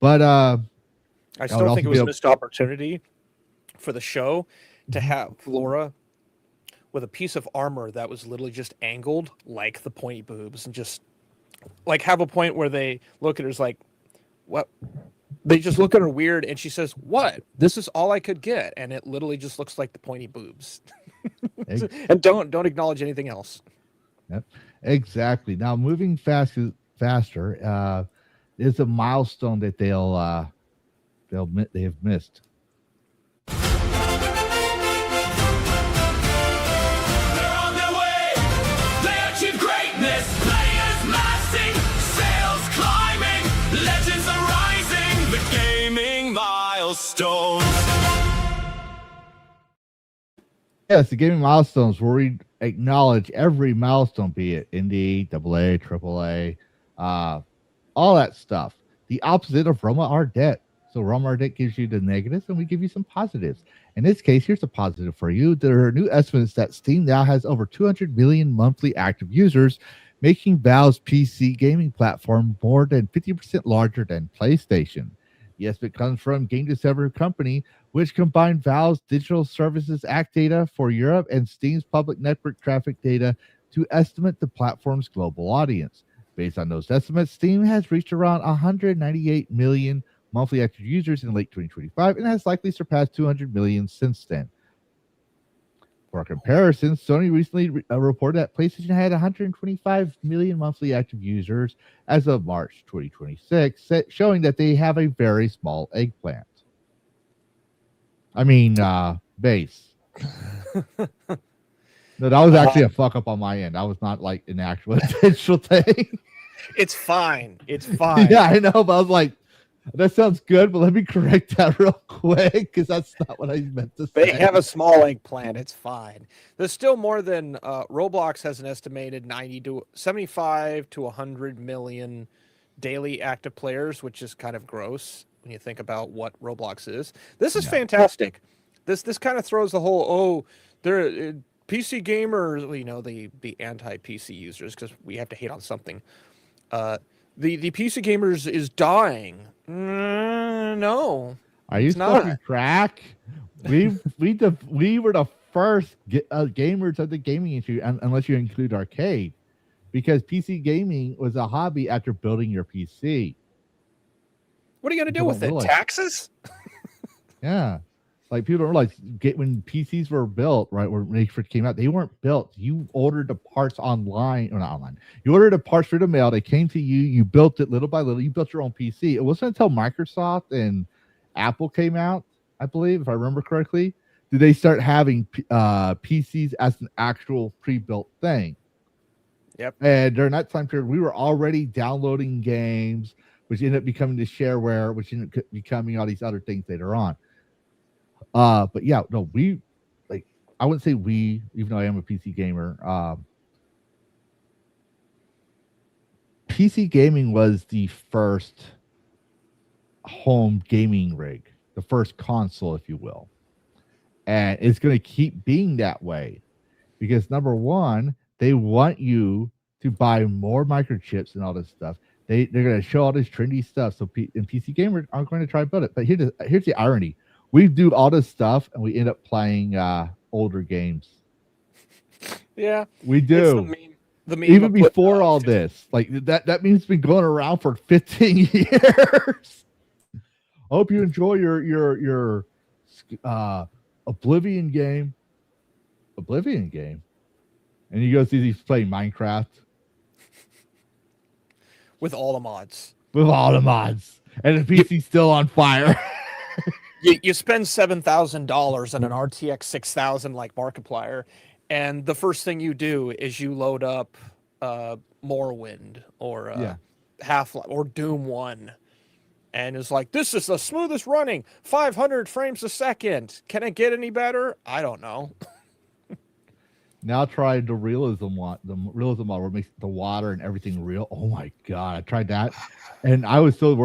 But I still think it was a missed opportunity for the show to have Laura with a piece of armor that was literally just angled like the pointy boobs, and just like have a point where they look at her like, what? They just look at her weird, and she says, "What? This is all I could get," and it literally just looks like the pointy boobs. And don't acknowledge anything else. Yep, exactly. Now moving faster is a milestone that they have missed. Yes, the gaming milestones where we acknowledge every milestone, be it indie, AA, AAA, all that stuff. The opposite of Roma Ardet. So Roma Ardet gives you the negatives, and we give you some positives. In this case, here's a positive for you. There are new estimates that Steam now has over 200 million monthly active users, making Valve's PC gaming platform more than 50% larger than PlayStation. The estimate comes from Game Discovery Company, which combined Valve's Digital Services Act data for Europe and Steam's public network traffic data to estimate the platform's global audience. Based on those estimates, Steam has reached around 198 million monthly active users in late 2025 and has likely surpassed 200 million since then. For comparison, Sony recently reported that PlayStation had 125 million monthly active users as of March 2026, showing that they have a very small eggplant. I mean, base. No, that was actually a fuck up on my end. That was not like an actual intentional thing. It's fine. It's fine. Yeah, I know, but I was like, that sounds good, but let me correct that real quick because that's not what I meant to say. They have a small eggplant. It's fine. There's still more than Roblox has an estimated 75 to 100 million daily active players, which is kind of gross when you think about what Roblox is. This is fantastic. This kind of throws the whole they're PC gamers, you know, the anti-PC users, because we have to hate on something. The PC gamers is dying. No, Are you smoking crack? We were the first gamers of the gaming industry, unless you include arcade, because PC gaming was a hobby after building your PC. What are you going to do with it? Taxes? Yeah. Like people don't realize when PCs were built, right, when they first came out, they weren't built. You ordered the parts online, or not online. You ordered the parts through the mail. They came to you. You built it little by little. You built your own PC. It wasn't until Microsoft and Apple came out, I believe, if I remember correctly, did they start having PCs as an actual pre-built thing. Yep. And during that time period, we were already downloading games, which ended up becoming the shareware, which ended up becoming all these other things later on. But yeah, no, I wouldn't say we, even though I am a PC gamer. PC gaming was the first home gaming rig, the first console, if you will. And it's going to keep being that way because number one, they want you to buy more microchips and all this stuff. They're going to show all this trendy stuff. So PC gamers aren't going to try to build it. But here's the irony. We do all this stuff and we end up playing older games. Yeah. We do. The meme even before all this. Like that meme's been going around for 15 years. I hope you enjoy your Oblivion game. And you go see these playing Minecraft. With all the mods. And the PC's still on fire. You spend $7,000 on an RTX 6000 like Markiplier, and the first thing you do is you load up Morrowind or Half-Life or Doom 1. And it's like, this is the smoothest running, 500 frames a second. Can it get any better? I don't know. Now try the realism model where it makes the water and everything real. Oh my God, I tried that. And I was still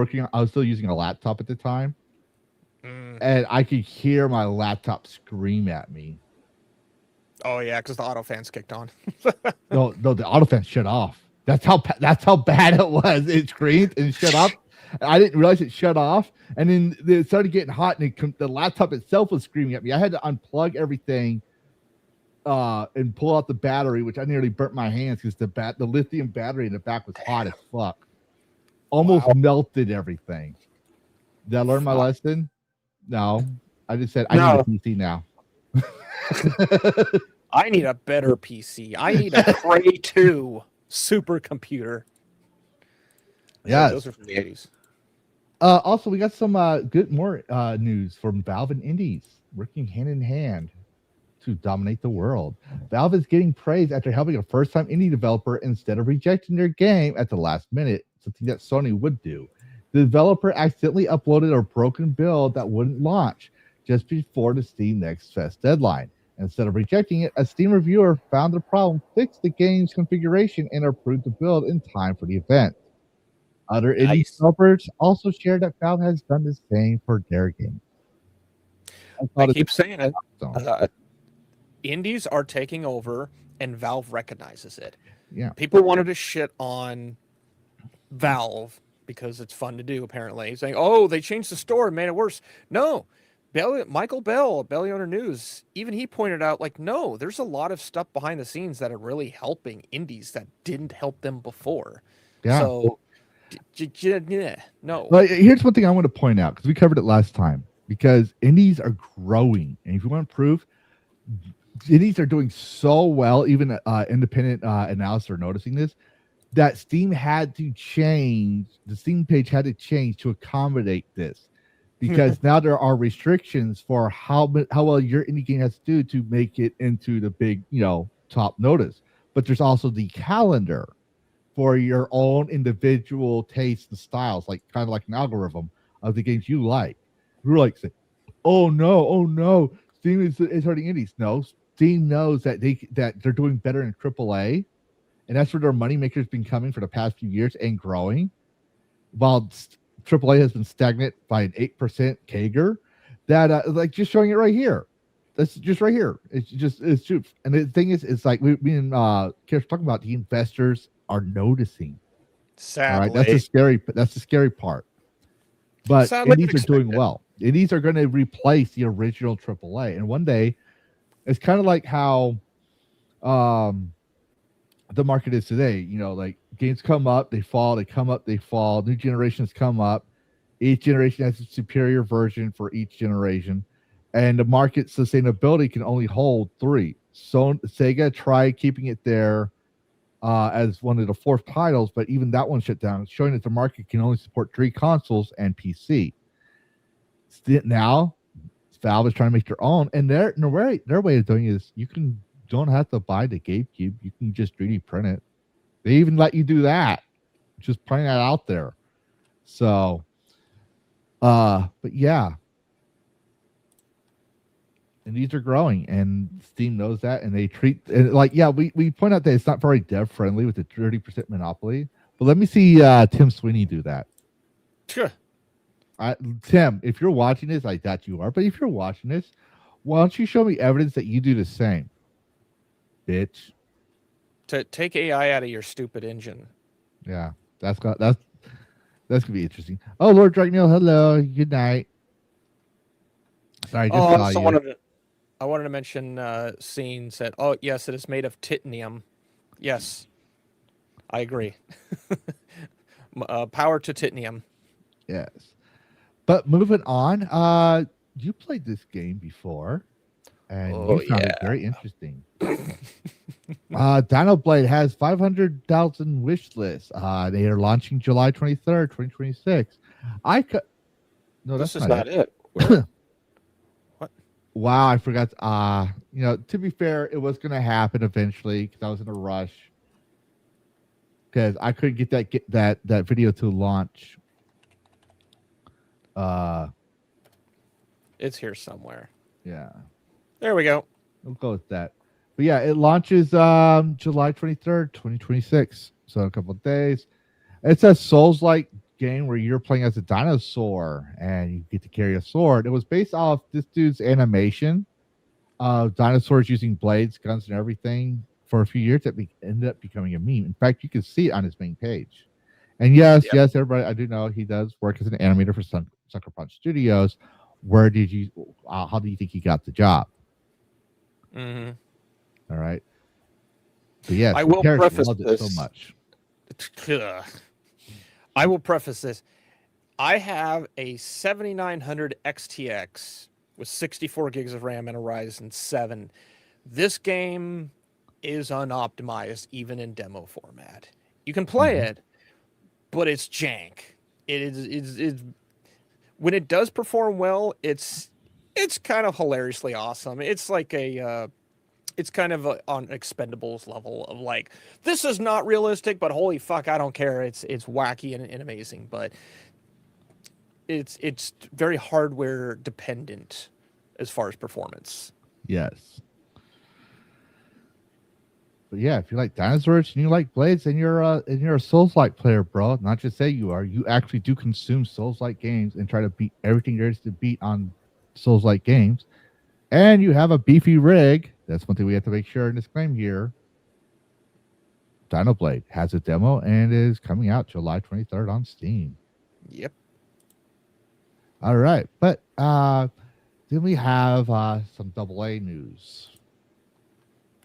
using a laptop at the time. And I could hear my laptop scream at me. Oh yeah, because the auto fans kicked on. No, the auto fans shut off. That's how bad it was. It screamed and shut up. I didn't realize it shut off, and then it started getting hot, and the laptop itself was screaming at me. I had to unplug everything and pull out the battery, which I nearly burnt my hands because the lithium battery in the back was hot as fuck. Almost melted everything. Did I learn my lesson? No. I just said I need a PC now. I need a better PC. I need a Cray 2 supercomputer. Yeah, those are from the 80s. Also, we got some more news from Valve and indies working hand in hand to dominate the world. Valve is getting praise after helping a first-time indie developer instead of rejecting their game at the last minute, something that Sony would do. The developer accidentally uploaded a broken build that wouldn't launch just before the Steam Next Fest deadline. Instead of rejecting it, a Steam reviewer found the problem, fixed the game's configuration, and approved the build in time for the event. Other indie developers also shared that Valve has done the same for their game. I keep saying it. Indies are taking over, and Valve recognizes it. Yeah, people wanted to shit on Valve because it's fun to do, apparently, saying, "Oh, they changed the store and made it worse." No, Michael Bell, Belly Owner News, even he pointed out, like, no, there's a lot of stuff behind the scenes that are really helping indies that didn't help them before. Yeah. So, no. But here's one thing I want to point out, because we covered it last time, because indies are growing. And if you want to prove, indies are doing so well, even independent analysts are noticing this, that Steam had to change, the Steam page had to change to accommodate this. because now there are restrictions for how well your indie game has to do to make it into the big, top notice. But there's also the calendar for your own individual tastes and styles, like kind of like an algorithm of the games you like. We're like, say, oh no, Steam is hurting indies. No, Steam knows that they're doing better in AAA, and that's where their moneymaker's been coming for the past few years and growing. While AAA has been stagnant by an 8% CAGR, that like just showing it right here. That's just right here. It's true. And the thing is, it's like me and Karen's talking about, the investors are noticing. Sadly, all right, that's the scary part. But Sadly indies are doing unexpected. well. Indies are going to replace the original AAA, and one day, it's kind of like how the market is today. Like games come up, they fall, they come up, they fall. New generations come up. Each generation has a superior version for each generation, and the market sustainability can only hold 3. So Sega tried keeping it there as one of the 4th titles, but even that one shut down, showing that the market can only support 3 consoles and PC. Now, Valve is trying to make their own, and their way of doing it is you don't have to buy the GameCube. You can just 3D print it. They even let you do that. Just putting that out there. So, but yeah. And these are growing, and Steam knows that, and they treat and we point out that it's not very dev friendly with the 30% monopoly. But let me see Tim Sweeney do that. Sure. Tim, if you're watching this, I doubt you are, but if you're watching this, why don't you show me evidence that you do the same, bitch? To take AI out of your stupid engine. Yeah, that's gonna be interesting. Oh, Lord Dragneel, hello, good night. Sorry, I just saw you. I wanted to mention scenes that. Oh, yes, it is made of titanium. Yes, I agree. Power to titanium. Yes, but moving on. You played this game before, and you found it very interesting. Dino Blade has 500,000 wish lists. They are launching July 23rd, 2026. No, This that's is not it. What? Wow, I forgot. To be fair, it was going to happen eventually because I was in a rush because I couldn't get that video to launch. It's here somewhere. Yeah, There we go. we'll go with that. But yeah, it launches July 23rd, 2026. So in a couple of days. It's a Souls-like game where you're playing as a dinosaur and you get to carry a sword. It was based off this dude's animation of dinosaurs using blades, guns, and everything for a few years. That ended up becoming a meme. In fact, you can see it on his main page. And yes, everybody, I do know he does work as an animator for Sucker Punch Studios. How do you think he got the job? Mm-hmm. All right. But yes, I will preface loved this it so much. I will preface this. I have a 7900 XTX with 64 gigs of RAM and a Ryzen 7. This game is unoptimized even in demo format. You can play it, but it's jank. It's when it does perform well, it's kind of hilariously awesome. It's like it's kind of on Expendables level of like, this is not realistic, but holy fuck, I don't care. It's wacky and amazing, but it's very hardware dependent as far as performance. Yes. But yeah, if you like dinosaurs and you like blades, and you're a Souls-like player, bro. Not just say you are. You actually do consume Souls-like games and try to beat everything there is to beat on Souls-like games. And you have a beefy rig. That's one thing we have to make sure and disclaim here. Dino Blade has a demo and is coming out July 23rd on Steam. Yep. All right. But then we have some AA news.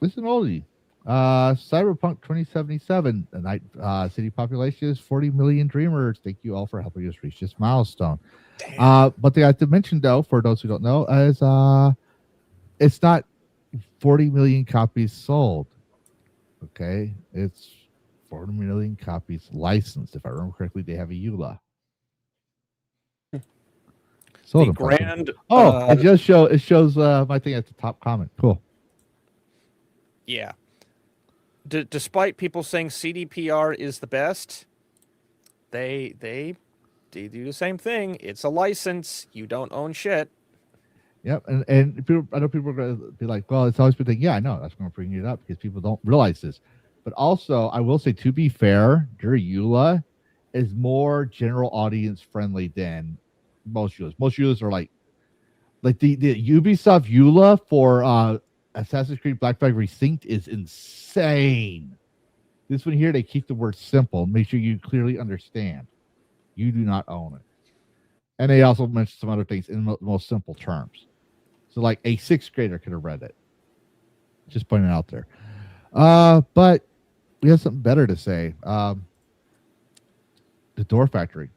This is an oldie. Cyberpunk 2077. The night city population is 40 million dreamers. Thank you all for helping us reach this milestone. But they have to mention, though, for those who don't know, is it's not 40 million copies sold. Okay, it's 40 million copies licensed. If I remember correctly, they have a EULA. Sold the in person. grand. It shows my thing at the top comment. Cool. Yeah. Despite people saying CDPR is the best, they do the same thing. It's a license. You don't own shit. Yep, and people, I know people are going to be like, well, it's always been thinking, yeah, I know. That's going to bring it up because people don't realize this. But also, I will say, to be fair, your EULA is more general audience friendly than most EULAs. Most EULAs are like the Ubisoft EULA for Assassin's Creed Black Flag Resynced is insane. This one here, they keep the word simple. Make sure you clearly understand. You do not own it. And they also mentioned some other things in the most simple terms. So like a sixth grader could have read it. Just pointing it out there. But we have something better to say. The Door Factory.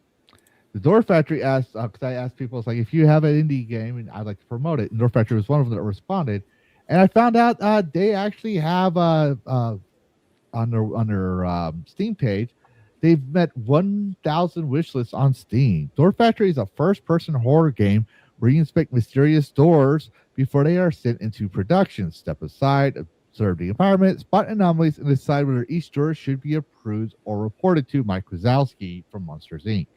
The Door Factory asked, because I asked people, it's like, if you have an indie game and I'd like to promote it, and Door Factory was one of them that responded. And I found out they actually have on their Steam page, they've met 1,000 wish lists on Steam. Door Factory is a first-person horror game where you inspect mysterious doors before they are sent into production. Step aside, observe the environment, spot anomalies, and decide whether each door should be approved or reported to. Mike Wazowski from Monsters, Inc.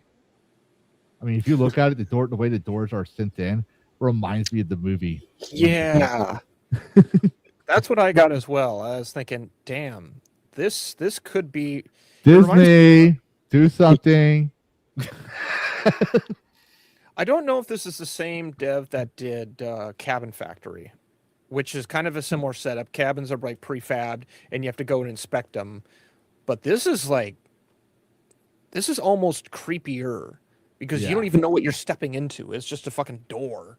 I mean, if you look at it, the way the doors are sent in reminds me of the movie. Yeah. That's what I got as well. I was thinking, damn, this could be Disney, do something. I don't know if this is the same dev that did Cabin Factory, which is kind of a similar setup. Cabins are like prefabbed, and you have to go and inspect them. But this is almost creepier because you don't even know what you're stepping into. It's just a fucking door.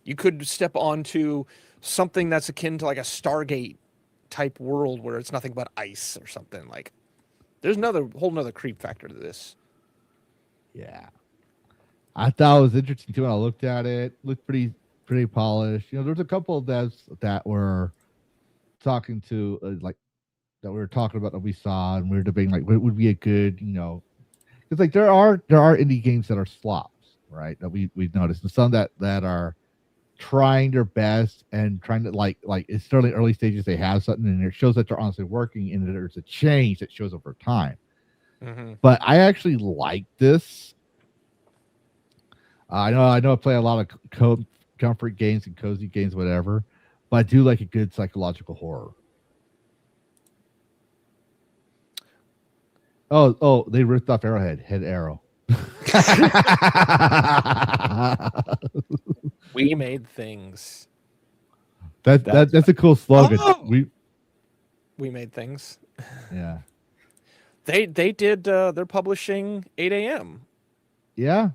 You could step onto something that's akin to like a Stargate type world where it's nothing but ice or something. Like, there's whole nother creep factor to this. Yeah. I thought it was interesting too when I looked at it. Looked pretty polished. You know, there's a couple of devs that were talking to that we were talking about that we saw, and we were debating like what would be a good, you know, because like there are indie games that are flops, right? That we've noticed, and some that are trying their best and trying to like it's certainly early stages. They have something, and it shows that they're honestly working, and there's a change that shows over time. Mm-hmm. But I actually like this. I know I play a lot of comfort games and cozy games, whatever, but I do like a good psychological horror. Oh, they ripped off Arrowhead, Head Arrow. We made things. That's a cool slogan. Oh! We made things. Yeah. They did. They're publishing 8 a.m. Yeah.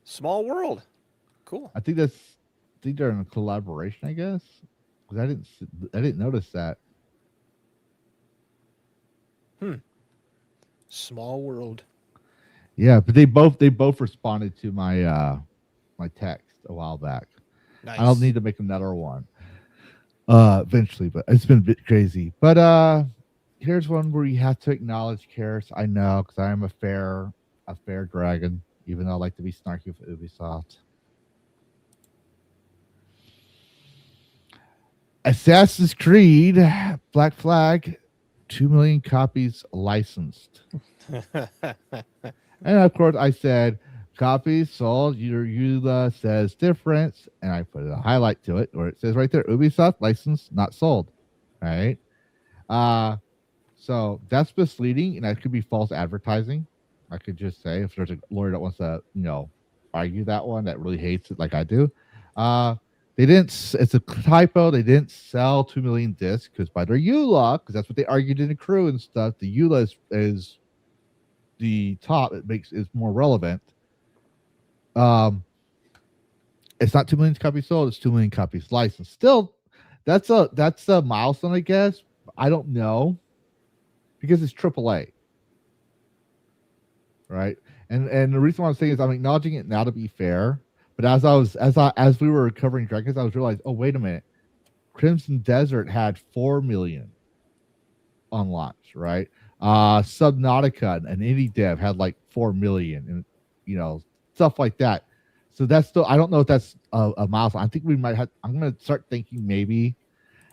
Small World. Cool. I think they're in a collaboration, I guess. Because I didn't notice that. Small World. Yeah, but they both responded to my my text a while back. Nice. I'll need to make another one eventually, but it's been a bit crazy. But here's one where you have to acknowledge Karis. I know, because I am a fair dragon, even though I like to be snarky with Ubisoft. Assassin's Creed Black Flag, 2 million copies licensed. And of course, I said copies sold. Your EULA says difference, and I put a highlight to it where it says right there, Ubisoft licensed, not sold. Right? So that's misleading, and that could be false advertising. I could just say, if there's a lawyer that wants to, you know, argue that one, that really hates it like I do. They didn't. It's a typo. They didn't sell 2 million discs because by their EULA, because that's what they argued in the crew and stuff. The EULA is the top. It makes is more relevant. It's not 2 million copies sold. It's 2 million copies licensed. Still, that's a milestone, I guess. I don't know because it's AAA, right? And the reason why I'm saying is I'm acknowledging it now to be fair. But as we were covering Dragoncast, I was realizing, oh, wait a minute. Crimson Desert had 4 million on launch, right? Subnautica, an indie dev, had like 4 million, and you know, stuff like that. So that's still, I don't know if that's a milestone. I think we might have, I'm going to start thinking maybe,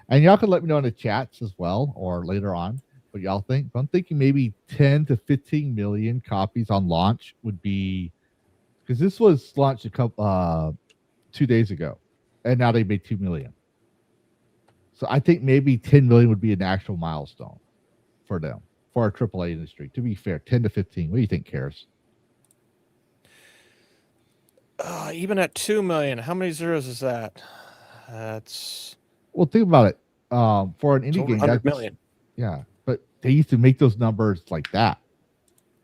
and y'all can let me know in the chats as well or later on what y'all think. But I'm thinking maybe 10 to 15 million copies on launch would be, because this was launched a couple 2 days ago, and now they made 2 million. So I think maybe 10 million would be an actual milestone for them, for our AAA industry. To be fair, 10 to 15. What do you think, Karis? Even at 2 million, how many zeros is that? That's Well, think about it. For an it's indie over game, 100 that's, million. yeah, but they used to make those numbers like that.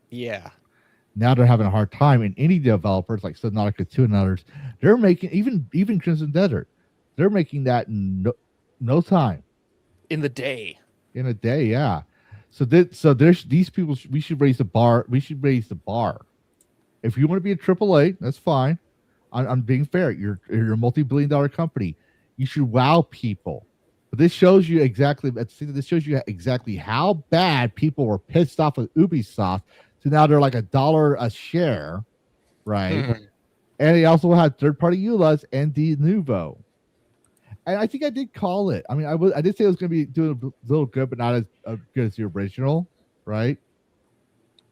Yeah. Now they're having a hard time. And indie developers like Subnautica 2 and others, they're making even Crimson Desert, they're making that in no time. In the day. In a day, yeah. So there's these people. We should raise the bar. We should raise the bar. If you want to be a AAA, that's fine. I'm being fair. You're a multi-billion-dollar company. You should wow people. But this shows you exactly. This shows you exactly how bad people were pissed off with Ubisoft. So now they're like $1 a share, right? Mhm. And they also had third-party EULAs and De Novo. And I think I did call it. I mean, I did say it was going to be doing a little good, but not as good as the original, right?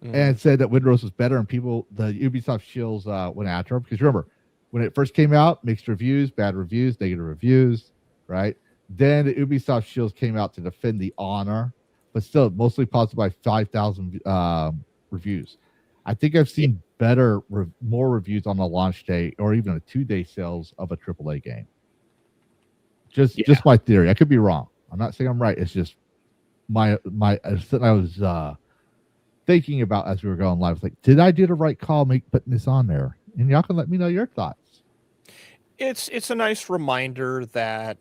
Mhm. And said that Windrose was better, and people, the Ubisoft shills went after him. Because remember, when it first came out, mixed reviews, bad reviews, negative reviews, right? Then the Ubisoft shills came out to defend the honor, but still mostly positive by 5,000 reviews. I think I've seen more reviews on the launch day or even a 2-day sales of a AAA game. Just my theory. I could be wrong. I'm not saying I'm right. It's just my something I was thinking about as we were going live. Like, did I do the right call putting this on there? And y'all can let me know your thoughts. It's a nice reminder that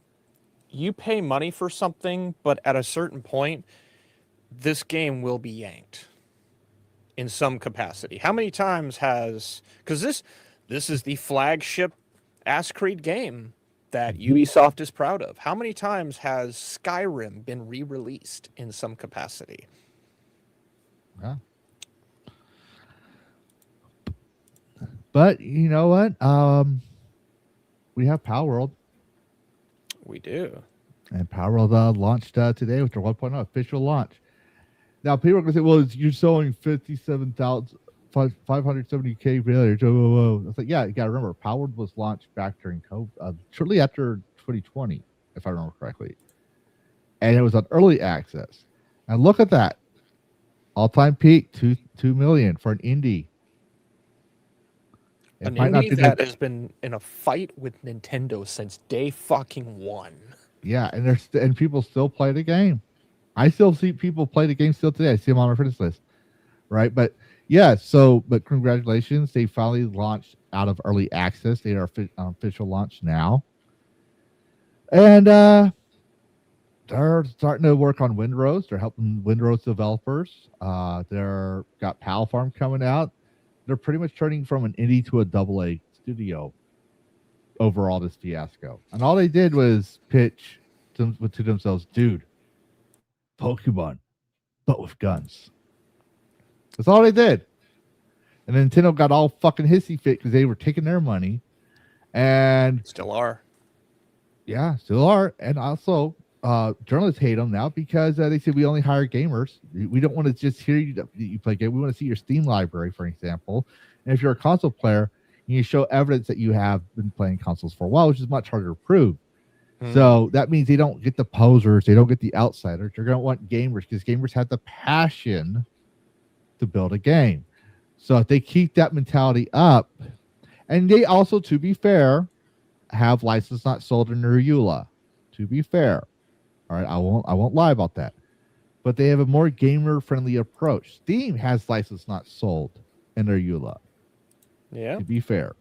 you pay money for something, but at a certain point, this game will be yanked in some capacity. How many times because this is the flagship Ass Creed game that Ubisoft is proud of. How many times has Skyrim been re-released in some capacity? Yeah. But you know what? We have Power World. We do. And Power World launched today with their 1.0 official launch. Now, people are going to say, well, you're selling 57,570K players. Whoa. It's like, yeah, you got to remember, Power World was launched back during COVID, shortly after 2020, if I remember correctly. And it was on early access. And look at that. All-time peak, 2 million for an indie. An indie that has been in a fight with Nintendo since day fucking one. Yeah, and people still play the game. I still see people play the game still today. I see them on my friends list, right? But yeah, but congratulations, they finally launched out of early access. They are official launch now, and they're starting to work on Windrose. They're helping Windrose developers. They're got Pal Farm coming out. They're pretty much turning from an indie to a AA studio overall this fiasco. And all they did was pitch to themselves, dude, Pokemon, but with guns. That's all they did. And Nintendo got all fucking hissy fit because they were taking their money. And still are. Yeah, still are. And also, journalists hate them now because they say we only hire gamers. We don't want to just hear you play game. We want to see your Steam library, for example. And if you're a console player, you show evidence that you have been playing consoles for a while, which is much harder to prove. So that means they don't get the posers, they don't get the outsiders. They're going to want gamers because gamers have the passion to build a game. So if they keep that mentality up, and they also, to be fair, have license not sold in their EULA. To be fair, all right, I won't lie about that. But they have a more gamer-friendly approach. Steam has license not sold in their EULA. Yeah. To be fair,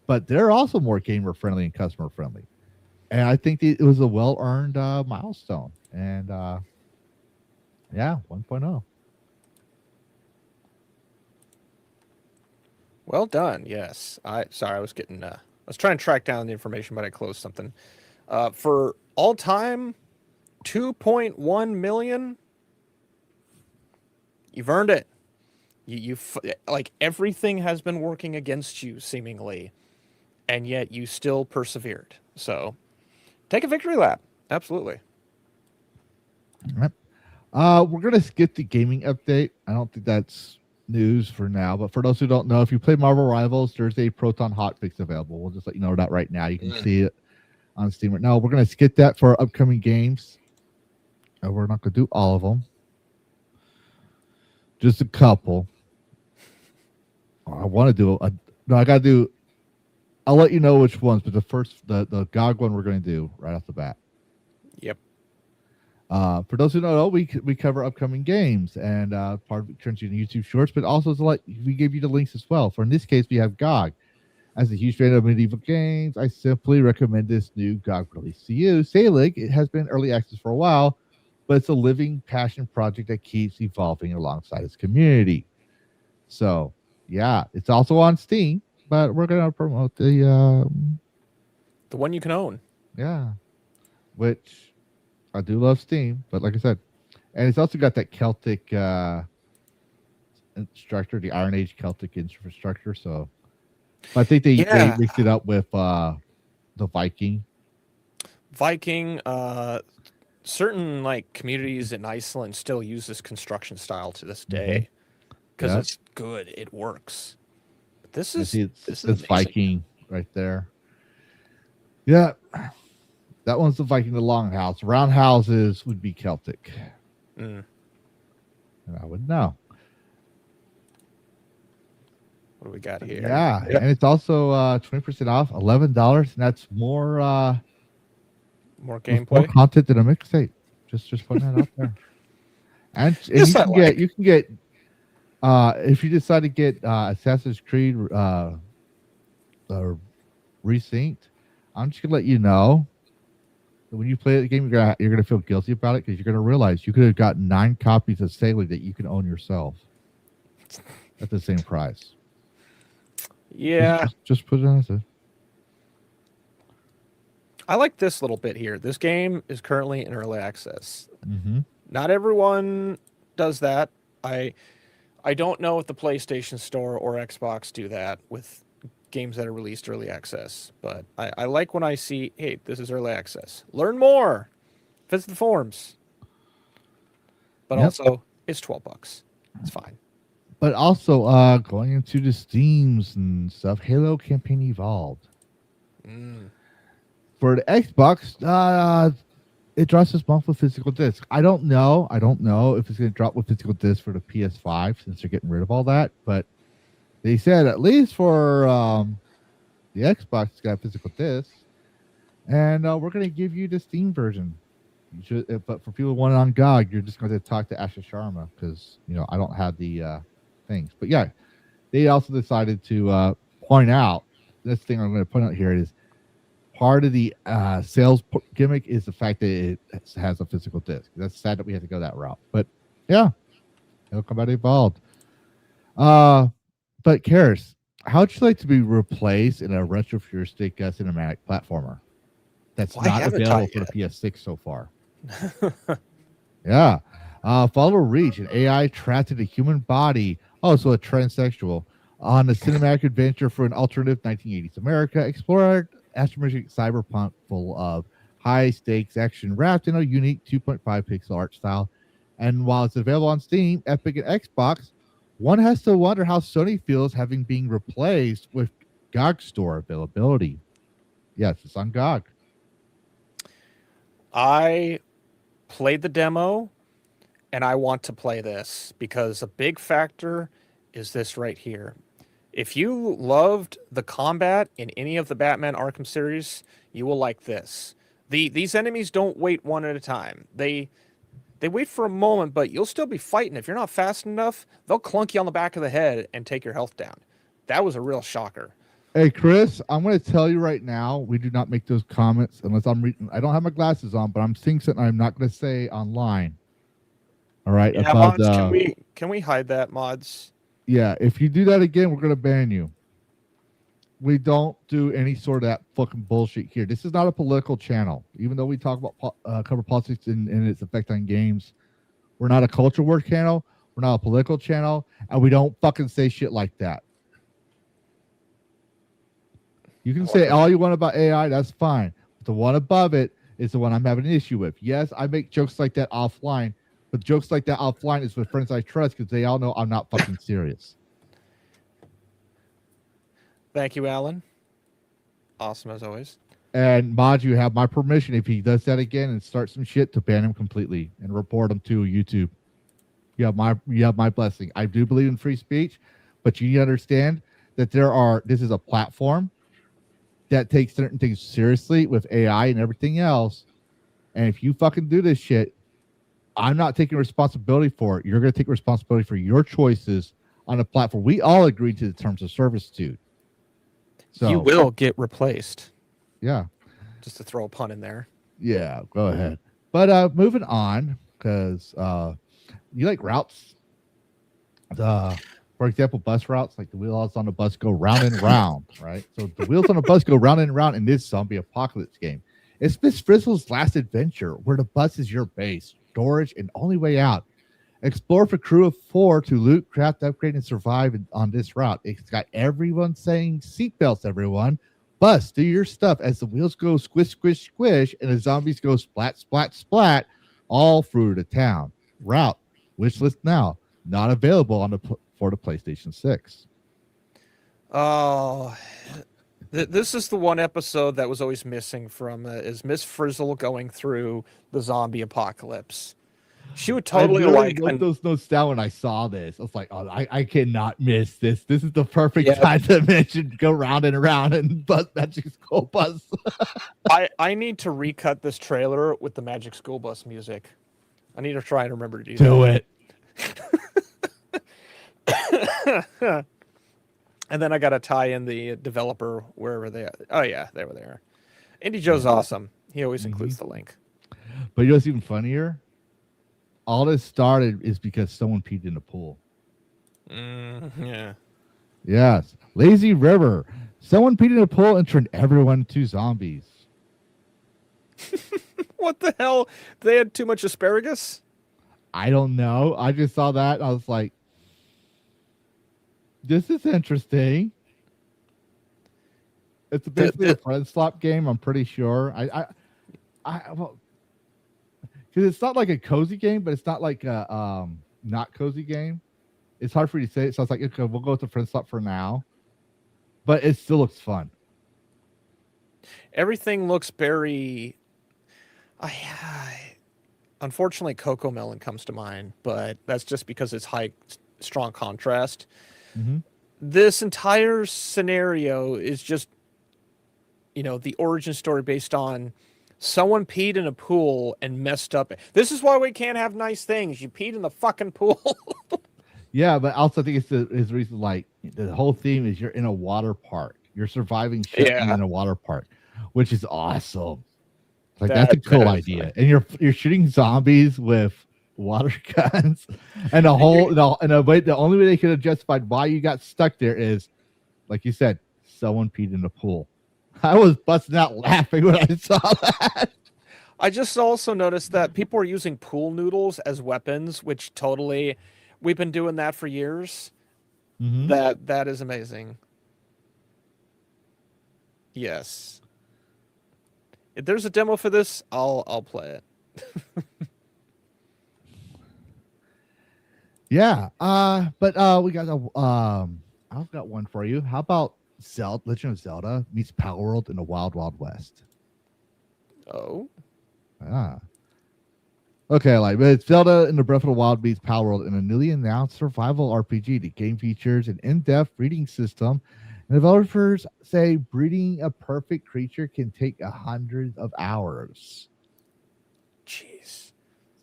but they're also more gamer-friendly and customer-friendly. And I think it was a well-earned milestone. And yeah, 1.0. Well done. Yes. I was getting. I was trying to track down the information, but I closed something. For all time, 2.1 million. You've earned it. You like everything has been working against you seemingly. and yet you still persevered. So take a victory lap. Absolutely. Yep. We're gonna skip the gaming update. I don't think that's news for now, but for those who don't know, if you play Marvel Rivals, there's a Proton hotfix available. We'll just let you know that right now. You can see it on Steam right now. We're gonna skip that for upcoming games. We're not gonna do all of them, just a couple. I want to do no. I gotta do. I'll let you know which ones, but the GOG one we're gonna do right off the bat. Yep. For those who don't know, we cover upcoming games, and part of it turns you into YouTube Shorts, but also we give you the links as well. For in this case, we have GOG. As a huge fan of medieval games, I simply recommend this new GOG release to you. Sailig, it has been early access for a while, but it's a living passion project that keeps evolving alongside its community. So, yeah, it's also on Steam, but we're gonna promote the one you can own. Yeah, which. I do love Steam, but like I said, and it's also got that Celtic instructor, the Iron Age Celtic infrastructure. So I think they mixed it up with the Viking. Certain like communities in Iceland still use this construction style to this day because it's good. It works. But this is Viking right there. Yeah. That one's the Viking, the Longhouse. Roundhouses would be Celtic. And I would know. What do we got here? Yeah, and it's also 20% off, $11, and that's more gameplay, more content than a mixtape. Just putting that out there. And you can get if you decide to get Assassin's Creed Resynced, I'm just gonna let you know. When you play the game, you're gonna feel guilty about it because you're gonna realize you could have gotten 9 copies of Sailing that you can own yourself at the same price. Yeah, just put it on. I like this little bit here. This game is currently in early access. Not everyone does that. I don't know if the PlayStation Store or Xbox do that with games that are released early access, but I like when I see, hey, this is early access. Learn more. Visit the forums. But also, it's $12. It's fine. But also, going into the Steams and stuff, Halo Campaign Evolved. For the Xbox, it drops this month with physical disc. I don't know if it's going to drop with physical disc for the PS5 since they're getting rid of all that, but they said at least for the Xbox, it's got physical disc, and we're going to give you the Steam version. But for people who want it on GOG, you're just going to talk to Asha Sharma because I don't have the things. But yeah, they also decided to point out this thing I'm going to point out here is part of the sales gimmick is the fact that it has a physical disc. That's sad that we had to go that route, but yeah, it'll come out evolved. But Karis, how would you like to be replaced in a retrofuturistic cinematic platformer that's not available for the PS6 so far? Yeah. Follow Reach, an AI trapped in a human body, also a transsexual, on a cinematic adventure for an alternative 1980s America. Explore astrometric cyberpunk full of high-stakes action wrapped in a unique 2.5 pixel art style. And while it's available on Steam, Epic, and Xbox, one has to wonder how Sony feels having been replaced with GOG store availability. Yes, it's on GOG. I played the demo, and I want to play this because a big factor is this right here. If you loved the combat in any of the Batman Arkham series, you will like this. These enemies don't wait one at a time. They wait for a moment, but you'll still be fighting. If you're not fast enough, they'll clunk you on the back of the head and take your health down. That was a real shocker. Hey, Chris, I'm going to tell you right now, we do not make those comments unless I'm reading. I don't have my glasses on, but I'm seeing something I'm not going to say online. All right. Yeah, about, mods, can we hide that, mods? Yeah, if you do that again, we're going to ban you. We don't do any sort of that fucking bullshit here. This is not a political channel. Even though we talk about cover politics and its effect on games, we're not a culture war channel. We're not a political channel, and we don't fucking say shit like that. You can say all you want about AI, that's fine. But the one above it is the one I'm having an issue with. Yes, I make jokes like that offline, but jokes like that offline is with friends I trust because they all know I'm not fucking serious. Thank you, Alan. Awesome as always. And Mod, you have my permission if he does that again and starts some shit to ban him completely and report him to YouTube. You have my blessing. I do believe in free speech, but you need to understand that this is a platform that takes certain things seriously with AI and everything else. And if you fucking do this shit, I'm not taking responsibility for it. You're going to take responsibility for your choices on a platform. We all agreed to the terms of service, dude. So You will get replaced. Yeah. Just to throw a pun in there. Yeah, go ahead. But moving on, because you like routes. For example, bus routes, like the wheels on the bus go round and round, right? So the wheels on the bus go round and round in this zombie apocalypse game. It's Miss Frizzle's last adventure, where the bus is your base, storage, and only way out. Explore for crew of 4 to loot, craft, upgrade, and survive on this route. It's got everyone saying seatbelts, everyone. Bus, do your stuff as the wheels go squish, squish, squish, and the zombies go splat, splat, splat, all through the town. Route, wish list now. Not available for the PlayStation 6. Oh, this is the one episode that was always missing from is Miss Frizzle going through the zombie apocalypse. She would totally wrote those notes down when I saw this. I was like, oh, I cannot miss this. This is the perfect time to mention go round and around and bus Magic School Bus. I need to recut this trailer with the Magic School Bus music. I need to try and remember to do it. And then I got to tie in the developer wherever they are. Oh, yeah, they were there. Indie Joe's awesome. He always includes the link. But you know what's even funnier? All this started is because someone peed in the pool. Yeah. Yes. Lazy River. Someone peed in a pool and turned everyone to zombies. What the hell? They had too much asparagus? I don't know. I just saw that. I was like, this is interesting. It's basically a friend swap game, I'm pretty sure. Well, because it's not like a cozy game, but it's not like a not cozy game. It's hard for you to say it, so I was like, okay, we'll go with the friend swap for now. But it still looks fun. Everything looks very. Unfortunately, Coco Melon comes to mind, but that's just because it's strong contrast. Mm-hmm. This entire scenario is just, the origin story based on someone peed in a pool and messed up. This is why we can't have nice things. You peed in the fucking pool. Yeah, but also I think it's the reason, like, the whole theme is you're in a water park. You're surviving shit in a water park, which is awesome. Like, that's a cool idea. Funny. And you're shooting zombies with water guns, and the only way they could have justified why you got stuck there is, like you said, someone peed in the pool. I was busting out laughing when I saw that. I just also noticed that people are using pool noodles as weapons, which totally, we've been doing that for years. Mm-hmm. That is amazing. Yes. If there's a demo for this, I'll play it. Yeah. But we got I've got one for you. How about Legend of Zelda meets Power World in the Wild Wild West? Oh. Ah. Okay, but it's Zelda in the Breath of the Wild meets Power World in a newly announced survival RPG. The game features an in-depth breeding system. And developers say breeding a perfect creature can take 100 of hours. Jeez.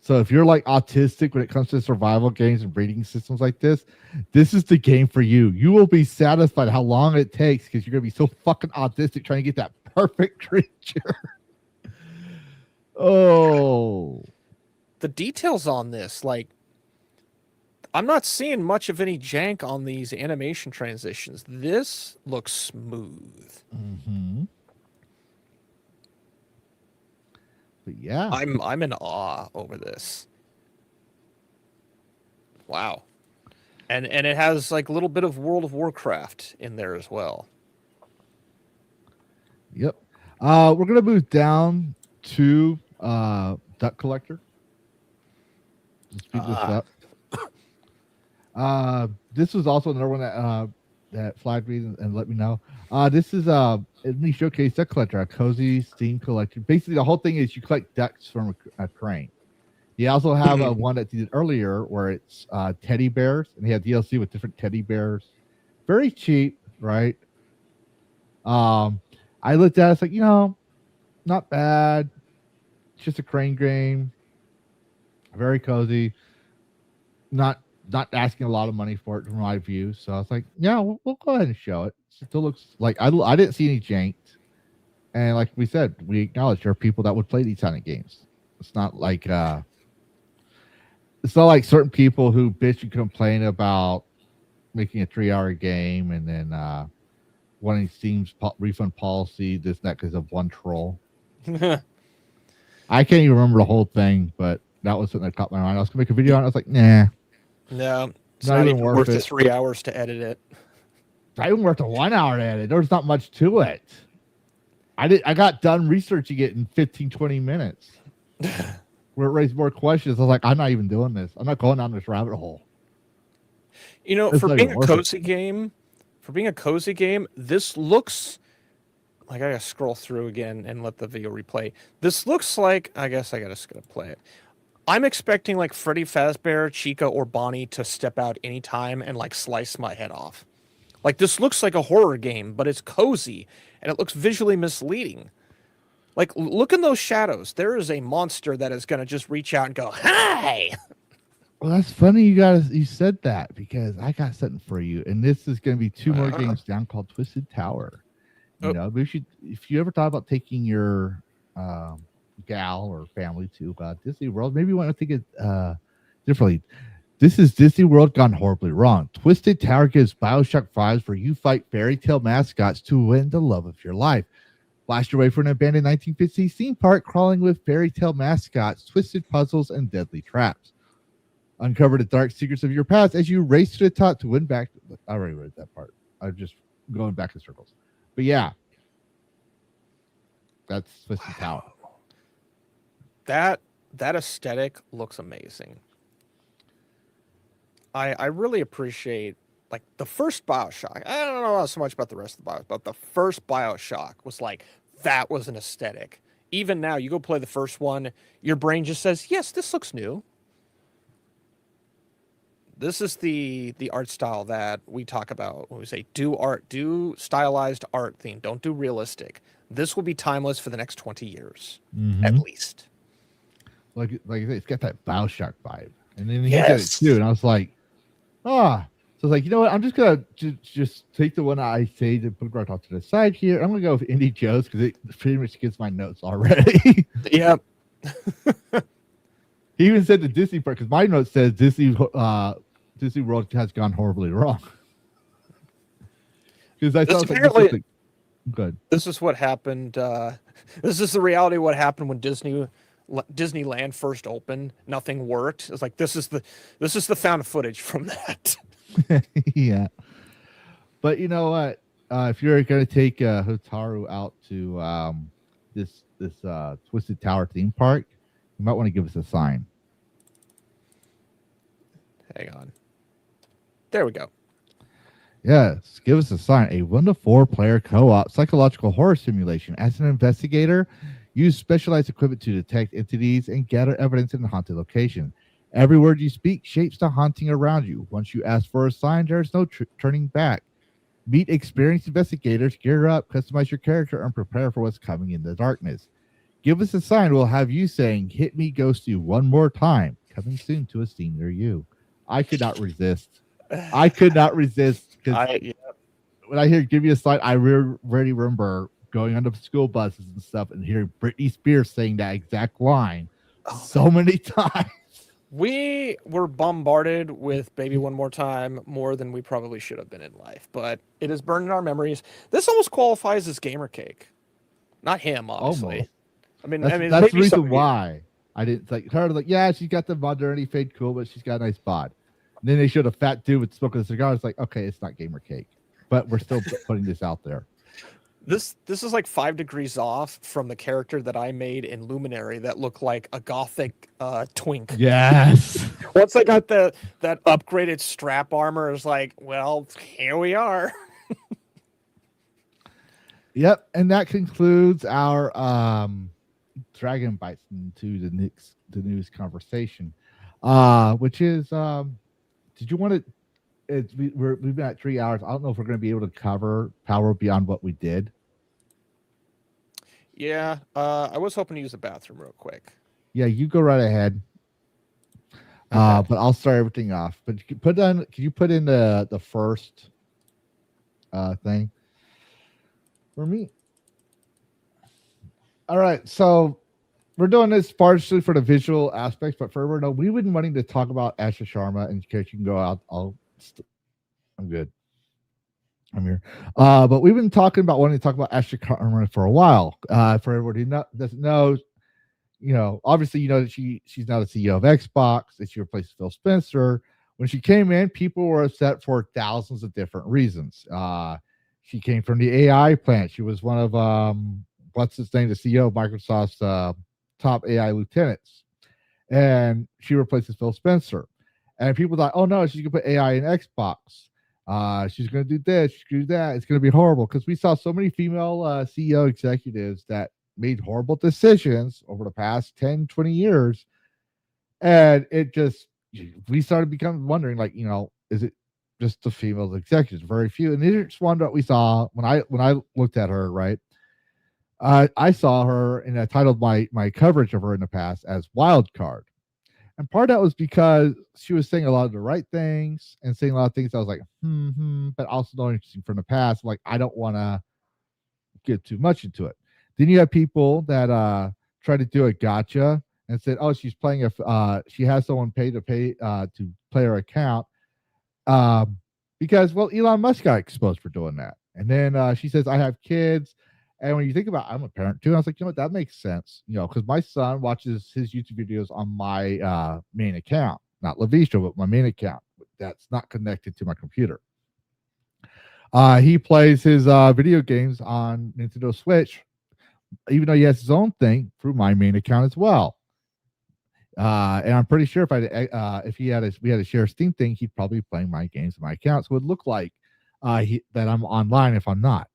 So if you're like autistic when it comes to survival games and breeding systems like this is the game for you. You will be satisfied how long it takes because you're going to be so fucking autistic trying to get that perfect creature. Oh. The details on this, like, I'm not seeing much of any jank on these animation transitions. This looks smooth. Mm-hmm. But yeah, I'm in awe over this. Wow. And it has like a little bit of World of Warcraft in there as well. Yep. We're gonna move down to Duck Collector. Let's speed this up. This was also another one that flagged me and let me know. This is Disney Showcase Duck Collector, a cozy Steam collection. Basically, the whole thing is you collect ducks from a crane. You also have one that you did earlier where it's teddy bears, and they have DLC with different teddy bears. Very cheap, right? I looked at it, it's like, not bad. It's just a crane game. Very cozy. Not asking a lot of money for it from my view. So I was like, yeah, we'll go ahead and show it. It still looks like I didn't see any jank. And like we said, we acknowledge there are people that would play these kind of games. It's not like certain people who bitch and complain about making a 3-hour game and then wanting Steam's refund policy, this and that because of one troll. I can't even remember the whole thing, but that was something that caught my mind. I was gonna make a video on it. I was like, nah. No, it's not even worth the 3 hours to edit it. It's not even worth the 1 hour to edit. There's not much to it. I got done researching it in 15, 20 minutes. Where it raised more questions. I was like, I'm not even doing this. I'm not going down this rabbit hole. For being a cozy game, this looks like I gotta scroll through again and let the video replay. This looks like I guess I just gotta play it. I'm expecting like Freddy Fazbear, Chica, or Bonnie to step out anytime and like slice my head off. Like this looks like a horror game, but it's cozy and it looks visually misleading. Like look in those shadows. There is a monster that is gonna just reach out and go, "Hi!" Well, that's funny you said that because I got something for you, and this is going to be 2 more games down called Twisted Tower. If you ever thought about taking your gal or family to Disney World, maybe you want to think it differently. This is Disney World gone horribly wrong. Twisted Tower gives BioShock vibes where you fight fairy tale mascots to win the love of your life. Blast your way for an abandoned 1950s theme park crawling with fairy tale mascots, twisted puzzles, and deadly traps. Uncover the dark secrets of your past as you race to the top to win back. I already read that part. I'm just going back in circles. But yeah, that's Twisted Tower. That aesthetic looks amazing. I really appreciate like the first BioShock. I don't know so much about the rest of the BioShock, but the first BioShock was like that was an aesthetic. Even now, you go play the first one, your brain just says, "Yes, this looks new." This is the art style that we talk about when we say do stylized art theme. Don't do realistic. This will be timeless for the next 20 years, at least. Like it's got that BioShock vibe. And then he said it too, and I was like, So it's like, you know what? I'm just gonna just take the one I say to put right off to the side here. I'm gonna go with Indie Joe's because it pretty much gets my notes already. Yep. He even said the Disney part because my note says Disney World has gone horribly wrong. Because I thought apparently good. This is what happened. This is the reality of what happened when Disneyland first opened. Nothing worked. It's like this is the found footage from that. Yeah, but you know what? If you're going to take Hotaru out to this Twisted Tower theme park, you might want to give us a sign. Hang on. There we go. Yes, give us a sign. A 1 to 4 player co-op psychological horror simulation. As an investigator, use specialized equipment to detect entities and gather evidence in a haunted location. Every word you speak shapes the haunting around you. Once you ask for a sign, there is no turning back. Meet experienced investigators, gear up, customize your character, and prepare for what's coming in the darkness. Give us a sign. We'll have you saying, "Hit me, ghost you," one more time. Coming soon to a Steam near you. I could not resist. Because when I hear "give me a sign," I really remember going on the school buses and stuff and hearing Britney Spears saying that exact line so many times. We were bombarded with "Baby One More Time" more than we probably should have been in life, but it is burned in our memories. This almost qualifies as gamer cake. Not him, obviously. Almost. I mean, that's the reason why I didn't like her. Like, yeah, she's got the modernity fade cool, but she's got a nice bod. And then they showed a fat dude with smoking a cigar. It's like, okay, it's not gamer cake, but we're still putting this out there. This is like 5 degrees off from the character that I made in Luminary that looked like a gothic twink. Yes. Once I got that upgraded strap armor, it's like, well, here we are. Yep, and that concludes our Dragon Bites into the news conversation, which is did you want to? We've been at 3 hours. I don't know if we're going to be able to cover Power beyond what we did. Yeah, I was hoping to use the bathroom real quick. Yeah, you go right ahead. Okay. But I'll start everything off. But you can you put in the first thing for me? All right, so we're doing this partially for the visual aspects, but for everyone, we've been wanting to talk about Asha Sharma. In case you can go out, I'm good. I'm here. But we've been talking about wanting to talk about Asha Sharma for a while. For everybody who doesn't know, obviously, that she's now the CEO of Xbox, that she replaced Phil Spencer. When she came in, people were upset for thousands of different reasons. She came from the AI plant. She was one of what's his name, the CEO of Microsoft's top AI lieutenants, and she replaces Phil Spencer. And people thought, oh no, she's gonna put AI in Xbox. She's gonna do this, she's gonna do that. It's gonna be horrible because we saw so many female CEO executives that made horrible decisions over the past 10, 20 years. And we started becoming wondering, like, is it just the female executives? Very few. And here's one that we saw when I looked at her, right? I saw her, and I titled my coverage of her in the past as Wild Card. And part of that was because she was saying a lot of the right things and saying a lot of things I was like, but also not interesting from the past. Like, I don't want to get too much into it. Then you have people that try to do a gotcha and said, oh, she's playing she has someone to play her account because, well, Elon Musk got exposed for doing that. And then she says, I have kids. And when you think about, I'm a parent too, and I was like, that makes sense, because my son watches his YouTube videos on my main account, not Lavisha, but my main account. That's not connected to my computer. He plays his video games on Nintendo Switch, even though he has his own thing, through my main account as well. And I'm pretty sure if we had a share Steam thing, he'd probably be playing my games on my account. So it would look like that I'm online if I'm not.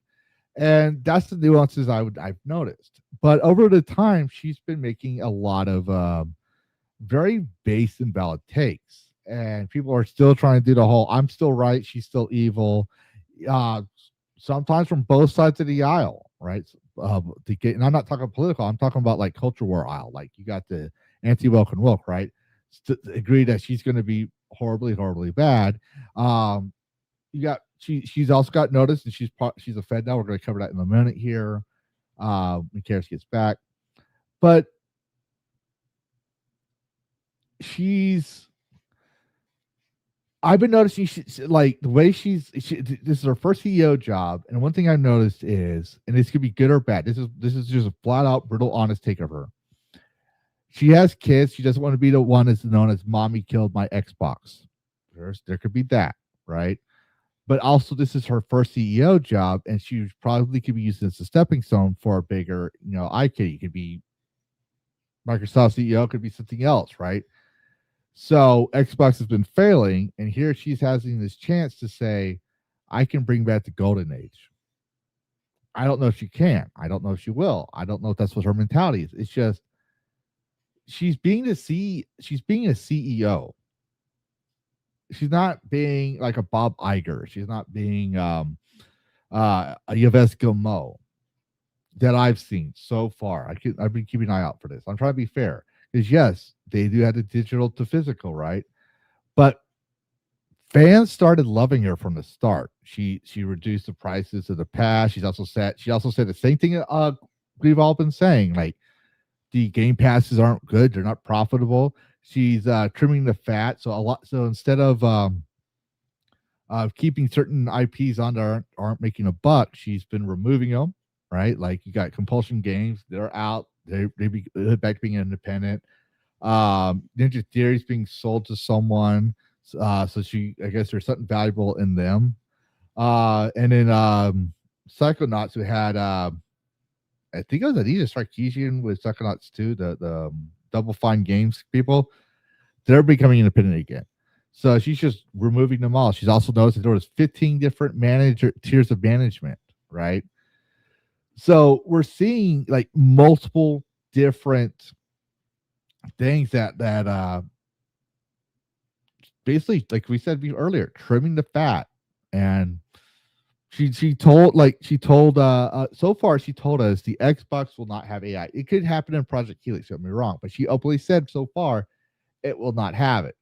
And that's the nuances I've noticed. But over the time, she's been making a lot of very base and valid takes. And people are still trying to do the whole, I'm still right, she's still evil. Sometimes from both sides of the aisle, right? And I'm not talking political, I'm talking about like culture war aisle. Like, you got the anti-woke and woke, right? Agree that she's going to be horribly, horribly bad. You got she's also got notice, and she's a Fed now. We're going to cover that in a minute here when Karis gets back. But I've been noticing like the way this is her first CEO job, and one thing I've noticed is, and this could be good or bad, this is just a flat out brutal, honest take of her. She has kids. She doesn't want to be the one that's known as mommy killed my Xbox. There could be that, right? But also, this is her first CEO job, and she probably could be used as a stepping stone for a bigger, IT. It could be Microsoft CEO, could be something else, right? So Xbox has been failing, and here she's having this chance to say, I can bring back the golden age. I don't know if she can. I don't know if she will. I don't know if that's what her mentality is. It's just she's being a CEO. She's not being like a Bob Iger. She's not being a Yves Guillemot that I've seen so far. I've been keeping an eye out for this. I'm trying to be fair, because yes, they do have the digital to physical, right? But fans started loving her from the start. She reduced the prices of the past. She also said the same thing we've all been saying, like, the game passes aren't good, they're not profitable. She's trimming the fat, so instead of keeping certain IPs on there aren't making a buck, she's been removing them, right? Like, you got Compulsion Games, they're out, they back to being independent. Ninja Theory's being sold to someone, so I guess there's something valuable in them. And then Psychonauts who had I think it was Anita Sarkeesian with Psychonauts 2, the Double Fine Games people. They're becoming independent again. So she's just removing them all. She's also noticed that there was 15 different tiers of management, right? So we're seeing like multiple different things that basically, like we said earlier, trimming the fat. And she told so far she told us the Xbox will not have AI. It could happen in Project Helix, don't get me wrong, but she openly said so far it will not have it.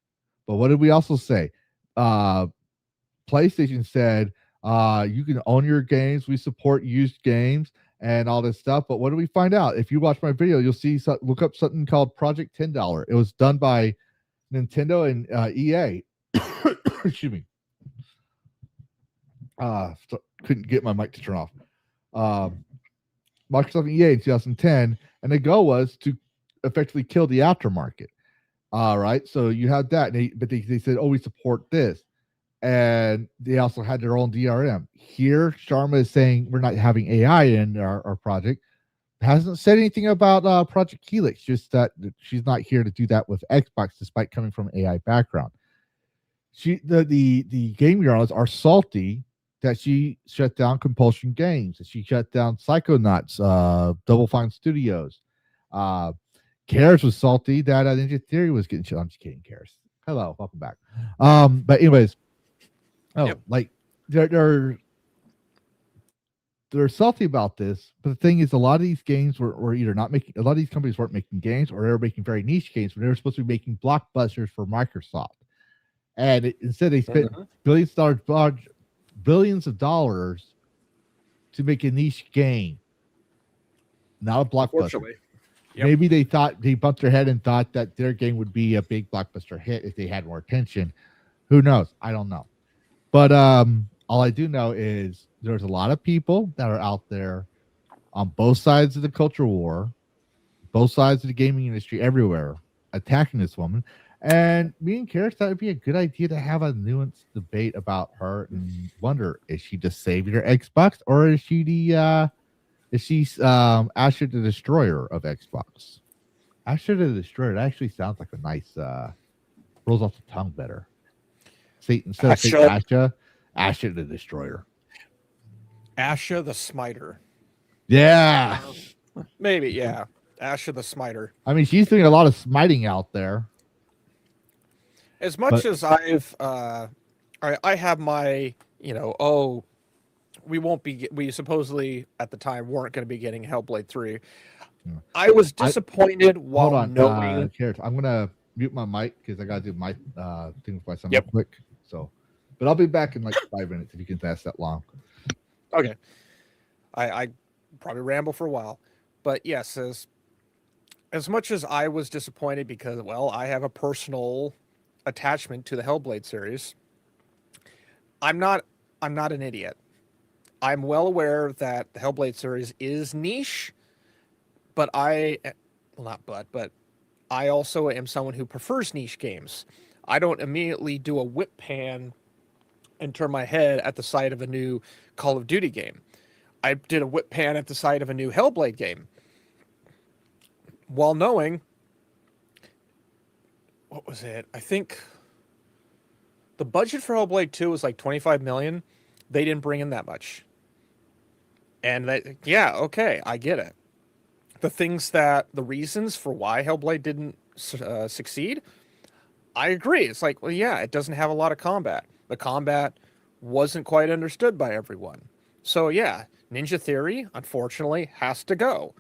But what did we also say? PlayStation said you can own your games, we support used games and all this stuff. But what did we find out? If you watch my video, you'll see look up something called Project $10. It was done by Nintendo and EA. Excuse me. Couldn't get my mic to turn off. Microsoft and EA in 2010, and the goal was to effectively kill the aftermarket. All right, so you had that, but they said, "Oh, we support this," and they also had their own DRM. Here, Sharma is saying we're not having AI in our project. Hasn't said anything about Project Helix, just that she's not here to do that with Xbox, despite coming from an AI background. The game journalists are salty that she shut down Compulsion Games, that she shut down Psychonauts, Double Fine Studios. Karis was salty that Ninja Theory was getting shut. I'm just kidding, Karis. Hello, welcome back. But anyways, like they're salty about this. But the thing is, a lot of these games were either not making. A lot of these companies weren't making games, or they were making very niche games when they were supposed to be making blockbusters for Microsoft. And instead, they spent billions of dollars to make a niche game, not a blockbuster. Yep. Maybe they bumped their head and thought that their game would be a big blockbuster hit if they had more attention. Who knows? I don't know. But all I do know is there's a lot of people that are out there on both sides of the culture war, both sides of the gaming industry, everywhere, attacking this woman. And me and Karis thought it'd be a good idea to have a nuanced debate about her and wonder, is she the savior of Xbox, or is she Asha the Destroyer of Xbox? Asha the Destroyer, that actually sounds like a nice rolls off the tongue better. Instead of saying Asha the Destroyer. Asha the Smiter. Yeah. Maybe, yeah. Asha the Smiter. I mean, she's doing a lot of smiting out there. As much as I have my, we supposedly at the time weren't going to be getting Hellblade 3. I was disappointed while knowing. I'm going to mute my mic because I got to do my thing with my son real quick. So, but I'll be back in like 5 minutes if you can last that long. Okay. I probably ramble for a while, but yes, as much as I was disappointed because, well, I have a personal attachment to the Hellblade series, I'm not an idiot. I'm well aware that the Hellblade series is niche, but I also am someone who prefers niche games. I don't immediately do a whip pan and turn my head at the sight of a new Call of Duty game. I did a whip pan at the sight of a new Hellblade game, while knowing, what was it? I think the budget for Hellblade 2 was like $25 million. They didn't bring in that much. And okay, I get it. The reasons for why Hellblade didn't succeed, I agree. It's like, well, yeah, it doesn't have a lot of combat. The combat wasn't quite understood by everyone. So yeah, Ninja Theory, unfortunately, has to go.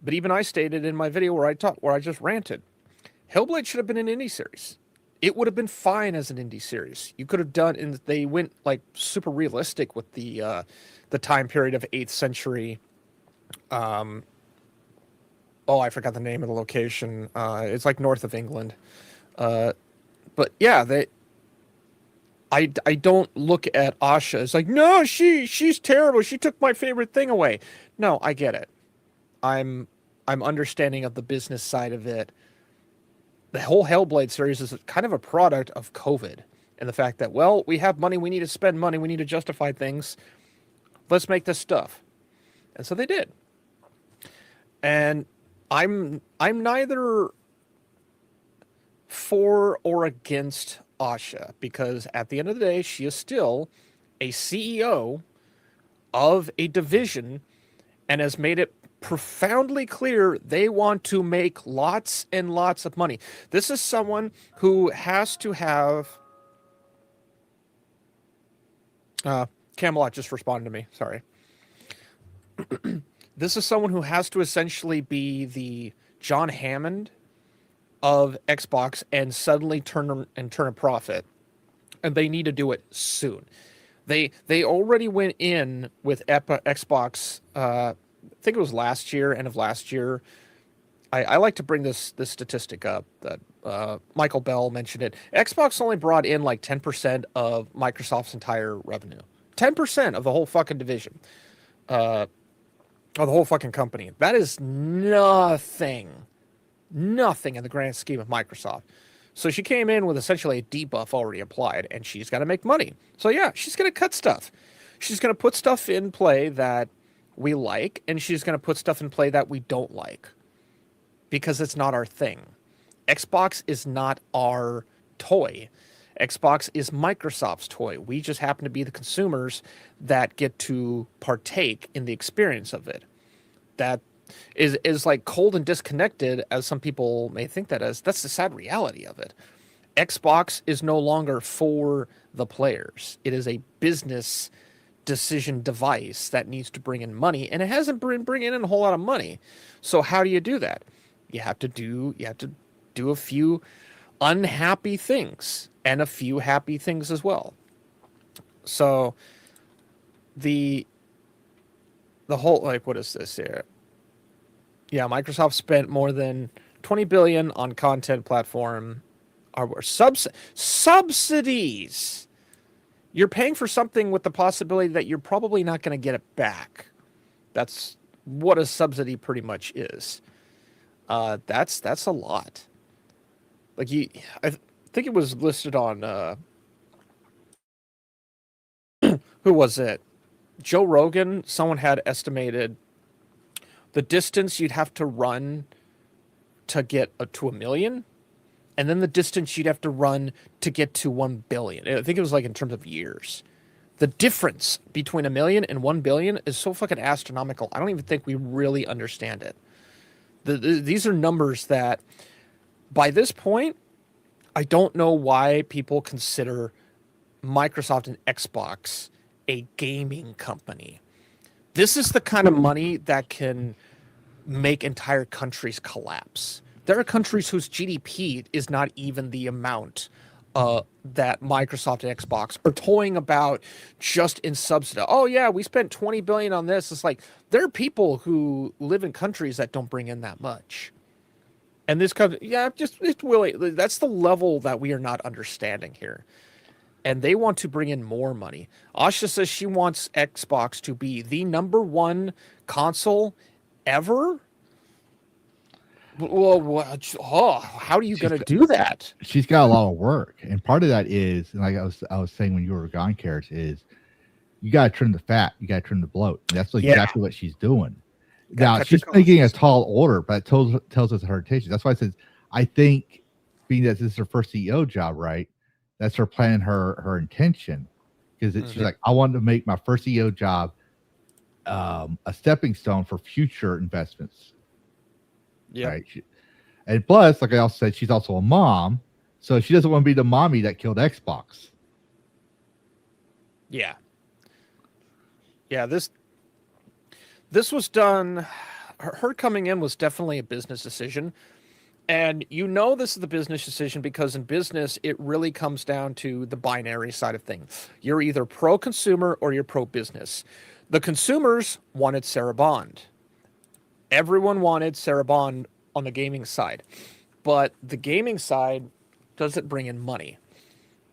But even I stated in my video where I just ranted, Hellblade should have been an indie series. It would have been fine as an indie series. You could have done, and they went like super realistic with the time period of 8th century. I forgot the name of the location. It's like north of England. But yeah, I don't look at Asha as like, no, she's terrible. She took my favorite thing away. No, I get it. I'm understanding of the business side of it. The whole Hellblade series is kind of a product of COVID and the fact that, well, we have money, we need to spend money, we need to justify things. Let's make this stuff. And so they did. And I'm neither for or against Asha, because at the end of the day, she is still a CEO of a division and has made it profoundly clear they want to make lots and lots of money. This is someone who has to have... Camelot just responded to me. Sorry. This is someone who has to essentially be the John Hammond of Xbox and suddenly turn a profit. And they need to do it soon. They already went in with Xbox, I think it was last year, end of last year. I like to bring this statistic up that Michael Bell mentioned it. Xbox only brought in like 10% of Microsoft's entire revenue. 10% of the whole fucking division. Of the whole fucking company. That is nothing. Nothing in the grand scheme of Microsoft. So she came in with essentially a debuff already applied, and she's got to make money. So yeah, she's going to cut stuff. She's going to put stuff in play that we like, and she's going to put stuff in play that we don't like. Because it's not our thing. Xbox is not our toy. Xbox is Microsoft's toy. We just happen to be the consumers that get to partake in the experience of it. That is like cold and disconnected, as some people may think that is. That's the sad reality of it. Xbox is no longer for the players. It is a business decision device that needs to bring in money, and it hasn't been bringing in a whole lot of money. So how do you do that? You have to do a few unhappy things and a few happy things as well. So the whole, like, what is this here? Yeah, Microsoft spent more than $20 billion on content platform hardware subsidies. You're paying for something with the possibility that you're probably not going to get it back. That's what a subsidy pretty much is. That's a lot. Like I think it was listed on who was it? Joe Rogan. Someone had estimated the distance you'd have to run to get to 1 million, and then the distance you'd have to run to get to 1 billion. I think it was like in terms of years. The difference between 1 million and 1 billion is so fucking astronomical. I don't even think we really understand it. These are numbers that, by this point, I don't know why people consider Microsoft and Xbox a gaming company. This is the kind of money that can make entire countries collapse. There are countries whose GDP is not even the amount that Microsoft and Xbox are toying about just in subsidy. Oh yeah, we spent $20 billion on this. It's like, there are people who live in countries that don't bring in that much. And this comes, yeah, it's really, that's the level that we are not understanding here. And they want to bring in more money. Asha says she wants Xbox to be the #1 console ever. Well, how are you going to do that? She's got a lot of work, and part of that is, and like I was saying when you were gone, Carrots, is you got to trim the fat, you got to trim the bloat. And that's exactly what she's doing. Now she's making a tall order, but it tells us her intention. That's why I said I think, being that this is her first CEO job, right? That's her plan, her intention, because she's like, I wanted to make my first CEO job a stepping stone for future investments. Yeah. Right. And plus, like I also said, she's also a mom, so she doesn't want to be the mommy that killed Xbox. Yeah. Yeah. This was done. Her coming in was definitely a business decision. And this is the business decision because in business, it really comes down to the binary side of things. You're either pro-consumer or you're pro-business. The consumers wanted Sarah Bond. Everyone wanted Sarah Bond on the gaming side. But the gaming side doesn't bring in money.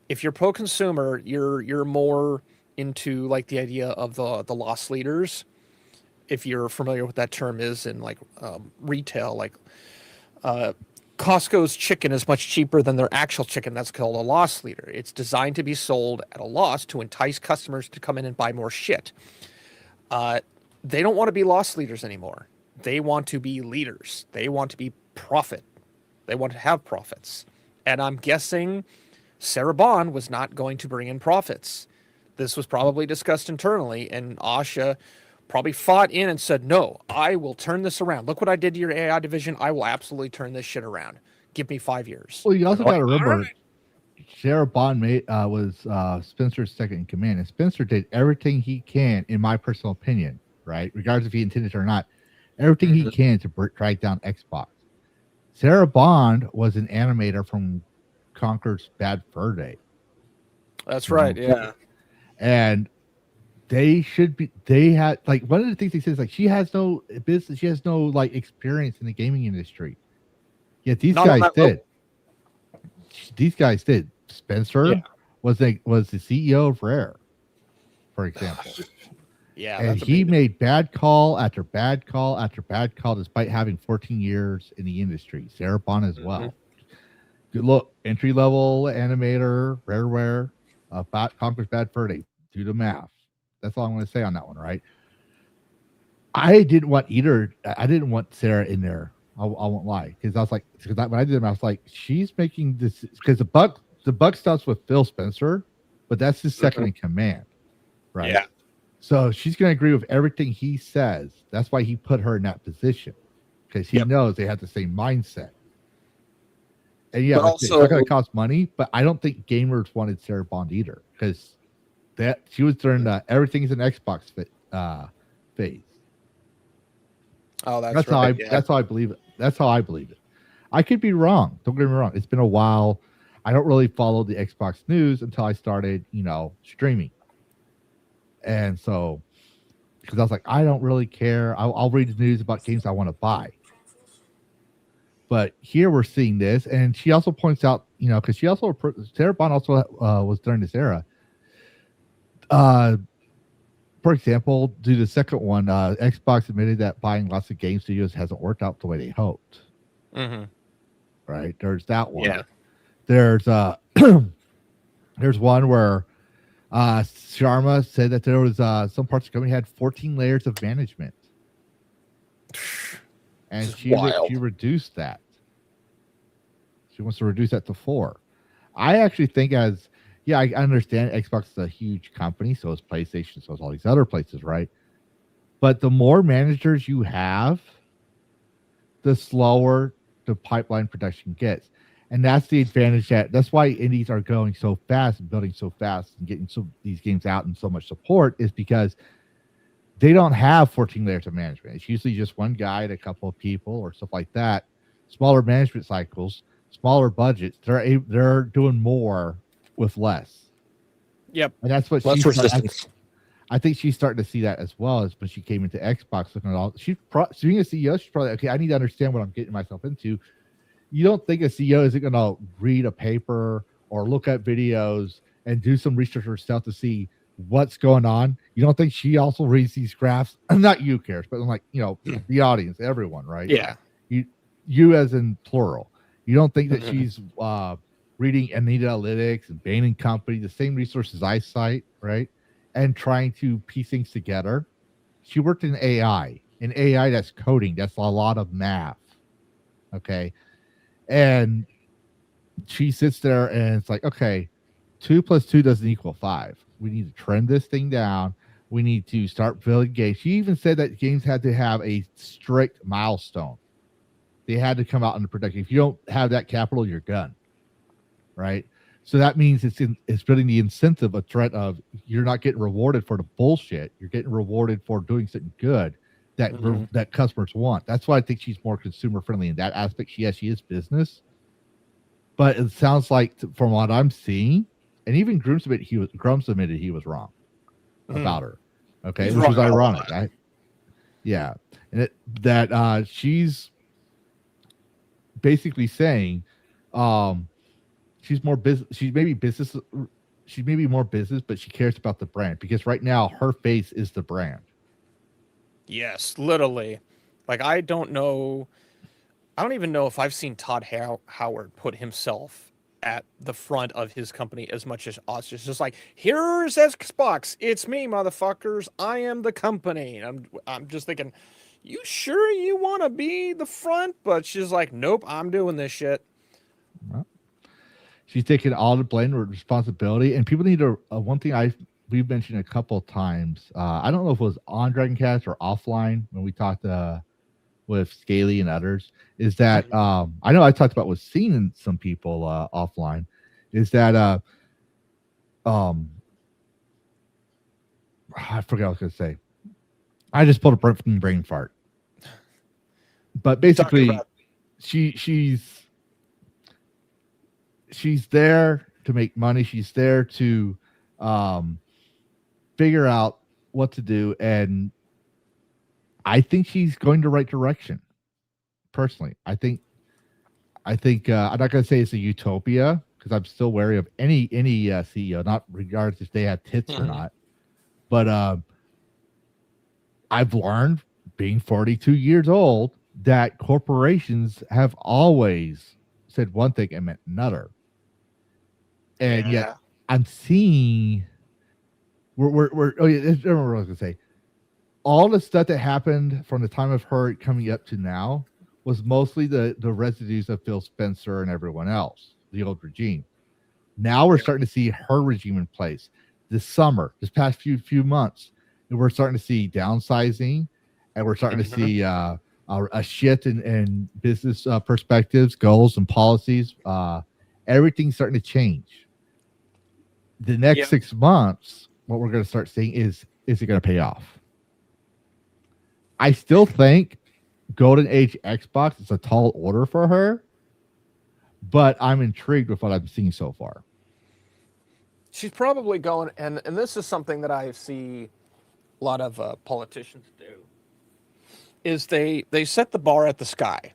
If you're pro-consumer, you're more into like the idea of the loss leaders. If you're familiar with what that term is in like retail, like Costco's chicken is much cheaper than their actual chicken. That's called a loss leader. It's designed to be sold at a loss to entice customers to come in and buy more shit. They don't want to be loss leaders anymore. They want to be leaders. They want to be profit. They want to have profits. And I'm guessing Sarah Bond was not going to bring in profits. This was probably discussed internally, and Asha probably fought in and said, no, I will turn this around. Look what I did to your AI division. I will absolutely turn this shit around. Give me 5 years. Well, you also got to Like, remember, "Alright." Sarah Bond was Spencer's second in command, and Spencer did everything he can, in my personal opinion, right? Regardless if he intended to or not, everything he can to drag down Xbox. Sarah Bond was an animator from Conker's Bad Fur Day. That's right. Yeah. And they had, like, one of the things he says, like, she has no business, she has no, like, experience in the gaming industry. Yet these guys did. These guys did. Spencer was the CEO of Rare, for example. Yeah. And he made bad call after bad call after bad call, despite having 14 years in the industry. Sarah Bond as well. Good look, entry level animator, Rareware, Conquers Bad Fur Day. Do the math. That's all I'm going to say on that one, right? I didn't want Sarah in there. I won't lie, because I was like, when I did it, I was like, she's making this, because the buck stops with Phil Spencer, but that's his second in command, right? Yeah. So she's going to agree with everything he says. That's why he put her in that position, because he knows they have the same mindset. And yeah, it's not going to cost money, but I don't think gamers wanted Sarah Bond either, because that she was during the everything's an Xbox phase. Oh, that's right. Yeah. That's how I believe it. That's how I believe it. I could be wrong. Don't get me wrong. It's been a while. I don't really follow the Xbox news until I started, streaming. And so, because I was like, I don't really care. I'll read the news about games I want to buy. But here we're seeing this, and she also points out, because Sarah Bond also was during this era. For example, do the second one, Xbox admitted that buying lots of game studios hasn't worked out the way they hoped. Right? There's that one. Yeah. There's there's one where Sharma said that there was some parts of the company had 14 layers of management, and she reduced that. She wants to reduce that to 4. I actually think I understand Xbox is a huge company, so is PlayStation, so is all these other places, right? But the more managers you have, the slower the pipeline production gets. And that's the advantage that's why indies are going so fast and building so fast and getting these games out and so much support, is because they don't have 14 layers of management. It's usually just one guy and a couple of people or stuff like that. Smaller management cycles, smaller budgets. They're doing more with less. Yep. And that's what less resistance. I think she's starting to see that as well, as when she came into Xbox looking at all. Being a CEO, she's probably, okay, I need to understand what I'm getting myself into. You don't think a CEO isn't going to read a paper or look at videos and do some research herself to see what's going on? You don't think she also reads these graphs? Not you, cares, but I'm like, the audience, everyone, right? Yeah. You as in plural. You don't think that she's reading Anita Analytics and Bain and Company, the same resources I cite, right? And trying to piece things together. She worked in AI. In AI, that's coding. That's a lot of math. Okay. And she sits there and it's like, okay, 2 + 2 doesn't equal 5. We need to trend this thing down. We need to start building games. She even said that games had to have a strict milestone. They had to come out into production. If you don't have that capital, you're done. Right? So that means it's building the incentive, a threat of you're not getting rewarded for the bullshit. You're getting rewarded for doing something good that customers want. That's why I think she's more consumer friendly in that aspect. She is business, but it sounds like from what I'm seeing, and even Grumps admitted he was wrong about her. Okay, which was ironic. Yeah, and she's basically saying, she's more business. She's maybe business. She may be more business, but she cares about the brand, because right now her face is the brand. Yes, literally. Like, I don't even know if I've seen Todd Howard put himself at the front of his company as much as us. It's just like, here's Xbox. It's me, motherfuckers. I am the company. And I'm just thinking, you sure you want to be the front? But she's like, nope, I'm doing this shit. Well, she's taking all the blame and responsibility. And people need to, one thing we've mentioned a couple of times. I don't know if it was on Dragoncast or offline when we talked with Scaly and others, is that I know I talked about with seeing some people offline, is that I forgot what I was gonna say. I just pulled a brain fart. But basically, she's there to make money. She's there to figure out what to do, and I think she's going the right direction. Personally, I think I'm not going to say it's a utopia because I'm still wary of any CEO, not regardless if they have tits or not. But I've learned, being 42 years old, that corporations have always said one thing and meant another, and yet I'm seeing we're oh yeah, that's what I was going to say. All the stuff that happened from the time of her coming up to now was mostly the residues of Phil Spencer and everyone else, the old regime. Now we're starting to see her regime in place. This summer, this past few months, and we're starting to see downsizing, and we're starting to see a shift in business perspectives, goals, and policies. Everything's starting to change. The next 6 months, what we're going to start seeing is it going to pay off? I still think Golden Age Xbox is a tall order for her, but I'm intrigued with what I'm seeing so far. She's probably going, and this is something that I see a lot of politicians do, is they set the bar at the sky,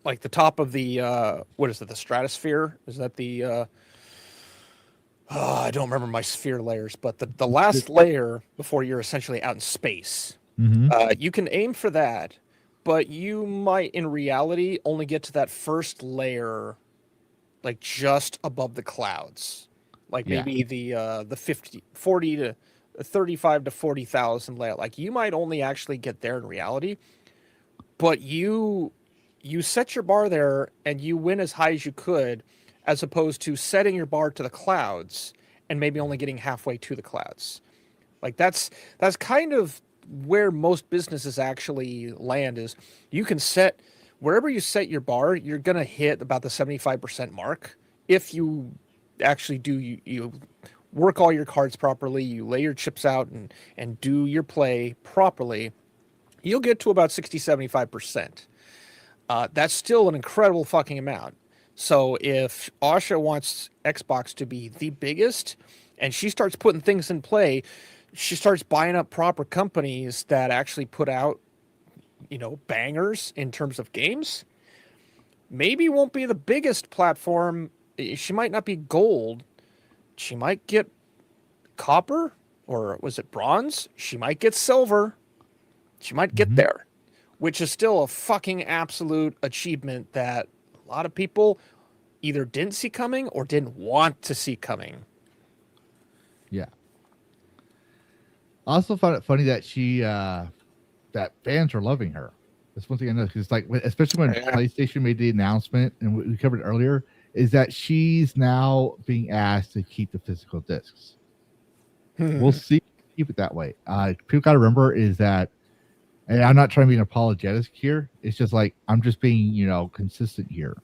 like the top of the what is it, the stratosphere? Is that the I don't remember my sphere layers, but the last layer before you're essentially out in space. You can aim for that, but you might in reality only get to that first layer, like just above the clouds, like maybe the 40 to 35 to 40,000 layer. Like you might only actually get there in reality, but you set your bar there and you win as high as you could, as opposed to setting your bar to the clouds and maybe only getting halfway to the clouds. Like that's kind of where most businesses actually land, is you can set wherever you set your bar, you're going to hit about the 75% mark. If you actually do, you work all your cards properly, you lay your chips out and do your play properly, you'll get to about 60-75%. That's still an incredible fucking amount. So if Asha wants Xbox to be the biggest and she starts putting things in play, she starts buying up proper companies that actually put out, bangers in terms of games, maybe won't be the biggest platform. She might not be gold. She might get copper, or was it bronze? She might get silver. She might get there, which is still a fucking absolute achievement that a lot of people either didn't see coming or didn't want to see coming. Yeah. I also found it funny that she, that fans are loving her. That's one thing I know, because like, especially when PlayStation made the announcement, and we covered earlier, is that she's now being asked to keep the physical discs. We'll see. Keep it that way. People got to remember is that, and I'm not trying to be an apologetic here. It's just like I'm just being, consistent here.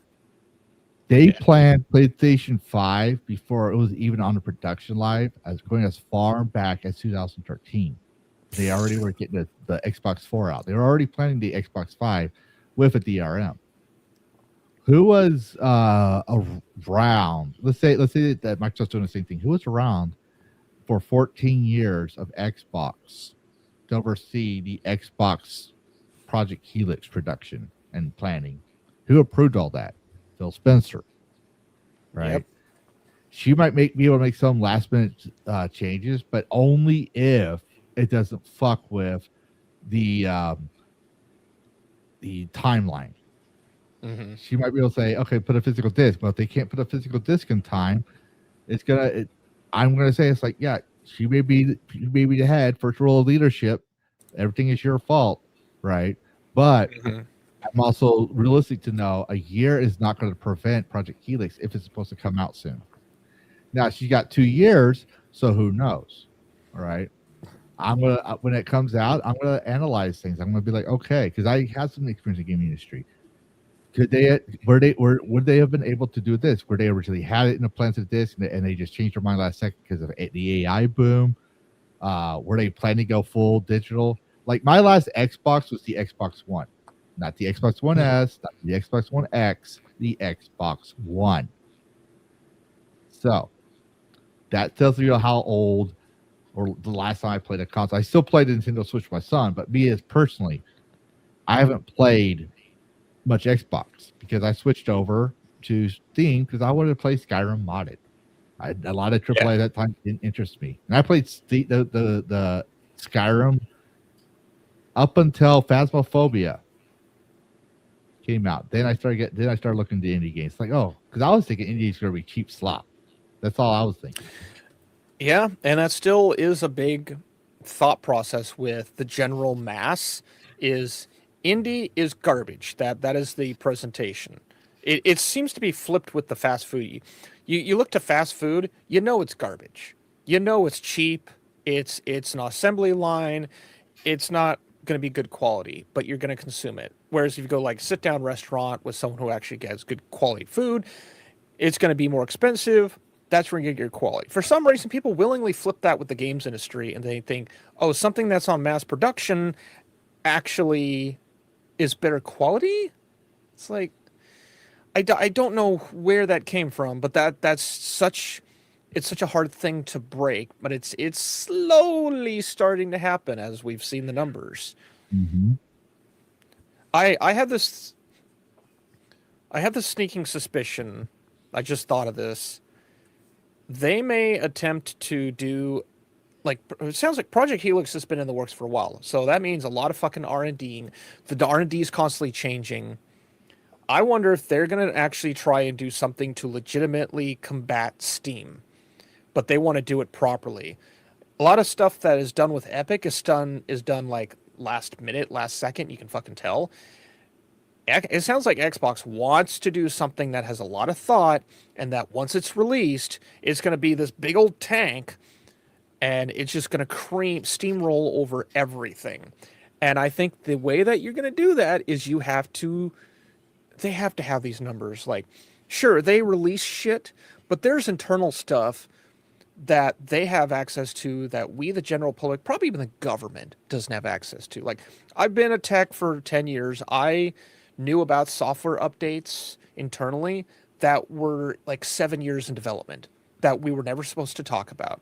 They planned PlayStation 5 before it was even on the production live, as going as far back as 2013. They already were getting the Xbox 4 out. They were already planning the Xbox 5 with a DRM. Who was around? Let's say that Microsoft's doing the same thing. Who was around for 14 years of Xbox to oversee the Xbox Project Helix production and planning? Who approved all that? Phil Spencer, right? Yep. She might be able to make some last minute changes, but only if it doesn't fuck with the timeline. She might be able to say, okay, put a physical disc. But if they can't put a physical disc in time, I'm gonna say it's like, yeah, she may be the head, first rule of leadership. Everything is your fault, right? But I'm also realistic to know a year is not going to prevent Project Helix if it's supposed to come out soon. Now she got 2 years, so who knows? All right. I'm gonna when it comes out, I'm gonna analyze things. I'm gonna be like, okay, because I have some experience in the gaming industry. Would they have been able to do this? Where they originally had it in a planted disc and they just changed their mind last second because of the AI boom? Were they planning to go full digital? Like my last Xbox was the Xbox One, not the Xbox One S, not the Xbox One X, the Xbox One. So that tells you how old or the last time I played a console. I still played the Nintendo Switch with my son, but me as personally, I haven't played much Xbox because I switched over to Steam because I wanted to play Skyrim modded. A lot of AAA at that time didn't interest me, and I played the Skyrim up until Phasmophobia came out. Then I started looking into indie games. Like, oh, because I was thinking indie games were gonna be cheap slop. That's all I was thinking. Yeah, and that still is a big thought process with the general mass. Is indie is garbage. That is the presentation. It seems to be flipped with the fast food. You look to fast food, you know it's garbage. You know it's cheap. It's an assembly line. It's not going to be good quality, but you're going to consume it. Whereas if you go like sit down restaurant with someone who actually gets good quality food, it's going to be more expensive. That's where you get your quality. For some reason, people willingly flip that with the games industry, and they think, oh, something that's on mass production actually is better quality. It's like, I don't know where that came from, but it's such a hard thing to break, but it's slowly starting to happen as we've seen the numbers. I have this sneaking suspicion. I just thought of this. They may attempt to do, like, it sounds like Project Helix has been in the works for a while. So that means a lot of fucking R&Ding. The R&D is constantly changing. I wonder if they're going to actually try and do something to legitimately combat Steam, but they want to do it properly. A lot of stuff that is done with Epic is done like last minute, last second. You can fucking tell. It sounds like Xbox wants to do something that has a lot of thought, and that once it's released, it's going to be this big old tank, and it's just going to steamroll over everything. And I think the way that you're going to do that is they have to have these numbers. Like, sure, they release shit, but there's internal stuff that they have access to that we, the general public, probably even the government, doesn't have access to. Like, I've been a tech for 10 years. I knew about software updates internally that were like 7 years in development that we were never supposed to talk about.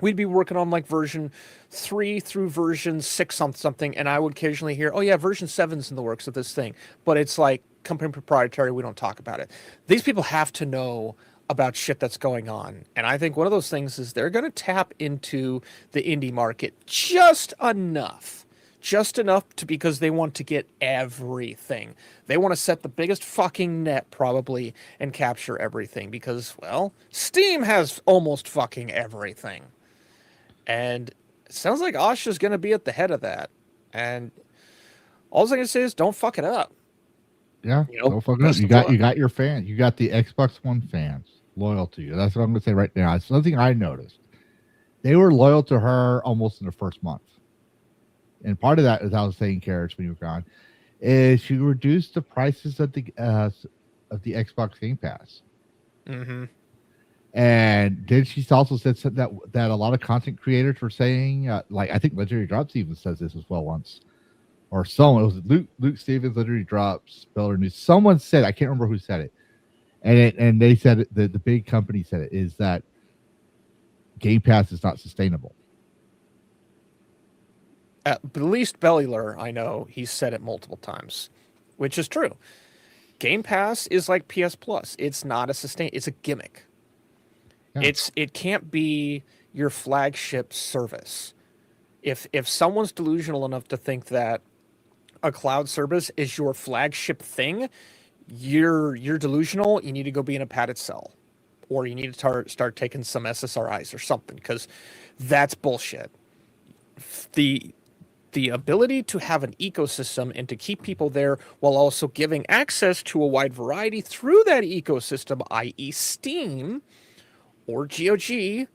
We'd be working on like version 3 through version 6 on something, and I would occasionally hear, oh yeah, version 7's in the works of this thing, but it's like company proprietary, we don't talk about it. These people have to know about shit that's going on, and I think one of those things is they're going to tap into the indie market just enough because they want to get everything. They want to set the biggest fucking net probably and capture everything because, well, Steam has almost fucking everything. And it sounds like Asha's going to be at the head of that. And all I can say is don't fuck it up. Yeah, don't fuck it up. You got your fans. You got the Xbox One fans loyal to you. That's what I'm going to say right now. It's something I noticed. They were loyal to her almost in the first month. And part of that, as I was saying, Carrots, when you were gone, is she reduced the prices of the Xbox Game Pass. And then she also said that a lot of content creators were saying, like I think Legendary Drops even says this as well once, or someone, it was Luke Stevens, Legendary Drops, Speller News. Someone said, I can't remember who said it, and they said the big company said it, is that Game Pass is not sustainable. At least Bellular, I know, he's said it multiple times, which is true. Game Pass is like PS Plus. It's not it's a gimmick. Yeah. It can't be your flagship service. If someone's delusional enough to think that a cloud service is your flagship thing, you're delusional. You need to go be in a padded cell, or you need to start taking some SSRIs or something, because that's bullshit. The ability to have an ecosystem and to keep people there while also giving access to a wide variety through that ecosystem, i.e. Steam or GOG,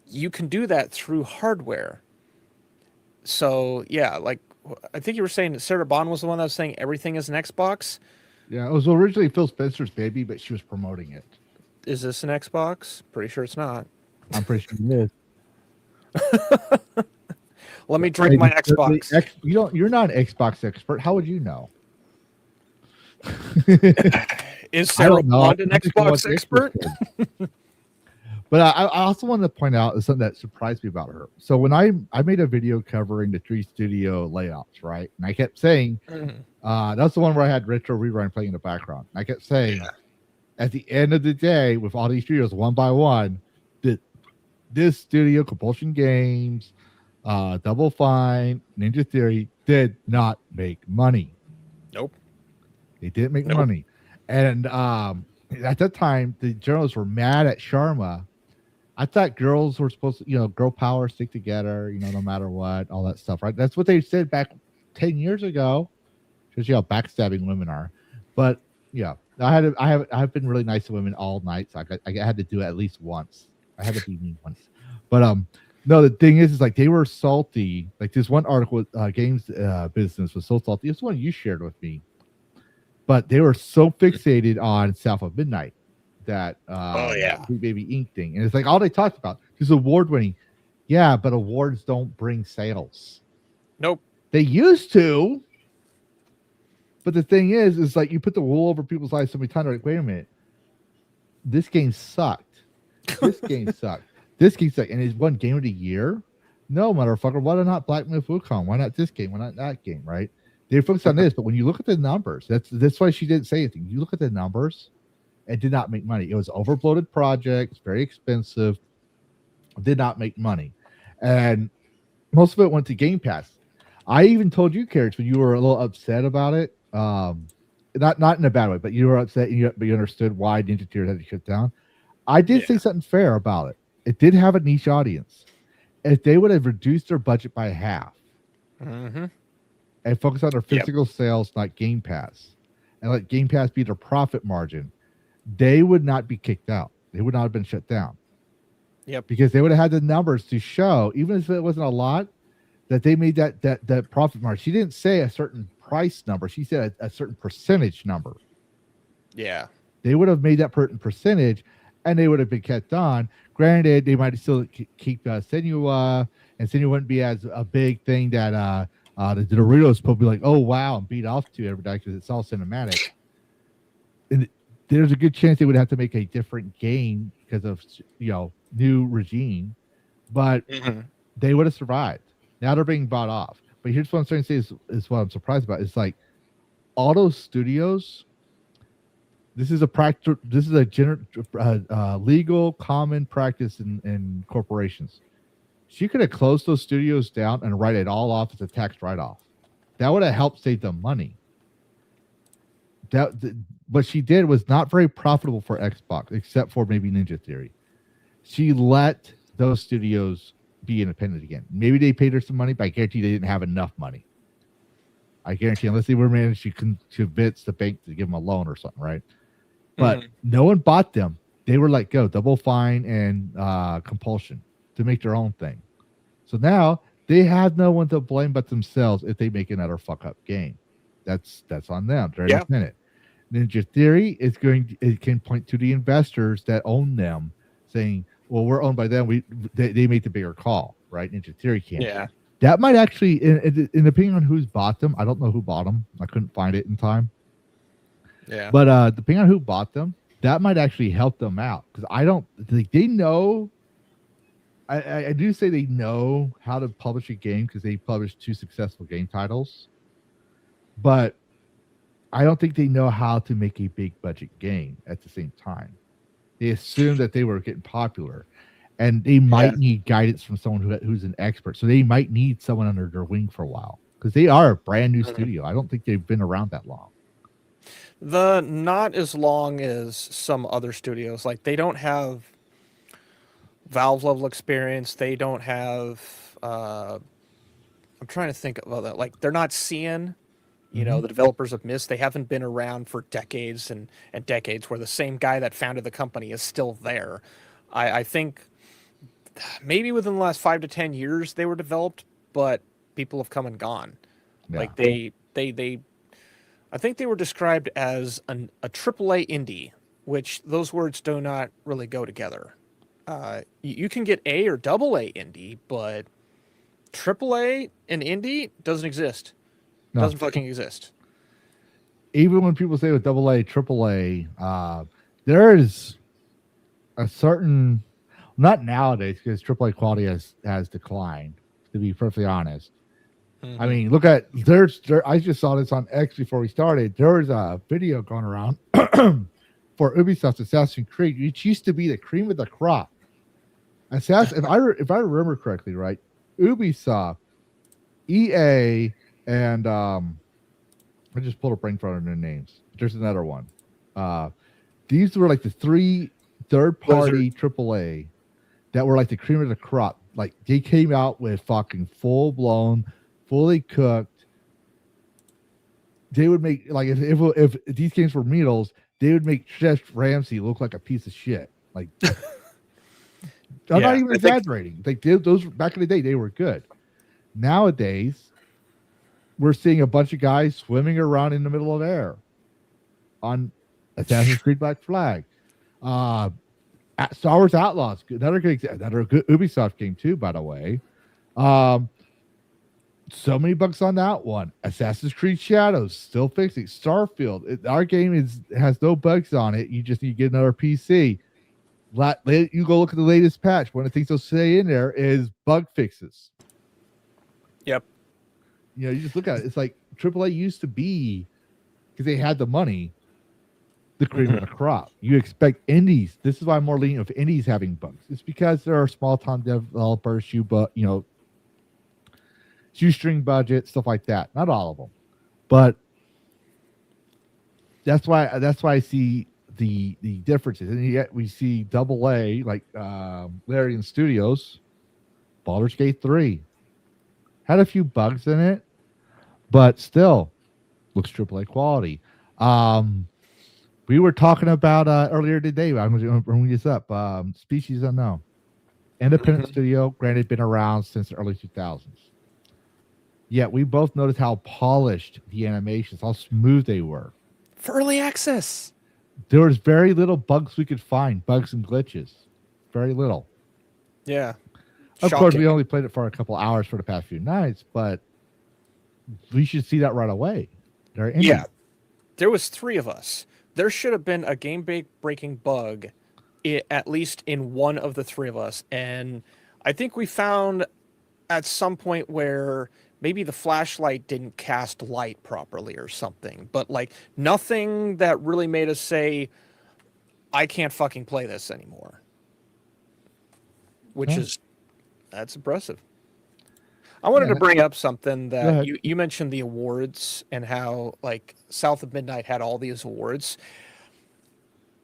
you can do that through hardware. So, yeah, like, I think you were saying that Sarah Bond was the one that was saying everything is an Xbox. Yeah, it was originally Phil Spencer's baby, but she was promoting it. Is this an Xbox? Pretty sure it's not. I'm pretty sure it is. Let me drink my Xbox. You're not an Xbox expert. How would you know? Is Sarah Bond an Xbox expert? But I also want to point out something that surprised me about her. So when I made a video covering the Tree Studio layoffs, right? And I kept saying, that's the one where I had Retro Rerun playing in the background. And I kept saying, at the end of the day, with all these studios one by one, this studio, Compulsion Games, Double Fine, Ninja Theory, did not make money. Nope. They didn't make money. And at that time, the journalists were mad at Sharma. I thought girls were supposed to, girl power, stick together, no matter what, all that stuff, right? That's what they said back 10 years ago. Shows you how backstabbing women are. But yeah, I've been really nice to women all night, so I had to do it at least once. I had to be mean once. But no, the thing is like they were salty. Like this one article, games business was so salty. This one you shared with me. But they were so fixated on South of Midnight that Sweet Baby Inc. thing. And it's like all they talked about is award winning. Yeah, but awards don't bring sales. Nope. They used to. But the thing is like you put the wool over people's eyes so many times. Like, wait a minute. This game sucked. This game sucked. This game sucked. And it's one game of the year? No, motherfucker. Why not Black Myth Wukong? Why not this game? Why not that game, right? They focused on this, but when you look at the numbers, that's why she didn't say anything. You look at the numbers, it did not make money. It was overbloated projects, very expensive, did not make money. And most of it went to Game Pass. I even told you, Carriage, when you were a little upset about it, not in a bad way, but you were upset, but you understood why Ninja Theory had to shut down. I did say something fair about it. It did have a niche audience. If they would have reduced their budget by half, and focus on their physical sales, not Game Pass, and let Game Pass be their profit margin, they would not be kicked out. They would not have been shut down. Yep. Because they would have had the numbers to show, even if it wasn't a lot, that they made that profit margin. She didn't say a certain price number. She said a certain percentage number. Yeah. They would have made that percentage, and they would have been kept on. Granted, they might still keep Senua, and Senua wouldn't be as a big thing that the Doritos probably like, oh wow, and beat off to every day because it's all cinematic. And there's a good chance they would have to make a different game because of new regime, but they would have survived. Now they're being bought off. But here's what I'm trying to say is what I'm surprised about. It's like all those studios. This is a legal common practice in corporations. She could have closed those studios down and write it all off as a tax write-off. That would have helped save them money. What she did was not very profitable for Xbox, except for maybe Ninja Theory. She let those studios be independent again. Maybe they paid her some money, but I guarantee they didn't have enough money. I guarantee, unless they were managed to convince the bank to give them a loan or something, right? But no one bought them. They were let go. Double Fine and Compulsion to make their own thing. So now they have no one to blame but themselves if they make another fuck up game. That's on them. They're independent. Ninja Theory it can point to the investors that own them, saying, "Well, we're owned by them. They make the bigger call, right?" Ninja Theory can't. Yeah. That might actually, in depending on who's bought them, I don't know who bought them. I couldn't find it in time. Yeah. But depending on who bought them, that might actually help them out because they know. I do say they know how to publish a game because they published 2 successful game titles, but I don't think they know how to make a big budget game at the same time. They assume that they were getting popular, and they might need guidance from someone who's an expert. So they might need someone under their wing for a while because they are a brand new studio. I don't think they've been around that long. Not as long as some other studios. Like, they don't have Valve level experience. They don't have. I'm trying to think of other. Like, they're not seeing. The developers of Myst, they haven't been around for decades and decades, where the same guy that founded the company is still there. I think maybe within the last 5 to 10 years they were developed, but people have come and gone. Yeah. Like they I think they were described as a AAA indie, which those words do not really go together. You can get A or AA indie, but AAA and indie doesn't exist. No. Doesn't fucking exist. Even when people say with AA, AAA, there is a certain, not nowadays, because AAA quality has declined, to be perfectly honest. I mean, look at, I just saw this on X before we started. There was a video going around for Ubisoft's Assassin's Creed, which used to be the cream of the crop. If I remember correctly, right, Ubisoft, EA, and I just pulled up right in front of their names. There's another one. These were like the 3 third-party AAA that were like the cream of the crop. Like, they came out with fucking full-blown, fully cooked. They would make, like, if these games were meals, they would make Chef Ramsay look like a piece of shit. Like, I'm not even exaggerating. Like, those back in the day, they were good. Nowadays, we're seeing a bunch of guys swimming around in the middle of air on Assassin's Creed Black Flag. Star Wars Outlaws, another good Ubisoft game too, by the way. So many bugs on that one. Assassin's Creed Shadows still fixing. Starfield, our game has no bugs on it. You just need to get another PC. You go look at the latest patch. One of the things they'll say in there is bug fixes. Yep. You just look at it. It's like AAA used to be, because they had the money, the cream of the crop. You expect indies. This is why I'm more lenient of indies having bugs. It's because there are small time developers, shoestring budget, stuff like that. Not all of them, but that's why I see the differences. And yet we see AA, like Larian Studios, Baldur's Gate 3 had a few bugs in it, but still looks AAA quality. We were talking about earlier today. I'm going to bring this up. Species Unknown, independent studio, granted, been around since the early 2000s. Yet we both noticed how polished the animations, how smooth they were. For early access, there was very little bugs we could find, bugs and glitches, very little. Yeah. Of course, we only played it for a couple hours for the past few nights, but we should see that right away. Yeah, there was 3 of us. There should have been a game-breaking bug, at least in one of the 3 of us. And I think we found at some point where maybe the flashlight didn't cast light properly or something. But, like, nothing that really made us say, I can't fucking play this anymore. Which is, that's impressive. I wanted to bring up something that you mentioned, the awards, and how, like, South of Midnight had all these awards.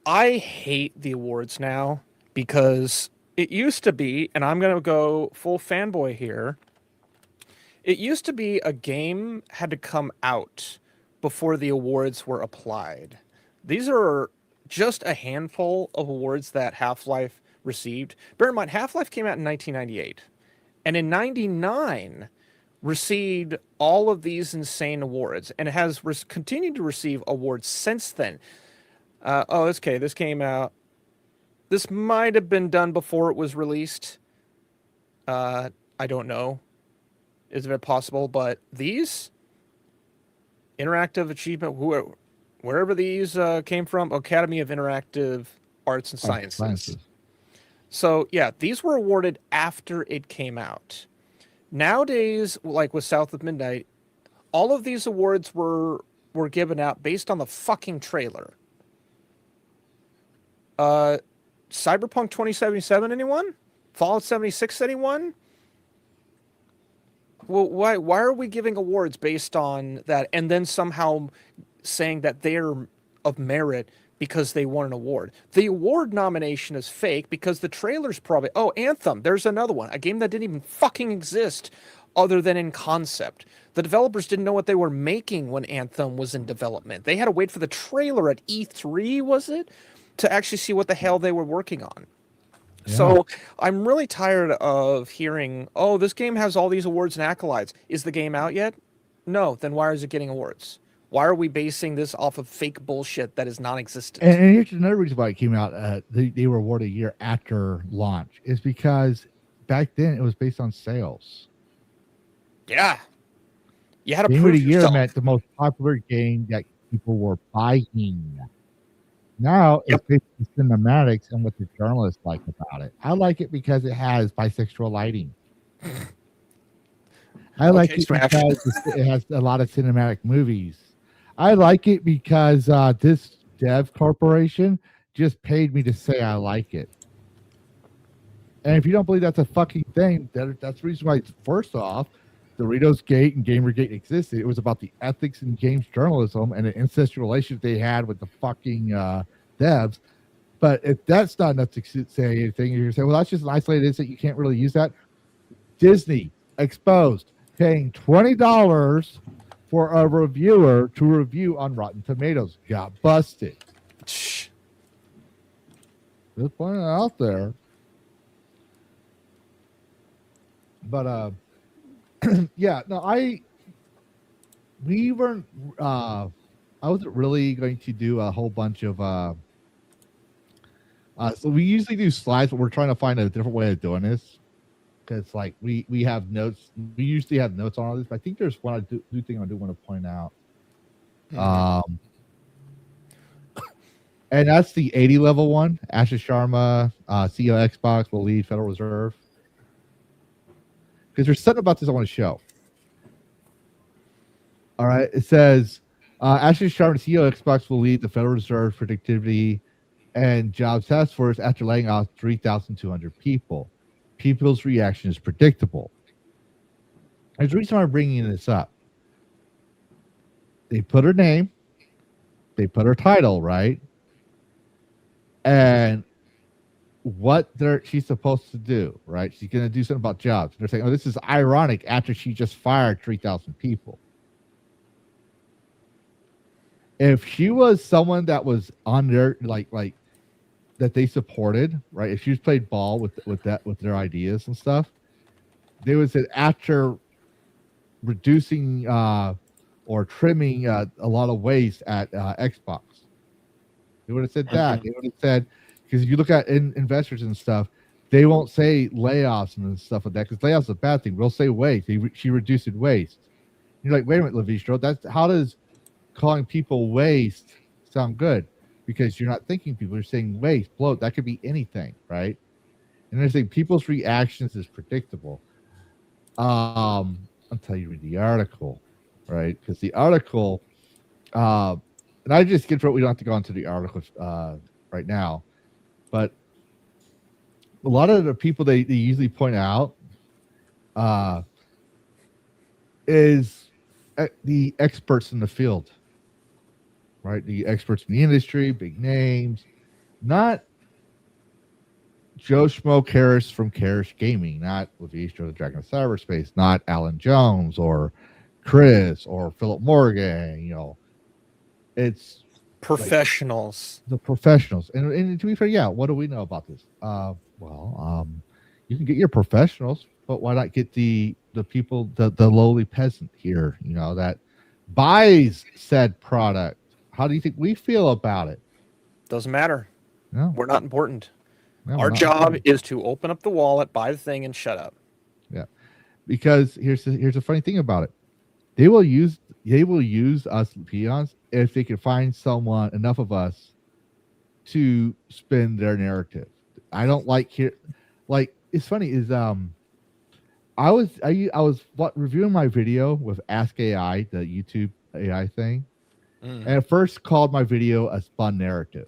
I hate the awards now because it used to be, and I'm going to go full fanboy here, it used to be a game had to come out before the awards were applied. These are just a handful of awards that Half-Life received. Bear in mind, Half-Life came out in 1998. And in 99, received all of these insane awards, and it has continued to receive awards since then. This came out. This might have been done before it was released. I don't know. Is it possible? But these interactive achievement, wherever these came from, Academy of Interactive Arts and Sciences. So, yeah, these were awarded after it came out. Nowadays, like with South of Midnight, all of these awards were given out based on the fucking trailer. Cyberpunk 2077, anyone? Fallout 76, anyone? Well, why are we giving awards based on that and then somehow saying that they're of merit because they won an award. The award nomination is fake because the trailer's probably, oh, Anthem, there's another one, a game that didn't even fucking exist other than in concept. The developers didn't know what they were making when Anthem was in development. They had to wait for the trailer at E3, was it? To actually see what the hell they were working on. Yeah. So I'm really tired of hearing, oh, this game has all these awards and accolades. Is the game out yet? No. Then why is it getting awards? Why are we basing this off of fake bullshit that is non-existent? And here's another reason why it came out. They were awarded a year after launch is because back then it was based on sales. Yeah. You had to Game prove of the year yourself. meant the most popular game that people were buying. Now it's based on cinematics and what the journalists like about it. I like it because it has bisexual lighting. I like it because it has a lot of cinematic movies. I like it because this dev corporation just paid me to say I like it. And if you don't believe that's a fucking thing, that's the reason why, first off, Doritos Gate and Gamergate existed. It was about the ethics in games journalism and the incestual relationship they had with the fucking devs. But if that's not enough to say anything, you're going to say, well, that's just an isolated incident. You can't really use that. Disney exposed paying $20 for a reviewer to review on Rotten Tomatoes. Got busted. Just pointing it out there. But yeah, no, I wasn't really going to do a whole bunch of so we usually do slides, but we're trying to find a different way of doing this because like we have notes. We usually have notes on all this, but I think there's one thing I do want to point out. And that's the 80 level one. Asha Sharma, CEO Xbox, will lead Federal Reserve. Because there's something about this I want to show. All right. It says, Asha Sharma, CEO Xbox, will lead the Federal Reserve Productivity and Jobs Task Force after laying off 3,200 people. People's reaction is predictable. There's a reason why I'm bringing this up. They put her name. They put her title, right? And what she's supposed to do, right? She's going to do something about jobs. They're saying, oh, this is ironic after she just fired 3,000 people. If she was someone that was on their, like that they supported, right? If she was played ball with their ideas and stuff, they would say after reducing or trimming a lot of waste at Xbox, they would have said that. They would have said, because if you look at investors and stuff, they won't say layoffs and stuff like that because layoffs is a bad thing. We'll say waste. She reduced waste. You're like, wait a minute, Levistro. That's how does calling people waste sound good? Because you're not thinking people. You're saying waste, bloat. That could be anything, right? And they're saying people's reactions is predictable. I'll tell you the article, right? Because the article, and I just get through it. We don't have to go into the article right now. But a lot of the people they usually point out is the experts in the field, right? The experts in the industry, big names, not Joe Schmo Karras from Karras Gaming, not Levistro the Dragon of Cyberspace, not Alan Jones or Chris or Philip Morgan. You know, it's professionals, like the professionals. And to be fair, yeah, what do we know about this? You can get your professionals, but why not get the people, the lowly peasant here, you know, that buys said product? How do you think we feel about it? Doesn't matter. No. We're not important. No, our job is to open up the wallet, buy the thing, and shut up. Yeah, because here's the funny thing about it. They will use us peons if they can find someone, enough of us, to spin their narrative. I don't like here. Like, it's funny is I was reviewing my video with Ask AI, the YouTube AI thing, and it first called my video a spun narrative.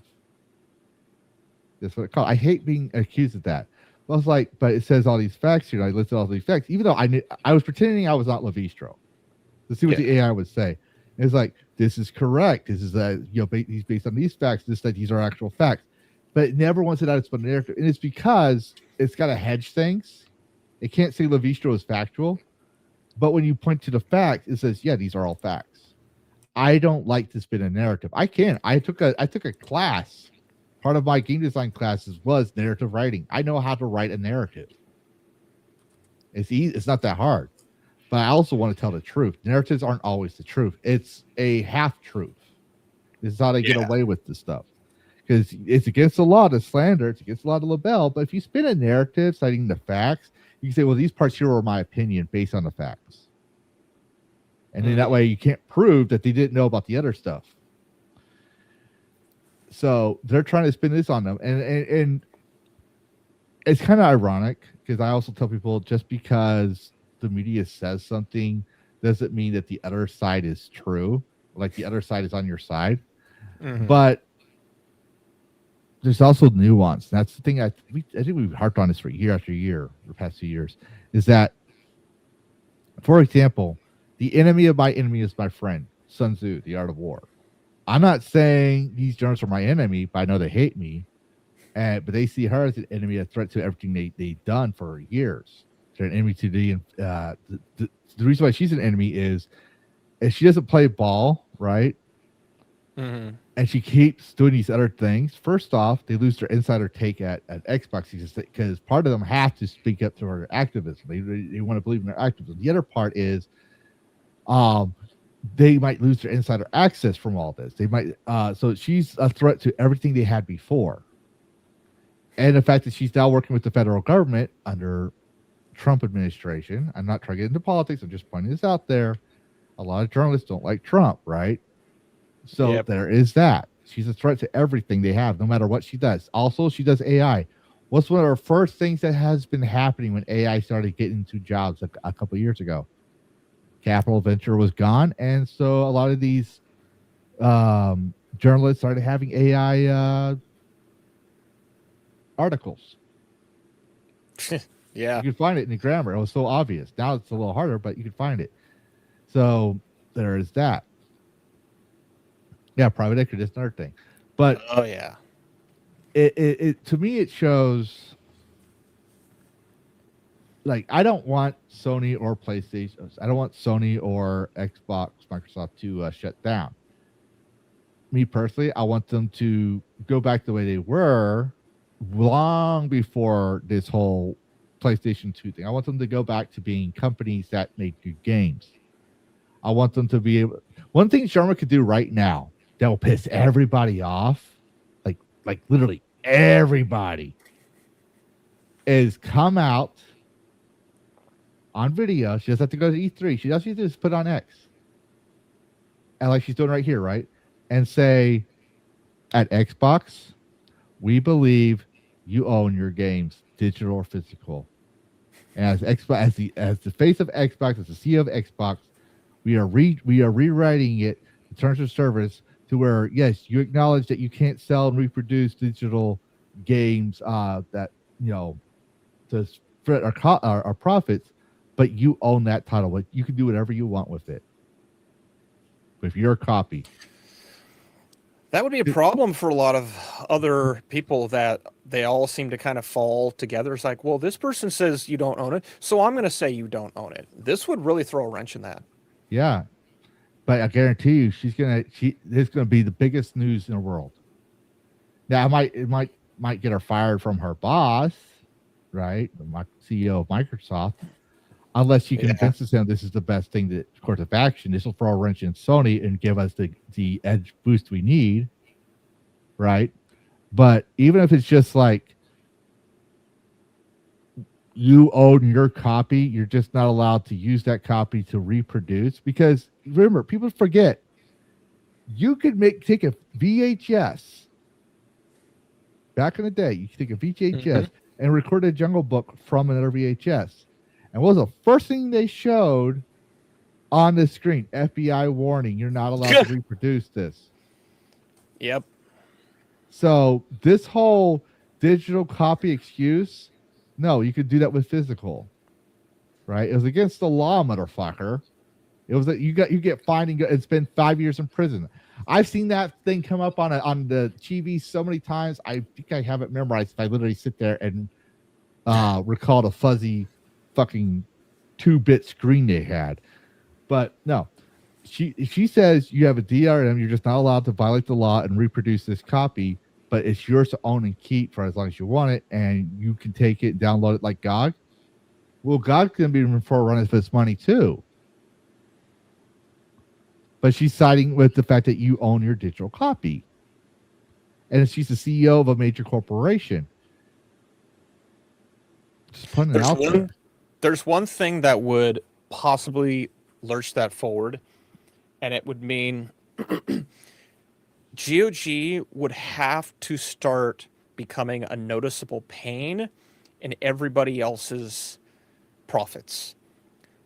That's what it called. I hate being accused of that. I was like, but it says all these facts here. I listed all these facts, even though I was pretending I was not Levistro to see what the AI would say. It's like, this is correct. This is he's based on these facts. These are actual facts, but it never wants it out its narrative, and it's because it's got to hedge things. It can't say Levistro is factual, but when you point to the facts, it says, yeah, these are all facts. I don't like to spin a narrative. I can. I took a class. Part of my game design classes was narrative writing. I know how to write a narrative. It's easy. It's not that hard. But I also want to tell the truth. Narratives aren't always the truth. It's a half truth. This is how they get away with this stuff. Because it's against the law to slander. It's against the law to libel. But if you spin a narrative citing the facts, you can say, well, these parts here are my opinion based on the facts. And then that way you can't prove that they didn't know about the other stuff. So they're trying to spin this on them. And it's kind of ironic because I also tell people just because the media says something doesn't mean that the other side is true. Like the other side is on your side. But there's also nuance. That's the thing I think we've harped on this for year after year, the past few years, is that, for example, the enemy of my enemy is my friend, Sun Tzu, The Art of War. I'm not saying these journalists are my enemy, but I know they hate me. But they see her as an enemy, a threat to everything they've done for years. They're an enemy to the reason why she's an enemy is if she doesn't play ball, right? And she keeps doing these other things. First off, they lose their insider take at Xbox because part of them have to speak up to her activism. They want to believe in their activism. The other part is they might lose their insider access from all this. They might so she's a threat to everything they had before. And the fact that she's now working with the federal government under Trump administration. I'm not trying to get into politics. I'm just pointing this out there. A lot of journalists don't like Trump, right? So there is that. She's a threat to everything they have, no matter what she does. Also, she does AI. What's one of our first things that has been happening when AI started getting into jobs a couple of years ago? Capital venture was gone, and so a lot of these journalists started having AI articles. You could find it in the grammar. It was so obvious. Now it's a little harder, but you can find it. So there is that. Yeah, private equity, that's another thing. But it to me it shows like I don't want Sony or PlayStation. I don't want Sony or Xbox, Microsoft to shut down. Me personally, I want them to go back the way they were long before this whole PlayStation 2 thing. I want them to go back to being companies that make good games. I want them to be able. One thing Sharma could do right now that will piss everybody off, like literally everybody, is come out on video. She doesn't have to go to E3. She doesn't have to just put on X, and like she's doing right here, right, and say, at Xbox, we believe you own your games, digital or physical. And as Xbox, as the face of Xbox, as the CEO of Xbox, we are rewriting it, the terms of service, to where yes, you acknowledge that you can't sell and reproduce digital games that to spread our profits, but you own that title. You can do whatever you want with it, with your copy. That would be a problem for a lot of other people that they all seem to kind of fall together. It's like, well, this person says you don't own it, so I'm going to say you don't own it. This would really throw a wrench in that. Yeah, but I guarantee you, this is gonna be the biggest news in the world. Now, it might get her fired from her boss, right? The CEO of Microsoft, unless she convinces him this is the best thing, that course of action. This will throw a wrench in Sony and give us the edge boost we need, right? But even if it's just like you own your copy, you're just not allowed to use that copy to reproduce. Because remember, people forget, you could take a VHS. Back in the day, you could take a VHS and record a Jungle Book from another VHS. And what was the first thing they showed on the screen? FBI warning, you're not allowed to reproduce this. Yep. So this whole digital copy excuse, no, you could do that with physical, right? It was against the law, motherfucker. It was that you get fined and spend 5 years in prison. I've seen that thing come up on the TV so many times. I think I have it memorized. If I literally sit there and recall the fuzzy fucking 2-bit screen they had. But no, she says you have a DRM. You're just not allowed to violate the law and reproduce this copy, but it's yours to own and keep for as long as you want it, and you can take it and download it like GOG. Well, GOG's going to be for running for this money too. But she's siding with the fact that you own your digital copy. And she's the CEO of a major corporation. Just putting it out there. There's one thing that would possibly lurch that forward, and it would mean GOG would have to start becoming a noticeable pain in everybody else's profits,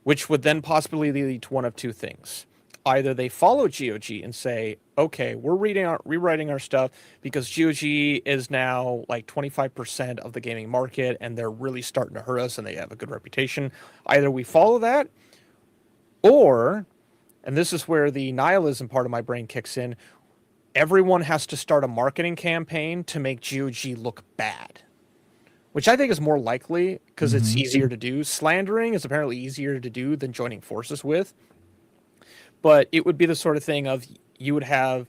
which would then possibly lead to one of two things. Either they follow GOG and say, okay, we're rewriting our stuff because GOG is now like 25% of the gaming market and they're really starting to hurt us and they have a good reputation. Either we follow that, or, and this is where the nihilism part of my brain kicks in, everyone has to start a marketing campaign to make GOG look bad, which I think is more likely because it's easier to do. Slandering is apparently easier to do than joining forces with. But it would be the sort of thing of you would have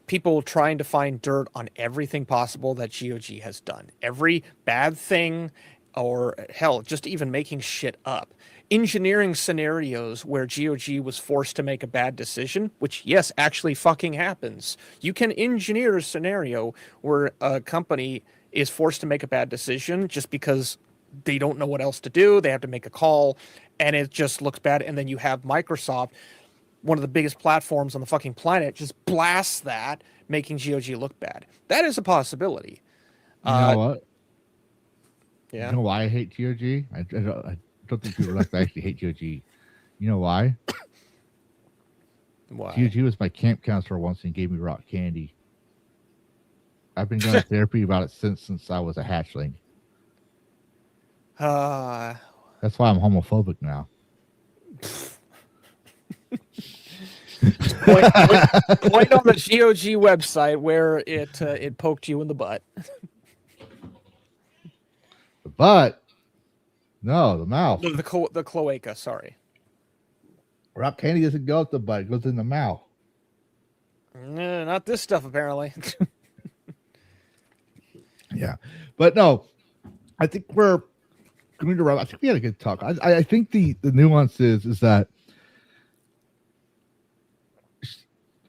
people trying to find dirt on everything possible that GOG has done. Every bad thing, or hell, just even making shit up. Engineering scenarios where GOG was forced to make a bad decision, which, yes, actually fucking happens. You can engineer a scenario where a company is forced to make a bad decision just because they don't know what else to do. They have to make a call and it just looks bad. And then you have Microsoft, one of the biggest platforms on the fucking planet, just blasts that, making GOG look bad. That is a possibility. You know what? Yeah. You know why I hate GOG? I don't think people realize I actually hate GOG. You know why? Why? GOG was my camp counselor once and gave me rock candy. I've been going to therapy about it since I was a hatchling. That's why I'm homophobic now. Point on the GOG website where it poked you in the butt. The butt? No, the mouth. The cloaca, sorry. Rock candy doesn't go up the butt, it goes in the mouth. No, not this stuff, apparently. Yeah. But no, I think we're going to wrap. I think we had a good talk. I think the nuance is that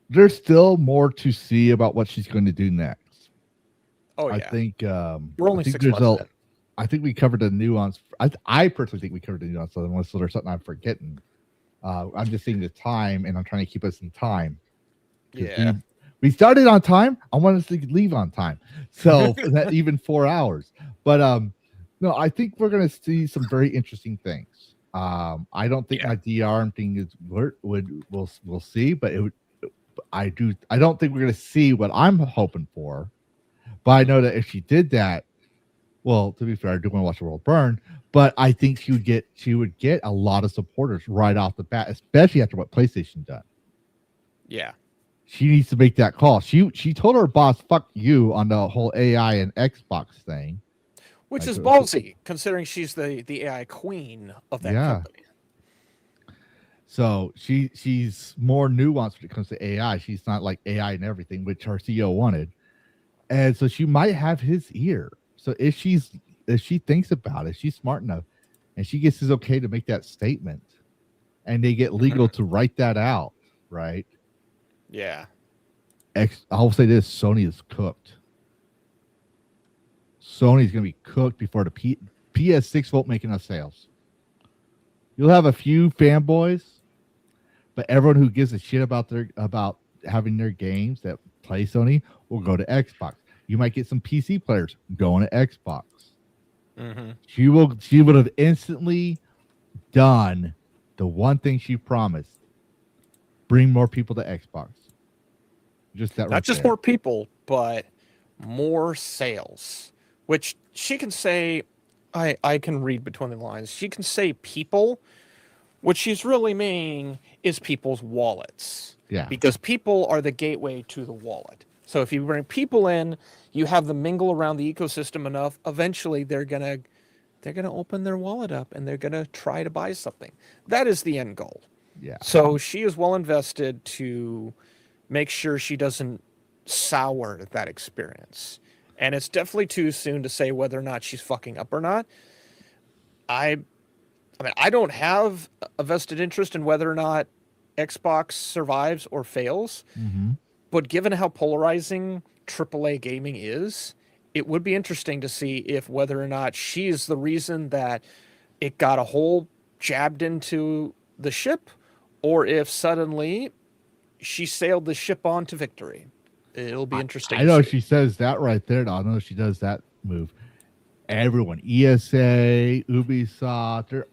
there's still more to see about what she's going to do next. Oh, yeah. I think we're only 6 months in. I think we covered the nuance. I personally think we covered the nuance, unless there's something I'm forgetting. I'm just seeing the time, and I'm trying to keep us in time. Yeah. We started on time. I want us to leave on time. So that even 4 hours. But no, I think we're going to see some very interesting things. I don't think my DRM thing is we'll see, but I don't think we're going to see what I'm hoping for. But I know that if she did that, well, to be fair, I do want to watch the world burn, but I think she would get a lot of supporters right off the bat, especially after what PlayStation done. Yeah. She needs to make that call. She told her boss, "Fuck you" on the whole AI and Xbox thing, which is ballsy, considering she's the AI queen of that company. So she's more nuanced when it comes to AI. She's not like AI and everything, which our CEO wanted, and so she might have his ear. So if she thinks about it, she's smart enough, and she gets his okay to make that statement, and they get legal to write that out, right? Yeah. I'll say this: Sony is cooked. Sony's going to be cooked before the PS6 won't make enough sales. You'll have a few fanboys, but everyone who gives a shit about having their games that play Sony will go to Xbox. You might get some PC players going to Xbox. Mm-hmm. She would have instantly done the one thing she promised: bring more people to Xbox. Just that, not just more people, but more sales. Which she can say, I can read between the lines. She can say people, What she's really meaning is people's wallets. Yeah. Because people are the gateway to the wallet. So if you bring people in, you have them mingle around the ecosystem enough, eventually they're gonna open their wallet up and they're gonna try to buy something. That is the end goal. Yeah. So she is well invested to make sure she doesn't sour that experience. And it's definitely too soon to say whether or not she's fucking up or not. I mean, I don't have a vested interest in whether or not Xbox survives or fails, but given how polarizing AAA gaming is, it would be interesting to see if whether or not she's the reason that it got a hole jabbed into the ship, or if suddenly she sailed the ship on to victory. It'll be interesting. I know she says that right there. I know she does that move. Everyone, ESA, Ubisoft,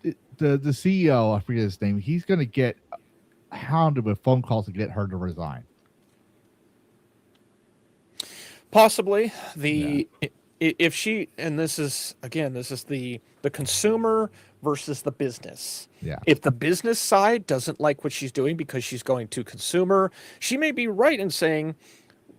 the CEO, I forget his name. He's going to get hounded with phone calls to get her to resign. Possibly if she, and this is the consumer versus the business. Yeah. If the business side doesn't like what she's doing because she's going to consumer, she may be right in saying,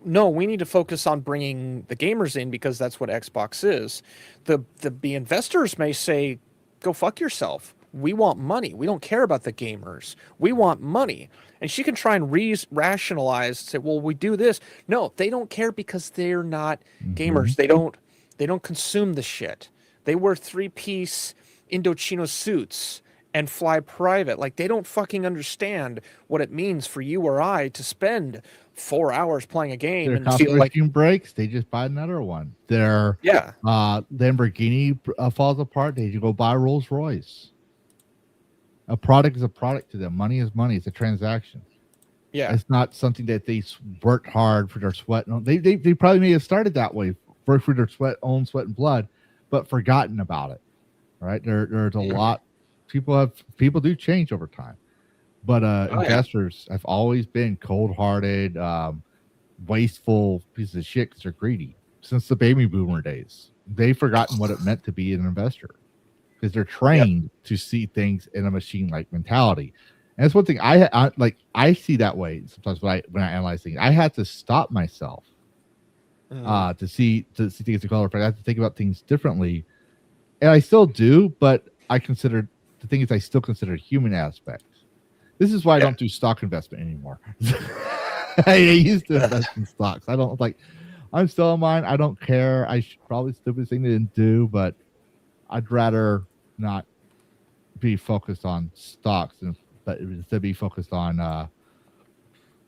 no, we need to focus on bringing the gamers in because that's what Xbox is. The investors may say, go fuck yourself. We want money. We don't care about the gamers. We want money. And she can try and rationalize, say, well, we do this. No, they don't care because they're not gamers. They don't consume the shit. They wear 3-piece Indochino suits and fly private. Like, they don't fucking understand what it means for you or I to spend 4 hours playing a game Their and feel like breaks, they just buy another one. Their Lamborghini falls apart, they go buy Rolls Royce. A product is a product to them. Money is money. It's a transaction. Yeah, it's not something that they worked hard for their sweat. They probably may have started that way, worked for their own sweat and blood, but forgotten about it. Right? There's a lot. People do change over time, but investors have always been cold-hearted, wasteful pieces of shit because they're greedy. Since the baby boomer days, they've forgotten what it meant to be an investor because they're trained to see things in a machine-like mentality. And that's one thing I see that way sometimes when I analyze things. I had to stop myself to see things in color. I have to think about things differently, and I still do. But I consider the thing is I still consider human aspects. This is why I don't do stock investment anymore. I used to invest in stocks. I don't like. I'm still on mine. I don't care. Probably stupid thing to didn't do, but I'd rather not be focused on stocks but instead be focused on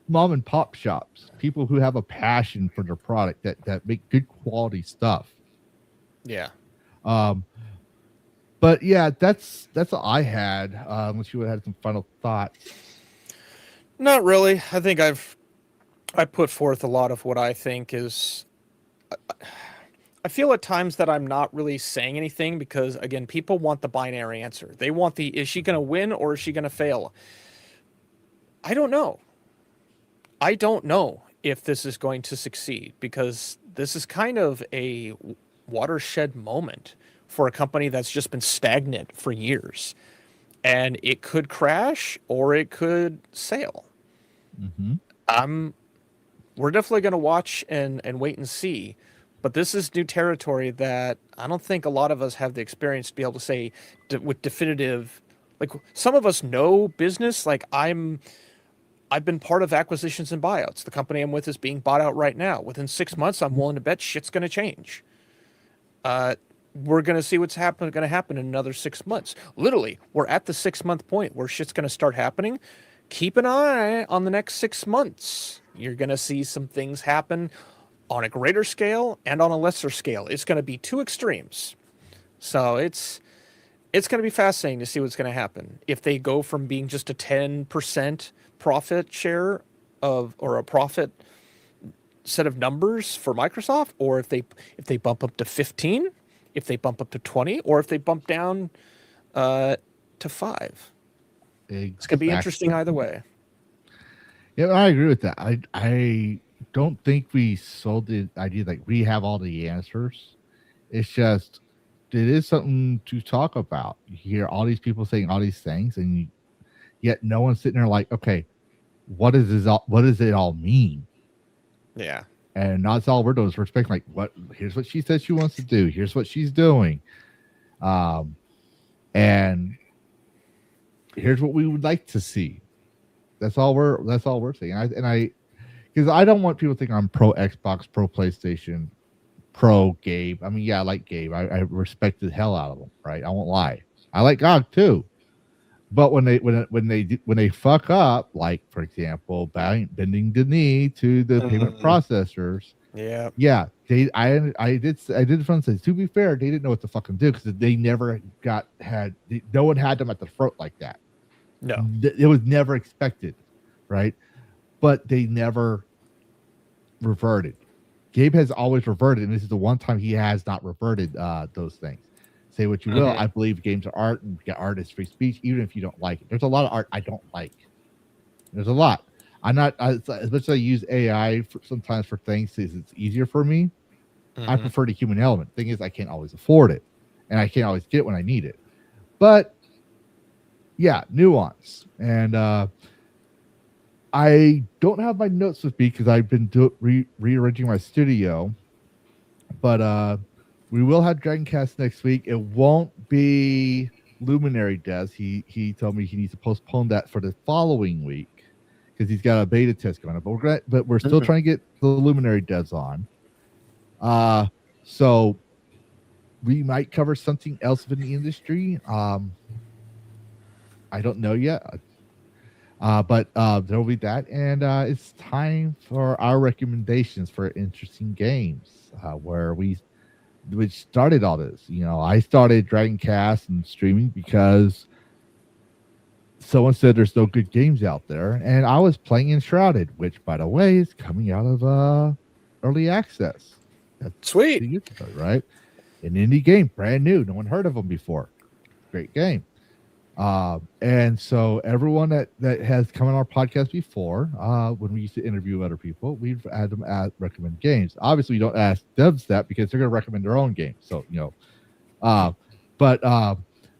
mom and pop shops, people who have a passion for their product that make good quality stuff. Yeah. But yeah, that's all I had. Unless you had some final thoughts. Not really. I think I put forth a lot of what I think is. I feel at times that I'm not really saying anything because, again, people want the binary answer. They want is she going to win or is she going to fail? I don't know. I don't know if this is going to succeed because this is kind of a watershed moment for a company that's just been stagnant for years. And it could crash or it could sail. We're definitely going to watch and wait and see. But this is new territory that I don't think a lot of us have the experience to be able to say with definitive, like some of us know business. Like I've been part of acquisitions and buyouts. The company I'm with is being bought out right now. Within 6 months, I'm willing to bet shit's going to change. We're going to see what's going to happen in another 6 months. Literally, we're at the 6-month point where shit's going to start happening. Keep an eye on the next 6 months. You're going to see some things happen on a greater scale and on a lesser scale. It's going to be two extremes. So it's going to be fascinating to see what's going to happen. If they go from being just a 10% profit share or a profit set of numbers for Microsoft, or if they bump up to 15, if they bump up to 20, or if they bump down to 5. It's going to be interesting either way. Yeah, I agree with that. I don't think we sold the idea like we have all the answers. It's just it is something to talk about. You hear all these people saying all these things, and yet no one's sitting there like, okay, what does it all mean? Yeah. And that's all we're doing is we're expecting like, what? Here's what she says she wants to do. Here's what she's doing, and here's what we would like to see. That's all we're saying. Because I don't want people to think I'm pro Xbox, pro PlayStation, pro Gabe. I mean, yeah, I like Gabe. I respect the hell out of him, right? I won't lie. I like GOG too. But when they fuck up, like for example, bending the knee to the payment processors, Yeah, I did front say, to be fair, they didn't know what to fucking do because they never no one had them at the throat like that. no, It was never expected, right? But they never reverted. Gabe has always reverted, and this is the one time he has not reverted those things. Say what you will. I believe games are art, and art is free speech, even if you don't like it. There's a lot of art I don't like. There's a lot. I'm not, as much as I use AI sometimes for things, it's easier for me. I prefer the human element. Thing is, I can't always afford it, and I can't always get it when I need it. But yeah, nuance. And I don't have my notes with me because I've been rearranging my studio. But we will have Dragoncast next week. It won't be Luminary Devs. He told me he needs to postpone that for the following week because he's got a beta test coming up. But we're still trying to get the Luminary Devs on. So we might cover something else in the industry. I don't know yet. But there will be that, and it's time for our recommendations for interesting games, which started all this. I started Dragoncast and streaming because someone said there's no good games out there, and I was playing Enshrouded, which, by the way, is coming out of early access. That's sweet, right? An indie game, brand new, no one heard of them before. Great game. And so everyone that has come on our podcast before, when we used to interview other people, we've had them recommend games. Obviously, we don't ask devs that because they're going to recommend their own games. So,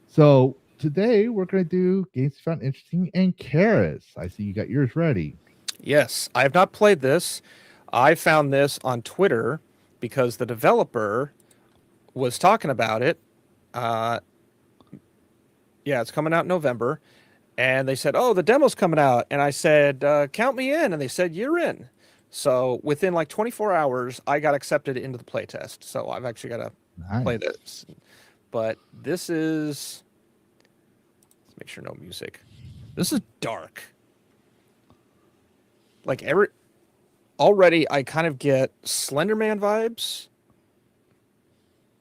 so today we're going to do games we found interesting and Karis. I see you got yours ready. Yes, I have not played this. I found this on Twitter because the developer was talking about it. Yeah, it's coming out in November. And they said, oh, the demo's coming out. And I said, count me in. And they said, you're in. So within like 24 hours, I got accepted into the playtest. So I've actually got to play this. But this is... Let's make sure no music. This is dark. Like already I kind of get Slender Man vibes,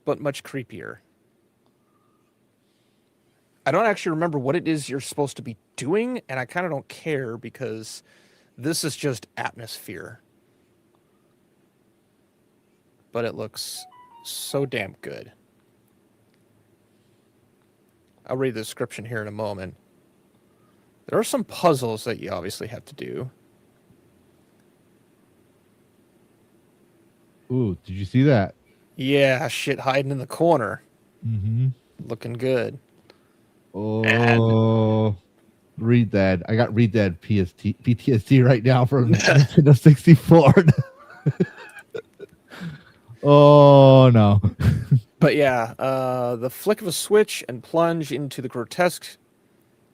but much creepier. I don't actually remember what it is you're supposed to be doing, and I kind of don't care because this is just atmosphere. But it looks so damn good. I'll read the description here in a moment. There are some puzzles that you obviously have to do. Ooh, did you see that? Yeah, shit hiding in the corner. Mm-hmm. Looking good. Oh, Read That. I got Read That PTSD right now from Nintendo 64. Oh, no. But yeah, the flick of a switch and plunge into the grotesque.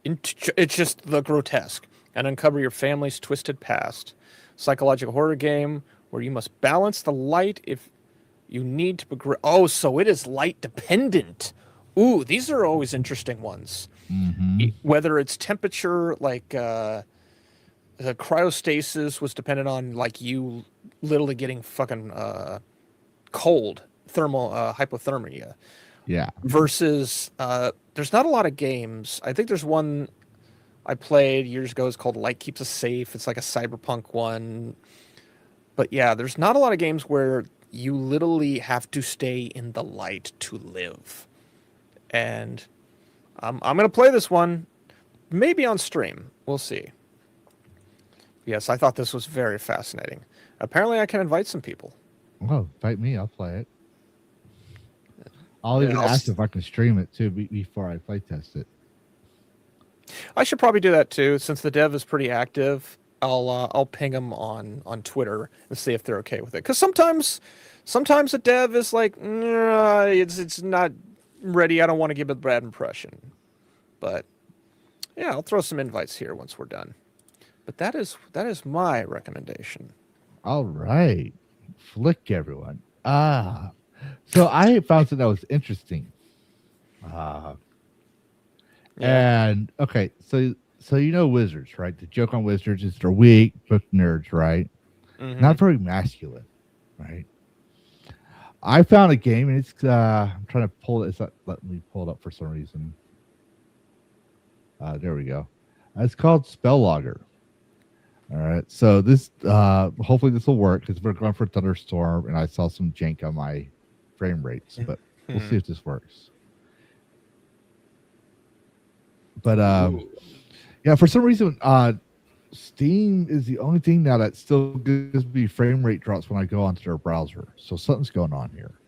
It's just the grotesque and uncover your family's twisted past. Psychological horror game where you must balance the light if you need to progress. Oh, so it is light dependent. Ooh, these are always interesting ones. Mm-hmm. Whether it's temperature, like the cryostasis was dependent on like you literally getting fucking cold, thermal hypothermia. Yeah. Versus there's not a lot of games. I think there's one I played years ago. It's called Light Keeps Us Safe. It's like a cyberpunk one. But yeah, there's not a lot of games where you literally have to stay in the light to live. And I'm going to play this one, maybe on stream. We'll see. Yes, I thought this was very fascinating. Apparently, I can invite some people. Oh, invite me. I'll play it. I'll even Yeah, ask if I can stream it too before I play test it. I should probably do that too, since the dev is pretty active. I'll ping them on Twitter and see if they're okay with it. Because sometimes a dev is like, nah, it's not ready. I don't want to give it a bad impression. But yeah, I'll throw some invites here once we're done. But that is my recommendation. All right, flick everyone. So I found something that was interesting. And okay, so you know wizards, right? The joke on wizards is they're weak, book nerds, right? Not very masculine, right? I found a game, and it's I'm trying to pull it. It's not letting me pull it up for some reason. There we go. It's called Spell Logger. All right, so this hopefully this will work because we're going for thunderstorm, and I saw some jank on my frame rates, but we'll see if this works. But yeah, for some reason, Steam is the only thing now that still gives me frame rate drops when I go onto their browser. So something's going on here.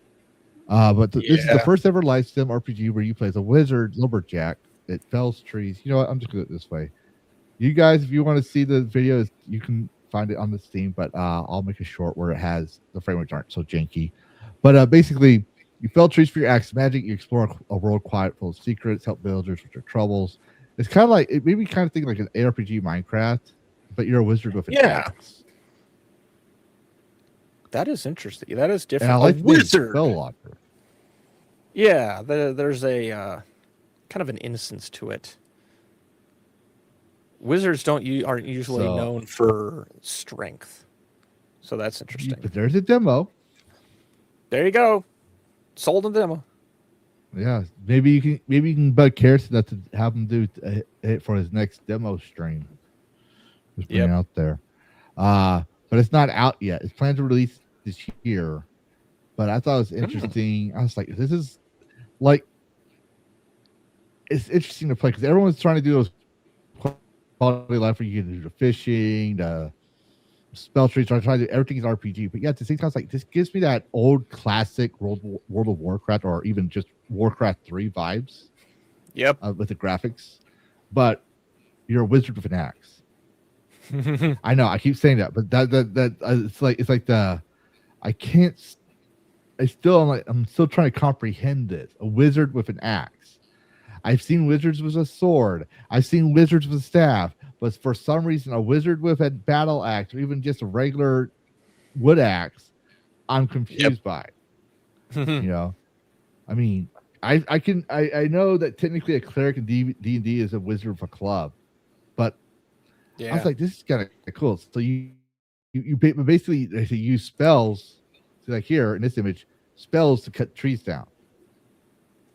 But this is the first ever live sim RPG where you play as a wizard lumberjack that fells trees. You know what? I'm just going to do it this way. You guys, if you want to see the videos, you can find it on the Steam, but I'll make a short where it has the frame rates aren't so janky. But basically, you fell trees for your axe magic. You explore a world quiet full of secrets, help villagers with their troubles. It's kind of like, it made me kind of think like an ARPG Minecraft, but you're a wizard with an axe. That is interesting. That is different. And I like a wizard. Spell Logger. Yeah, there's a kind of an innocence to it. Wizards aren't usually known for strength, so that's interesting. But there's a demo. There you go, sold a demo. Yeah, maybe you can bug Carson to have him do it for his next demo stream. Just bring it out there. But it's not out yet. It's planned to release this year. But I thought it was interesting. I was like, this is like, it's interesting to play because everyone's trying to do those quality life where you can do the fishing, the spell trees, trying to do everything's RPG. But yeah, at the same time, it's like this gives me that old classic World of Warcraft or even just Warcraft 3 vibes. Yep. With the graphics, but you're a wizard with an axe. I know I keep saying that, but that it's like the I'm still trying to comprehend this. A wizard with an axe. I've seen wizards with a sword. I've seen wizards with a staff, but for some reason, a wizard with a battle axe or even just a regular wood axe, I'm confused by. You know, I mean, I know that technically a cleric in D&D is a wizard with a club, but I was like, this is kind of cool. So you basically use spells, like here in this image, spells to cut trees down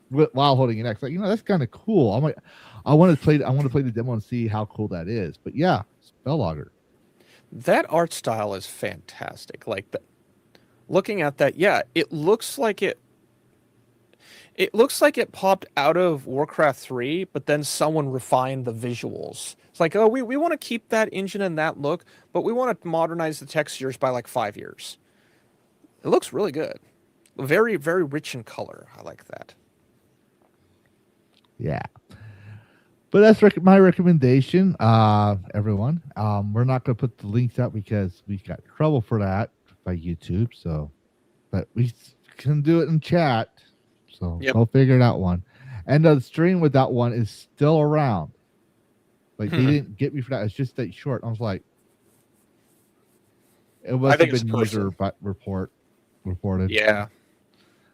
while holding an axe. Like, that's kind of cool. I'm like, I want to play the demo and see how cool that is. But yeah, Spell Logger. That art style is fantastic. Like looking at that, it looks like it popped out of Warcraft 3, but then someone refined the visuals. It's like, oh, we want to keep that engine and that look, but we want to modernize the textures by like 5 years. It looks really good. Very, very rich in color. I like that. Yeah. But that's my recommendation, everyone. We're not going to put the links out because we got trouble for that by YouTube. So, but we can do it in chat. So go figure it out one. And the stream with that one is still around. Like they didn't get me for that. It's just that short. I was like, it must have been user reported. Yeah.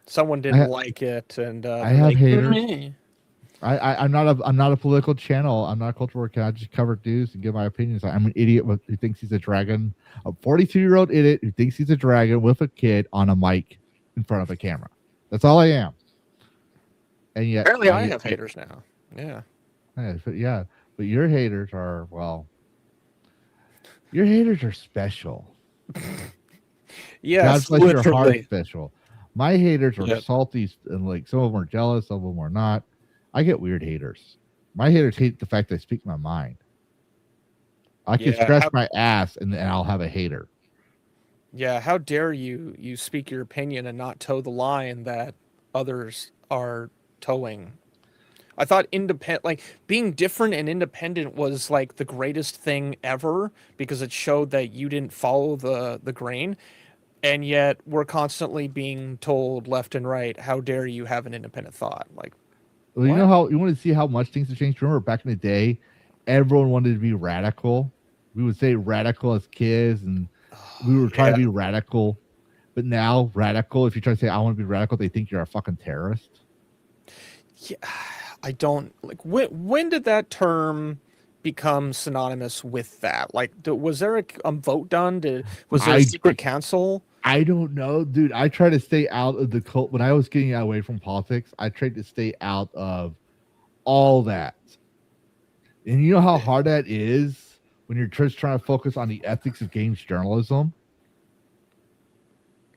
Someone didn't like it, and I have haters. I'm not a political channel. I'm not a cultural worker. I just cover news and give my opinions. I'm an idiot who thinks he's a dragon. A 42-year-old idiot who thinks he's a dragon with a kid on a mic in front of a camera. That's all I am. And yet, apparently, I have haters now. Yeah. But your haters are your haters are special. Yes, God bless your heart, special. My haters are salty, and like some of them are jealous, some of them are not. I get weird haters. My haters hate the fact that I speak my mind. I can scratch my ass and I'll have a hater. Yeah, how dare you speak your opinion and not toe the line that others are towing. I thought being different and independent was like the greatest thing ever because it showed that you didn't follow the grain. And yet we're constantly being told left and right, how dare you have an independent thought? Like, Well, you know how you want to see how much things have changed. Remember back in the day, everyone wanted to be radical. We would say radical as kids, and we were trying to be radical. But now, radical, if you try to say I want to be radical, they think you're a fucking terrorist. Yeah, I don't like. When did that term become synonymous with that? Like, was there a vote done? Was there a secret council? I don't know, dude. I try to stay out of the cult. When I was getting away from politics, I tried to stay out of all that. And you know how hard that is when you're just trying to focus on the ethics of games journalism.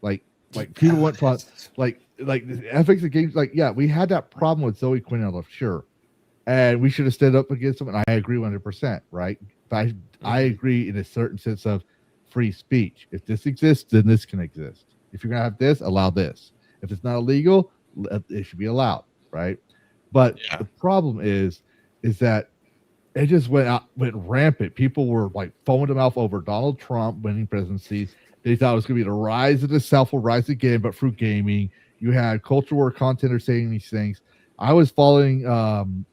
Like people want to like the ethics of games. Like, yeah, we had that problem with Zoe Quinn, sure, and we should have stood up against them. And I agree 100%, right? But I agree in a certain sense of free speech. If this exists, then this can exist. If you're gonna have this, allow this. If it's not illegal, it should be allowed, right? But the problem is that it just went rampant. People were like foaming them off over Donald Trump winning presidency. They thought it was gonna be the rise of the South will rise again, but through gaming. You had culture war contenders saying these things. I was following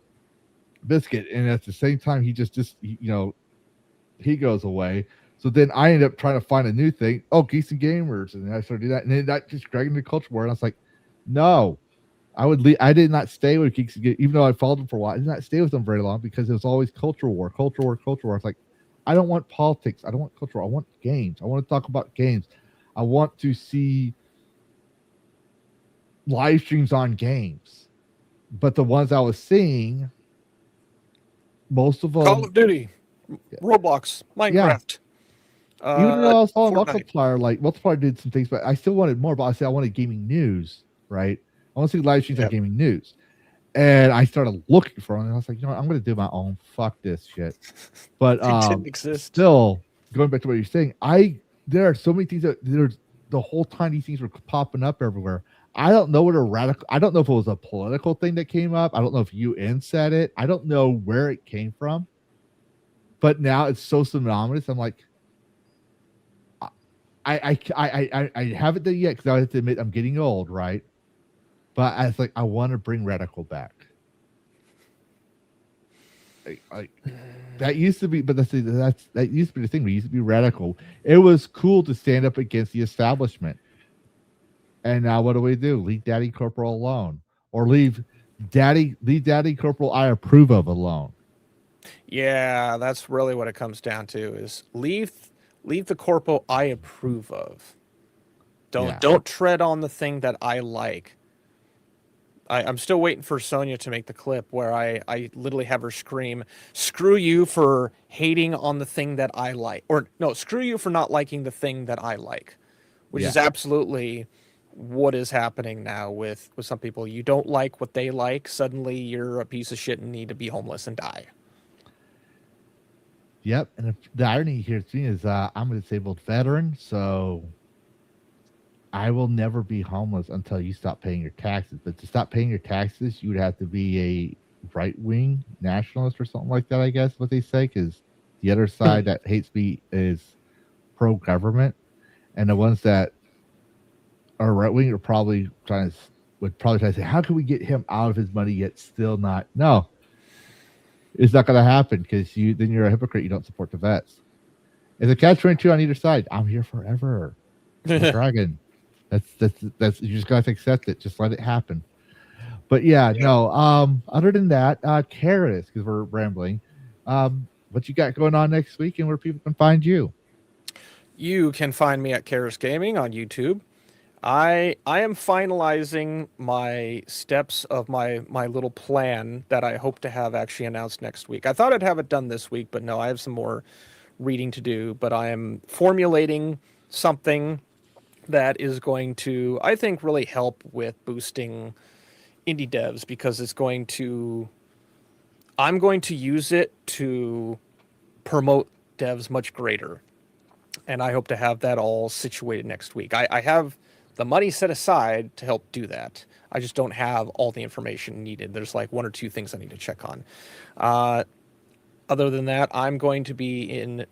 Biscuit, and at the same time, he goes away. So then I ended up trying to find a new thing. Oh, Geeks and Gamers. And I started doing that. And then that just dragged me to culture war. And I was like, no, I would leave. I did not stay with Geeks and Gamers, even though I followed them for a while. I did not stay with them very long because it was always culture war. It's like, I don't want politics. I don't want culture war. I want games. I want to talk about games. I want to see live streams on games. But the ones I was seeing, most of them. Call of Duty, Roblox, Minecraft. Even though I was following Multiplier did some things, but I still wanted more. But I said I wanted gaming news, right? I want to see live streams on gaming news. And I started looking for them, and I was like, you know what? I'm going to do my own. Fuck this shit. But it didn't exist. Still, going back to what you're saying, there are so many things that there's the whole time these things were popping up everywhere. I don't know what I don't know if it was a political thing that came up. I don't know if UN said it. I don't know where it came from. But now it's so synonymous. I'm like, I haven't done it yet because I have to admit I'm getting old, right? But I was like, I want to bring radical back. Like that used to be, but that used to be the thing. We used to be radical. It was cool to stand up against the establishment. And now what do? Leave Daddy Corporal alone, or leave Daddy Corporal I approve of alone. Yeah, that's really what it comes down to: is leave the corporal I approve of. Don't tread on the thing that I like. I'm still waiting for Sonya to make the clip where I literally have her scream, "Screw you for hating on the thing that I like," or no, "Screw you for not liking the thing that I like," which is absolutely what is happening now with some people. You don't like what they like, suddenly you're a piece of shit and need to be homeless and die. Yep, and the irony here to me is I'm a disabled veteran, so I will never be homeless until you stop paying your taxes. But to stop paying your taxes, you would have to be a right-wing nationalist or something like that, I guess, what they say, because the other side that hates me is pro-government, and the ones that are right-wing are probably would try to say, how can we get him out of his money yet still not? No. It's not going to happen because then you're a hypocrite. You don't support the vets. It's a catch-22 on either side. I'm here forever. Dragon. That's you just got to accept it. Just let it happen. But no. Other than that, Karis, because we're rambling. What you got going on next week, and where people can find you? You can find me at Karis Gaming on YouTube. I am finalizing my steps of my little plan that I hope to have actually announced next week. I thought I'd have it done this week, but no, I have some more reading to do. But I am formulating something that is going to, I think, really help with boosting indie devs, because I'm going to use it to promote devs much greater. And I hope to have that all situated next week. I have the money set aside to help do that. I just don't have all the information needed. There's like one or two things I need to check on. Other than that, I'm going to be in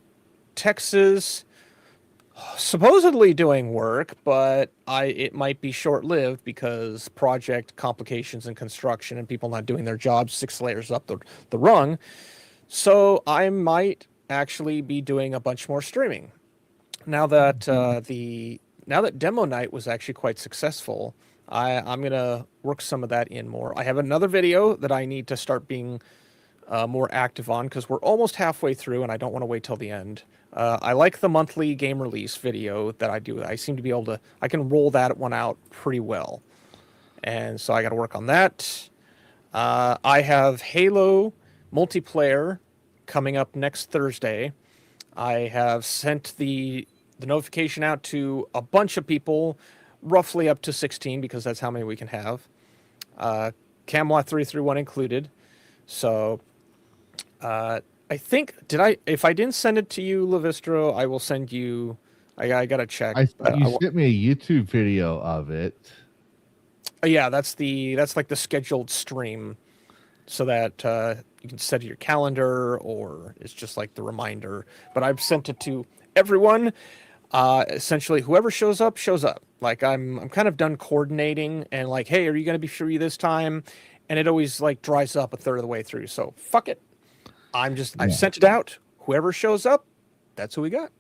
Texas, supposedly doing work, but it might be short-lived because project complications and construction and people not doing their jobs 6 layers up the rung. So I might actually be doing a bunch more streaming. Now that demo night was actually quite successful, I'm gonna work some of that in more. I have another video that I need to start being more active on because we're almost halfway through and I don't want to wait till the end. I like the monthly game release video that I do. I seem to be able to, I can roll that one out pretty well. And so I got to work on that. I have Halo multiplayer coming up next Thursday. I have sent the notification out to a bunch of people, roughly up to 16 because that's how many we can have. Camelot 331 included. So I think, if I didn't send it to you, Levistro, I will send you, I gotta check. You sent me a YouTube video of it. Yeah, that's like the scheduled stream so that you can set your calendar or it's just like the reminder. But I've sent it to everyone. Essentially, whoever shows up, shows up. Like I'm kind of done coordinating and like, hey, are you going to be free this time? And it always like dries up a third of the way through. So fuck it. I've sent it out. Whoever shows up, that's who we got.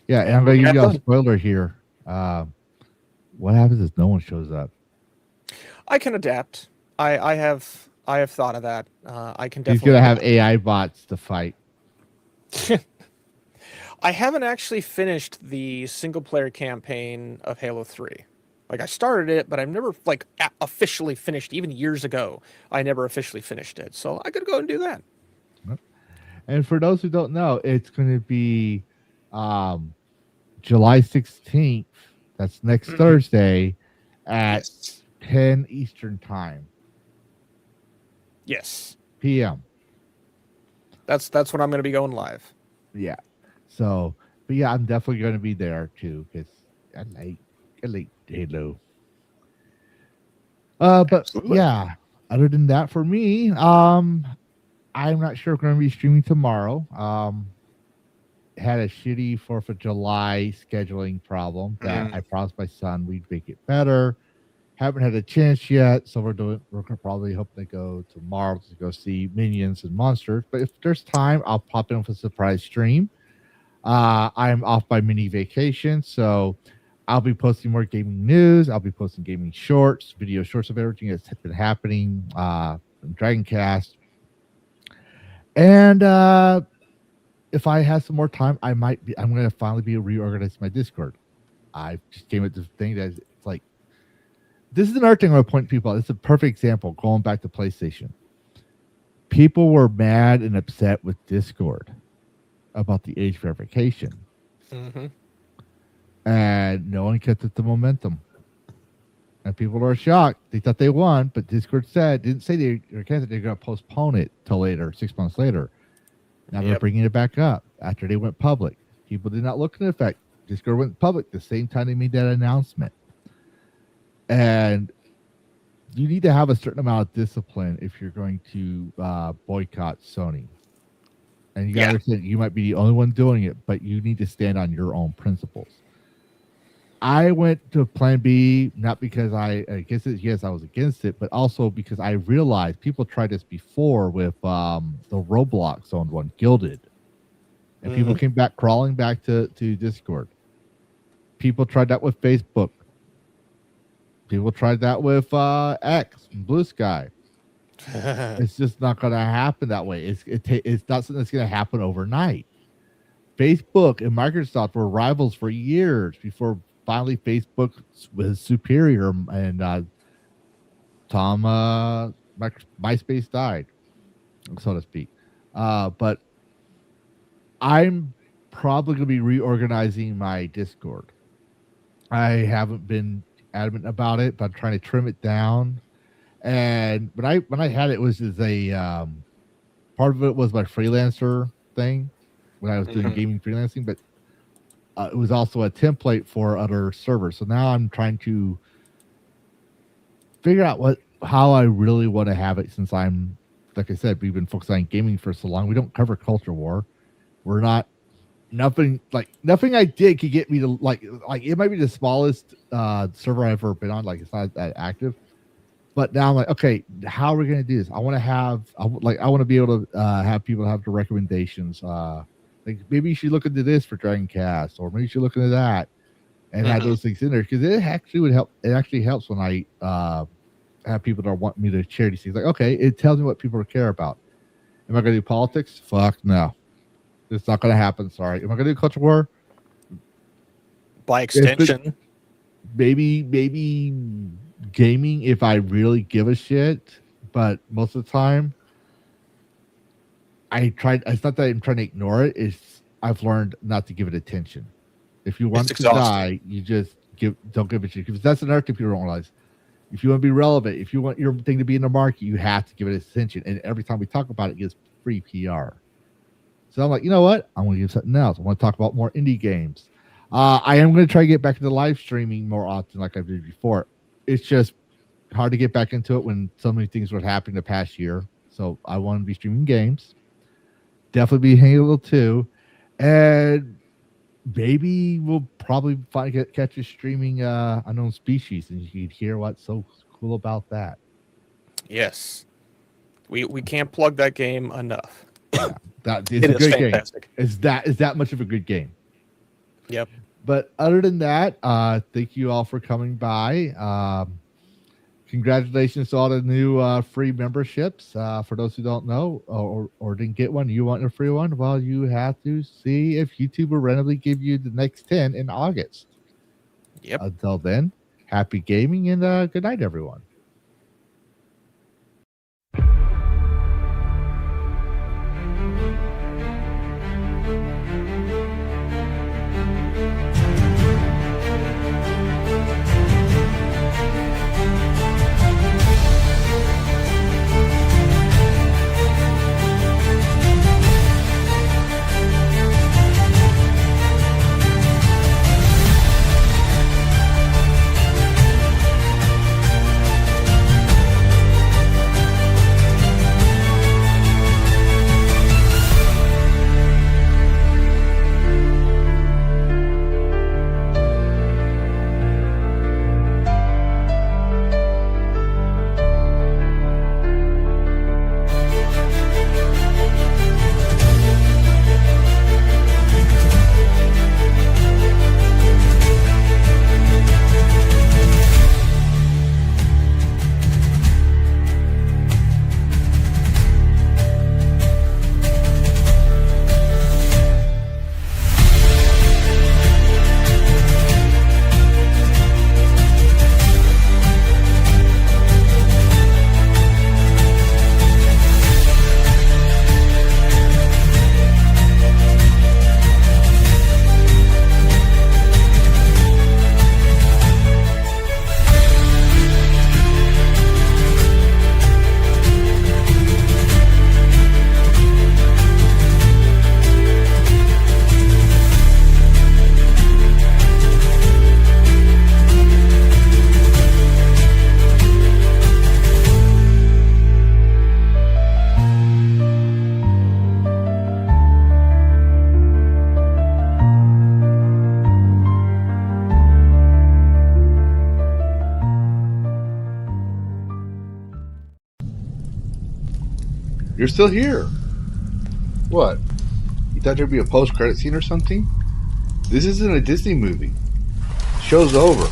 Yeah, and I'm going to give you a spoiler here. What happens if no one shows up? I can adapt. I have thought of that. I can definitely. He's going to have AI bots to fight. I haven't actually finished the single player campaign of Halo 3. Like I started it, but I've never like officially finished. Even years ago, I never officially finished it. So I could go and do that. And for those who don't know, it's going to be July 16th. That's next Thursday at 10 Eastern Time. Yes. PM. That's when I'm going to be going live. Yeah. So, but yeah, I'm definitely going to be there too because I like Halo. But Absolutely. yeah, other than that, for me, I'm not sure if we're going to be streaming tomorrow. Had a shitty 4th of July scheduling problem that I promised my son we'd make it better. Haven't had a chance yet, so we're gonna probably hope to go tomorrow to go see Minions and Monsters. But if there's time, I'll pop in for a surprise stream. I'm off by mini vacation, so I'll be posting more gaming news. I'll be posting gaming shorts, video shorts of everything that's been happening. Dragoncast. And if I have some more time, I'm going to finally be reorganizing my Discord. I just came at this thing that it's like, this is another thing I want to point people out. It's a perfect example going back to PlayStation. People were mad and upset with Discord about the age verification. And no one kept up the momentum. And people are shocked. They thought they won, but Discord didn't say they're going to postpone it till later, 6 months later. Now they're bringing it back up after they went public. People did not look in effect. Discord went public the same time they made that announcement. And you need to have a certain amount of discipline if you're going to boycott Sony. And you got to understand, you might be the only one doing it, but you need to stand on your own principles. I went to Plan B, not because I guess I was against it, but also because I realized people tried this before with the Roblox owned one, Gilded. And people came back crawling back to Discord. People tried that with Facebook. People tried that with X, Blue Sky. It's just not going to happen that way. It's not something that's going to happen overnight. Facebook and Microsoft were rivals for years before finally Facebook was superior and MySpace died, so to speak. But I'm probably going to be reorganizing my Discord. I haven't been adamant about it, but I'm trying to trim it down. And when I had it, was as a part of it was my freelancer thing when I was doing gaming freelancing, but it was also a template for other servers. So now I'm trying to figure out how I really want to have it, since I'm, like I said, we've been focusing on gaming for so long. We don't cover culture war. We're not nothing I did could get me to like it might be the smallest server I've ever been on. Like, it's not that active. But now I'm like, okay, how are we going to do this? I want to be able to have people have the recommendations. Like, maybe you should look into this for Dragoncast, or maybe you should look into that, and have those things in there, because it actually would help. It actually helps when I have people that want me to share these things. Like, okay, it tells me what people care about. Am I going to do politics? Fuck no. It's not going to happen. Sorry. Am I going to do culture war? By extension, maybe gaming if I really give a shit. But most of the time, it's not that I'm trying to ignore it. I've learned not to give it attention. If you want to die, you just don't give a shit. Because that's another thing people don't realize. If you want to be relevant, if you want your thing to be in the market, you have to give it attention. And every time we talk about it, it gets free PR. So I'm like, you know what? I'm going to give something else. I want to talk about more indie games. I am going to try to get back into live streaming more often, like I did before. It's just hard to get back into it when so many things were happening the past year. So I want to be streaming games. Definitely be Halo 2. And maybe we'll probably catch a streaming Unknown Species, and you'd hear what's so cool about that. yes, we can't plug that game enough. Yeah, that is It a is good fantastic. game. Is that much of a good game? Yep. But other than that, thank you all for coming by. Congratulations to all the new free memberships. For those who don't know or didn't get one, you want a free one? Well, you have to see if YouTube will randomly give you the next 10 in August. Yep. Until then, happy gaming and good night, everyone. You're still here. What? You thought there'd be a post-credit scene or something? This isn't a Disney movie. The show's over.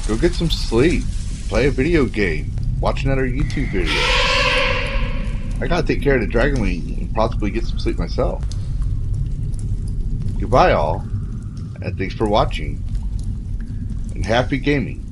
Go get some sleep. Play a video game. Watch another YouTube video. I gotta take care of the Dragon Wing and possibly get some sleep myself. Goodbye all, and thanks for watching. And happy gaming.